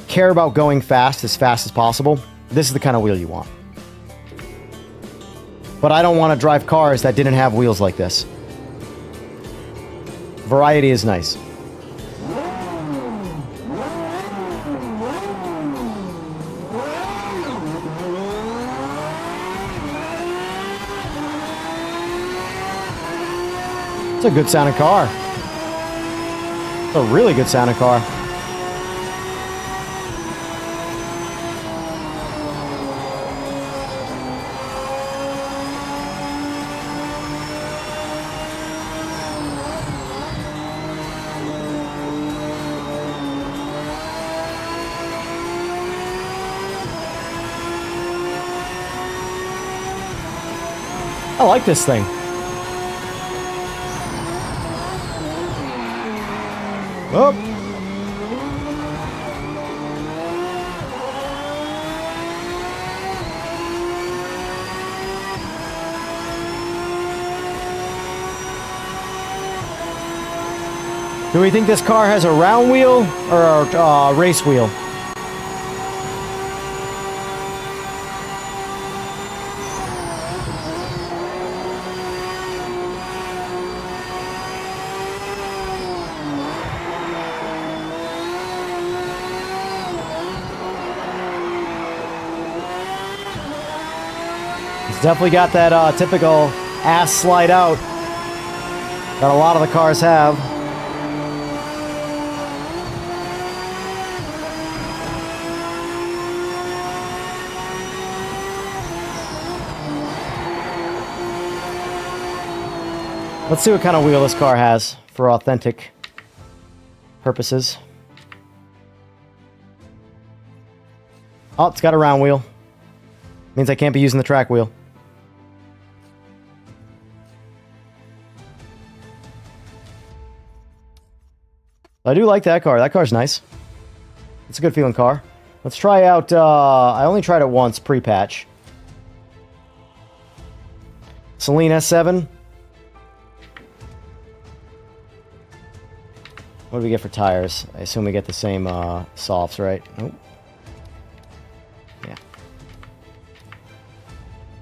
care about going fast as possible, this is the kind of wheel you want. But I don't want to drive cars that didn't have wheels like this. Variety is nice. It's a good sounding car. It's a really good sounding car. I like this thing. Oh. Do we think this car has a round wheel or a race wheel? Definitely got that typical ass slide out that a lot of the cars have. Let's see what kind of wheel this car has for authentic purposes. Oh, it's got a round wheel. Means I can't be using the track wheel. I do like that car. That car's nice. It's a good feeling car. Let's try out, I only tried it once pre-patch. Celine S7. What do we get for tires? I assume we get the same softs, right? Nope. Yeah.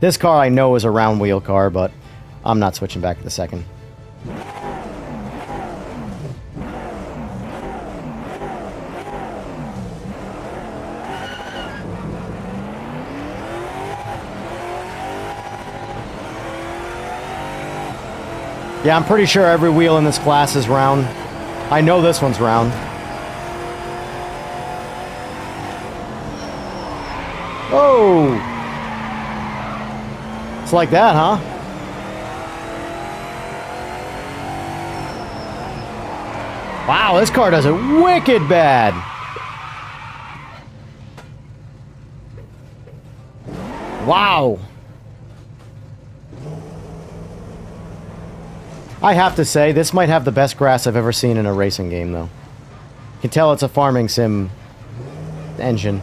This car I know is a round wheel car, but I'm not switching back to the second. Yeah, I'm pretty sure every wheel in this class is round. I know this one's round. Oh! It's like that, huh? Wow, this car does it wicked bad. Wow. I have to say, this might have the best grass I've ever seen in a racing game, though. You can tell it's a farming sim engine.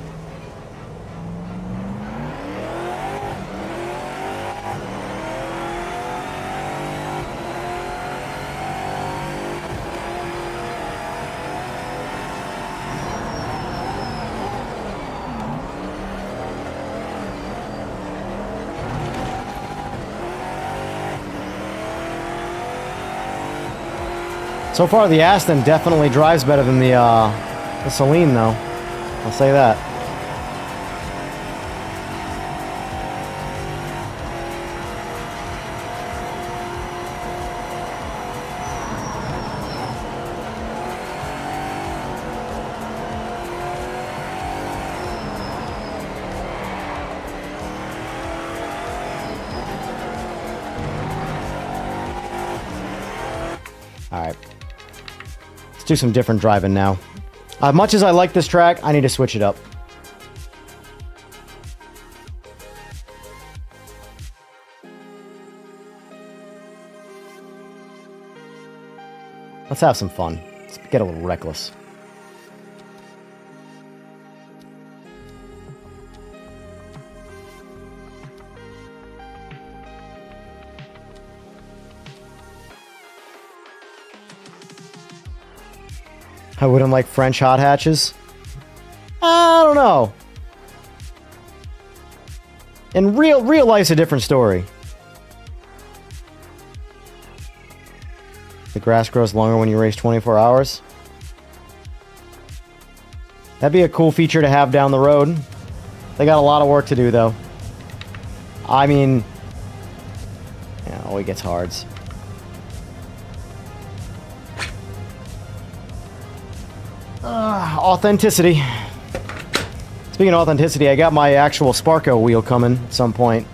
So far, the Aston definitely drives better than the Celine, though. I'll say that. Alright. Let's do some different driving now. Much as I like this track, I need to switch it up. Let's have some fun. Let's get a little reckless. I wouldn't like French hot hatches. I don't know. In real life's a different story. The grass grows longer when you race 24 hours. That'd be a cool feature to have down the road. They got a lot of work to do, though. I mean, yeah, oh, he gets hards. Authenticity. Speaking of authenticity, I got my actual Sparko wheel coming at some point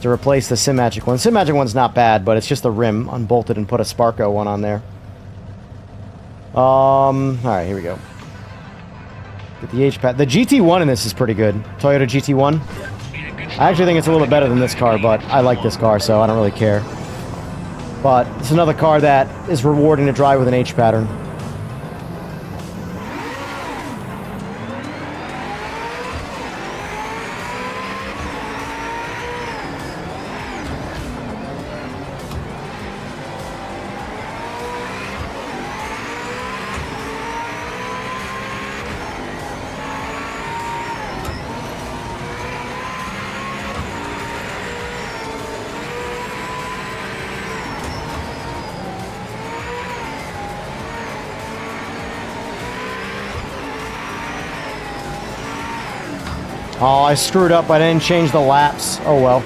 to replace the Simagic one. Simagic one's not bad, but it's just the rim unbolted and put a Sparko one on there. Alright, here we go. Get the H-pad. The GT1 in this is pretty good. Toyota GT1. I actually think it's a little bit better than this car, but I like this car, so I don't really care. But it's another car that is rewarding to drive with an H pattern. Oh, I screwed up. I didn't change the laps. Oh, well.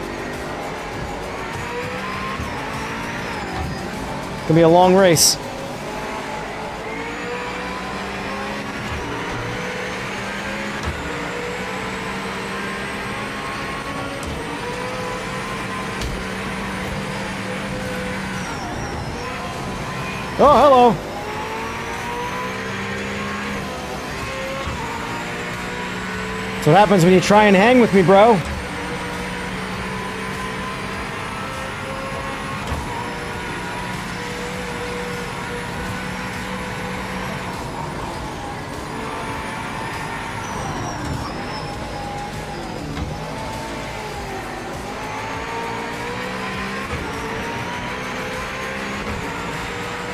It's gonna be a long race. Oh, hello. That's what happens when you try and hang with me, bro.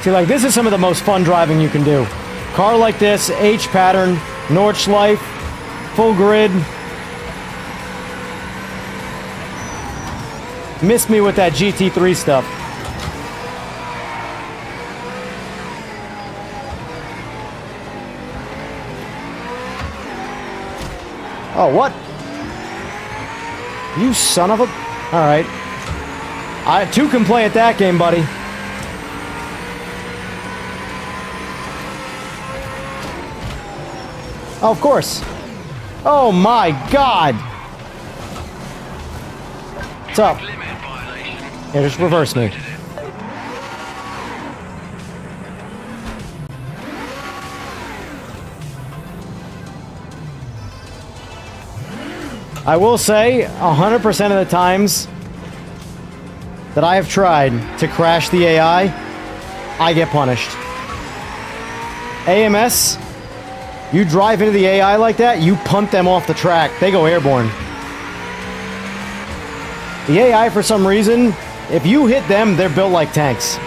See, like, this is some of the most fun driving you can do. Car like this, H pattern, Nordschleife, full grid. Missed me with that GT3 stuff. Oh, what? You son of a... Alright. I too can play at that game, buddy. Oh, of course. Oh my god! What's up? Yeah, just reverse me. I will say, 100% of the times that I have tried to crash the AI, I get punished. AMS, you drive into the AI like that, you punt them off the track. They go airborne. The AI, for some reason, if you hit them, they're built like tanks.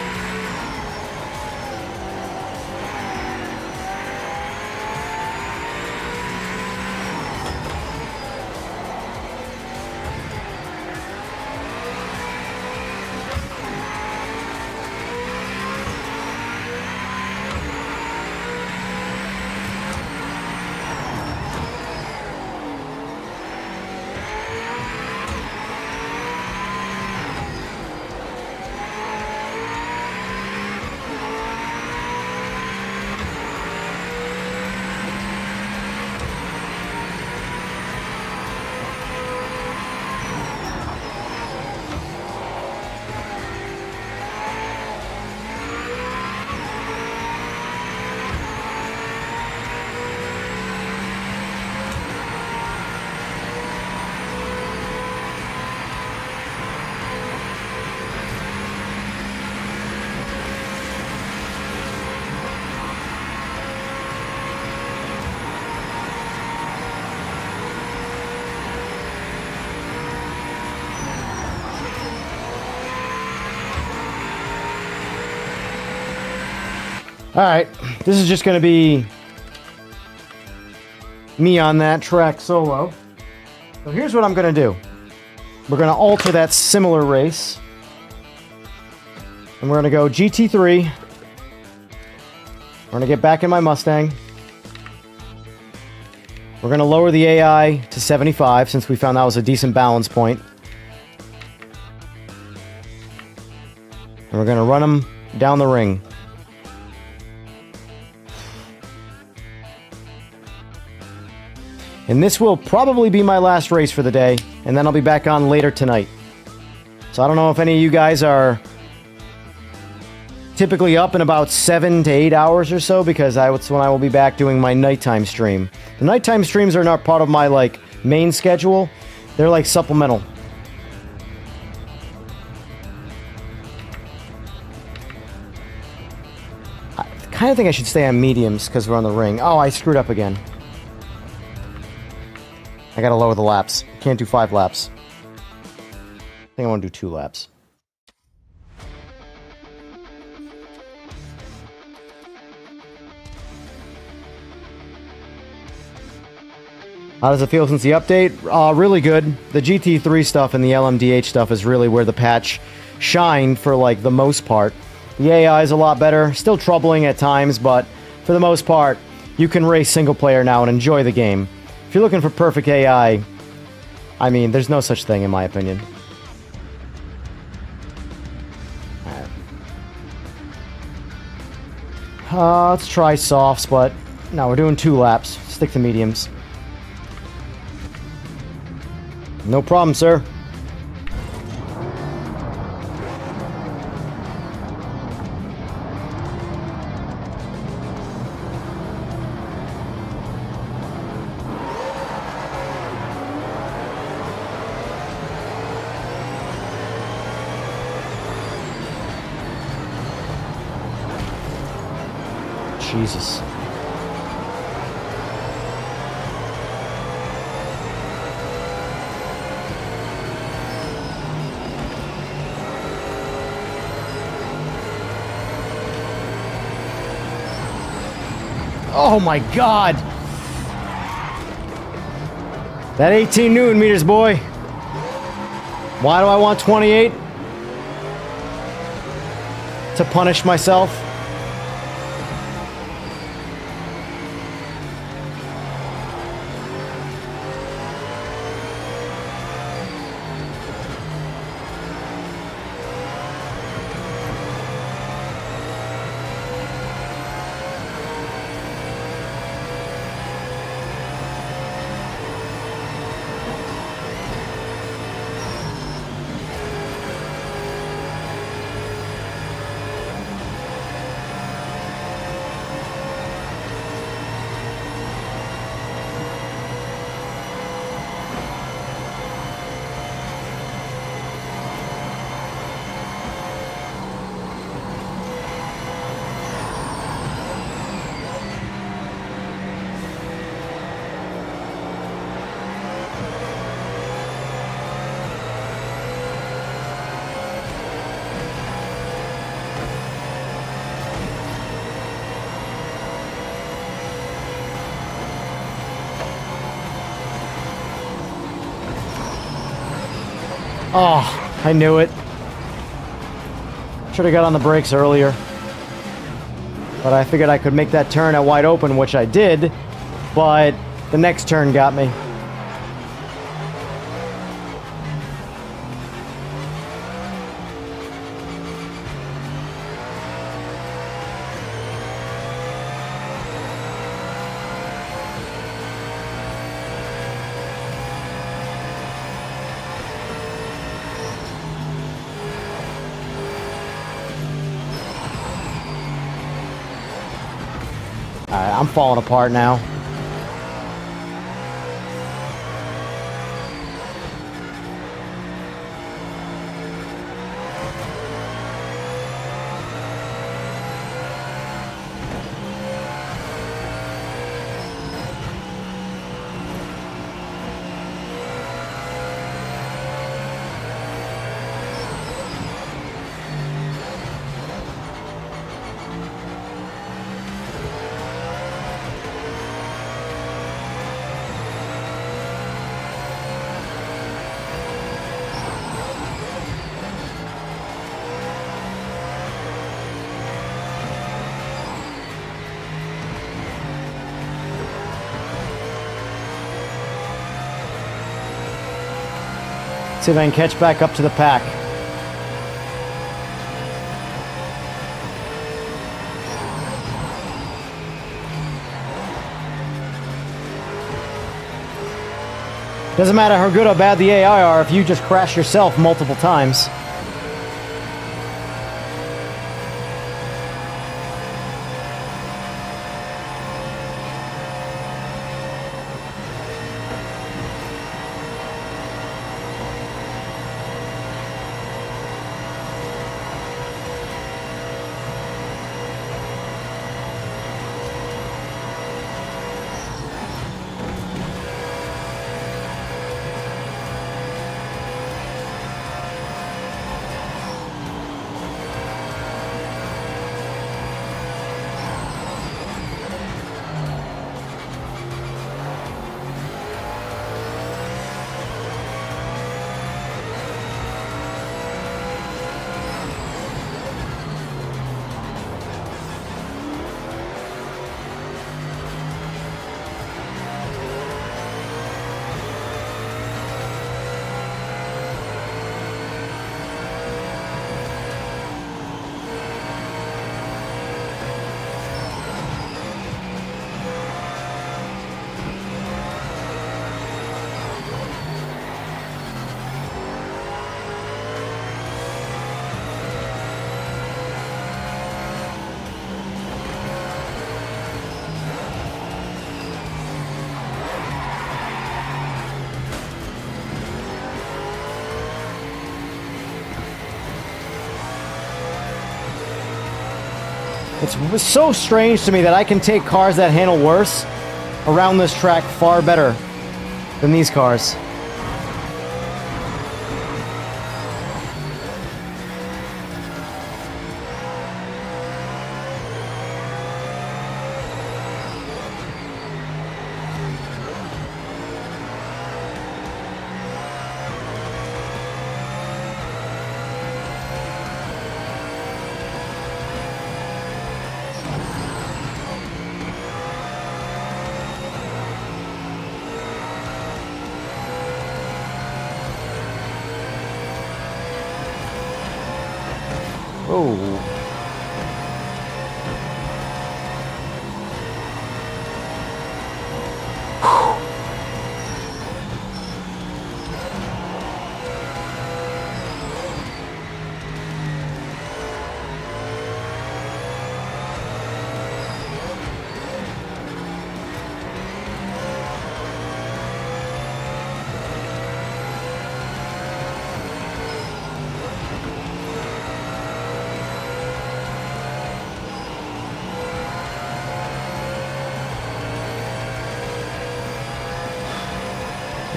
Alright, this is just going to be me on that track solo. So here's what I'm going to do. We're going to alter that similar race. And we're going to go GT3. We're going to get back in my Mustang. We're going to lower the AI to 75 since we found that was a decent balance point. And we're going to run them down the ring. And this will probably be my last race for the day, and then I'll be back on later tonight. So I don't know if any of you guys are typically up in about 7 to 8 hours or so, because that's when I will be back doing my nighttime stream. The nighttime streams are not part of my like main schedule. They're like supplemental. I kind of think I should stay on mediums because we're on the ring. Oh, I screwed up again. I gotta lower the laps. Can't do 5 laps. I think I want to do 2 laps. How does it feel since the update? Really good. The GT3 stuff and the LMDH stuff is really where the patch shined for like the most part. The AI is a lot better. Still troubling at times, but for the most part, you can race single player now and enjoy the game. If you're looking for perfect AI, I mean, there's no such thing in my opinion. Let's try softs, but no, we're doing 2 laps. Stick to mediums. No problem, sir. Jesus. Oh my God! That 18 Newton meters, boy. Why do I want 28? To punish myself? Oh, I knew it. Should have got on the brakes earlier. But I figured I could make that turn at wide open, which I did. But the next turn got me. Alright, I'm falling apart now. See if I can catch back up to the pack. Doesn't matter how good or bad the AI are if you just crash yourself multiple times. It's so strange to me that I can take cars that handle worse around this track far better than these cars. Oh.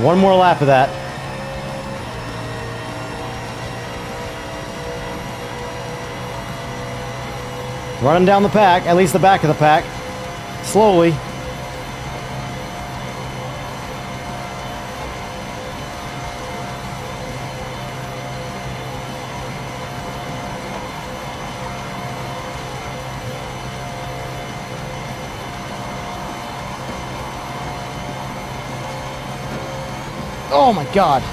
One more lap of that. Running down the pack, at least the back of the pack. Slowly. Oh my God.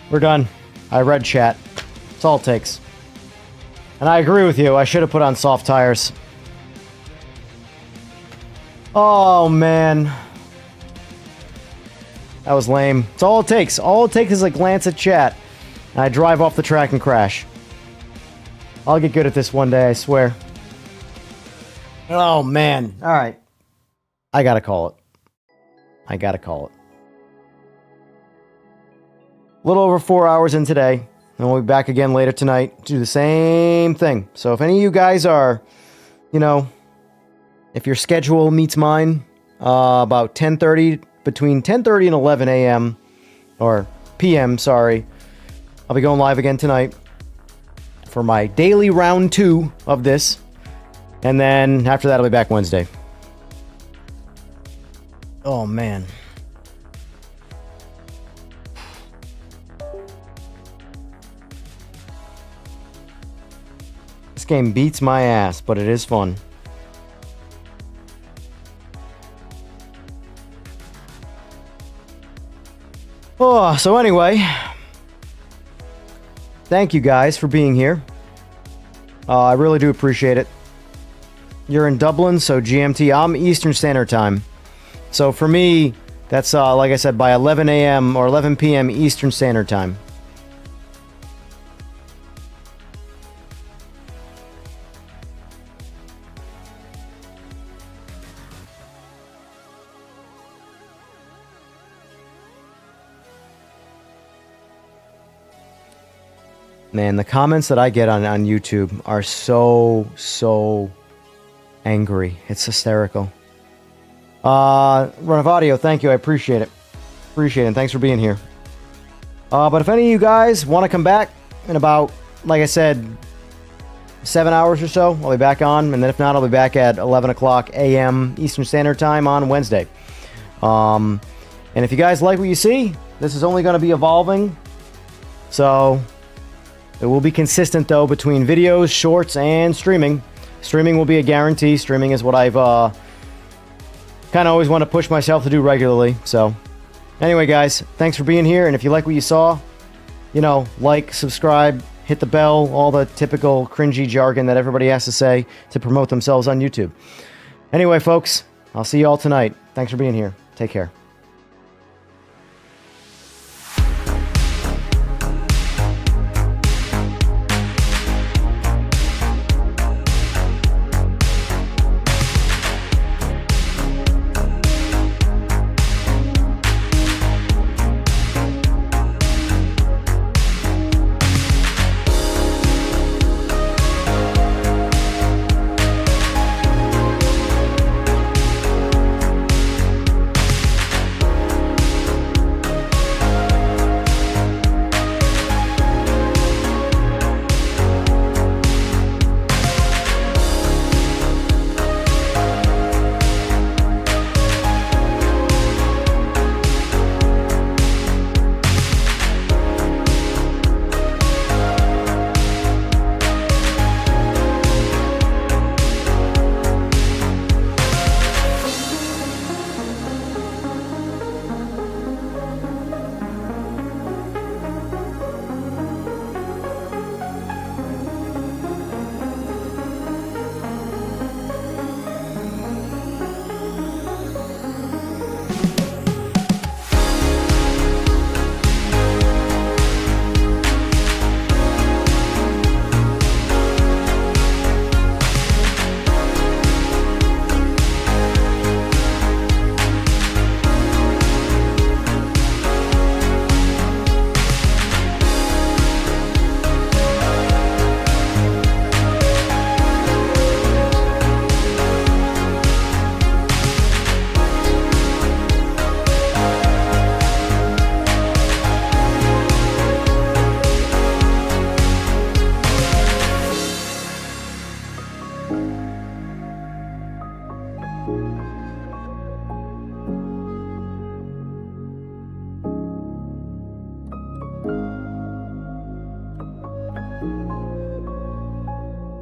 We're done. I read chat. That's all it takes. And I agree with you. I should have put on soft tires. Oh, man. That was lame. It's all it takes. All it takes is a glance at chat. And I drive off the track and crash. I'll get good at this one day, I swear. Oh, man. All right. I gotta call it. I gotta call it. A little over 4 hours in today. And we'll be back again later tonight to do the same thing. So if any of you guys are, you know, if your schedule meets mine, about 10:30, between 10:30 and 11 a.m. or p.m., sorry, I'll be going live again tonight for my daily round 2 of this. And then after that, I'll be back Wednesday. Oh, man. This game beats my ass, but it is fun. Oh, so anyway, thank you guys for being here. I really do appreciate it. You're in Dublin, so GMT. I'm Eastern Standard Time. So for me, that's, like I said, by 11 a.m. or 11 p.m. Eastern Standard Time. Man, the comments that I get on YouTube are so angry. It's hysterical. Run of Audio, thank you. I appreciate it. Appreciate it. Thanks for being here. But if any of you guys want to come back in about, like I said, 7 hours or so, I'll be back on. And then if not, I'll be back at 11 o'clock a.m. Eastern Standard Time on Wednesday. And if you guys like what you see, this is only going to be evolving. So it will be consistent, though, between videos, shorts, and streaming. Streaming will be a guarantee. Streaming is what I've kind of always want to push myself to do regularly. So anyway, guys, thanks for being here. And if you like what you saw, you know, like, subscribe, hit the bell, all the typical cringy jargon that everybody has to say to promote themselves on YouTube. Anyway, folks, I'll see you all tonight. Thanks for being here. Take care.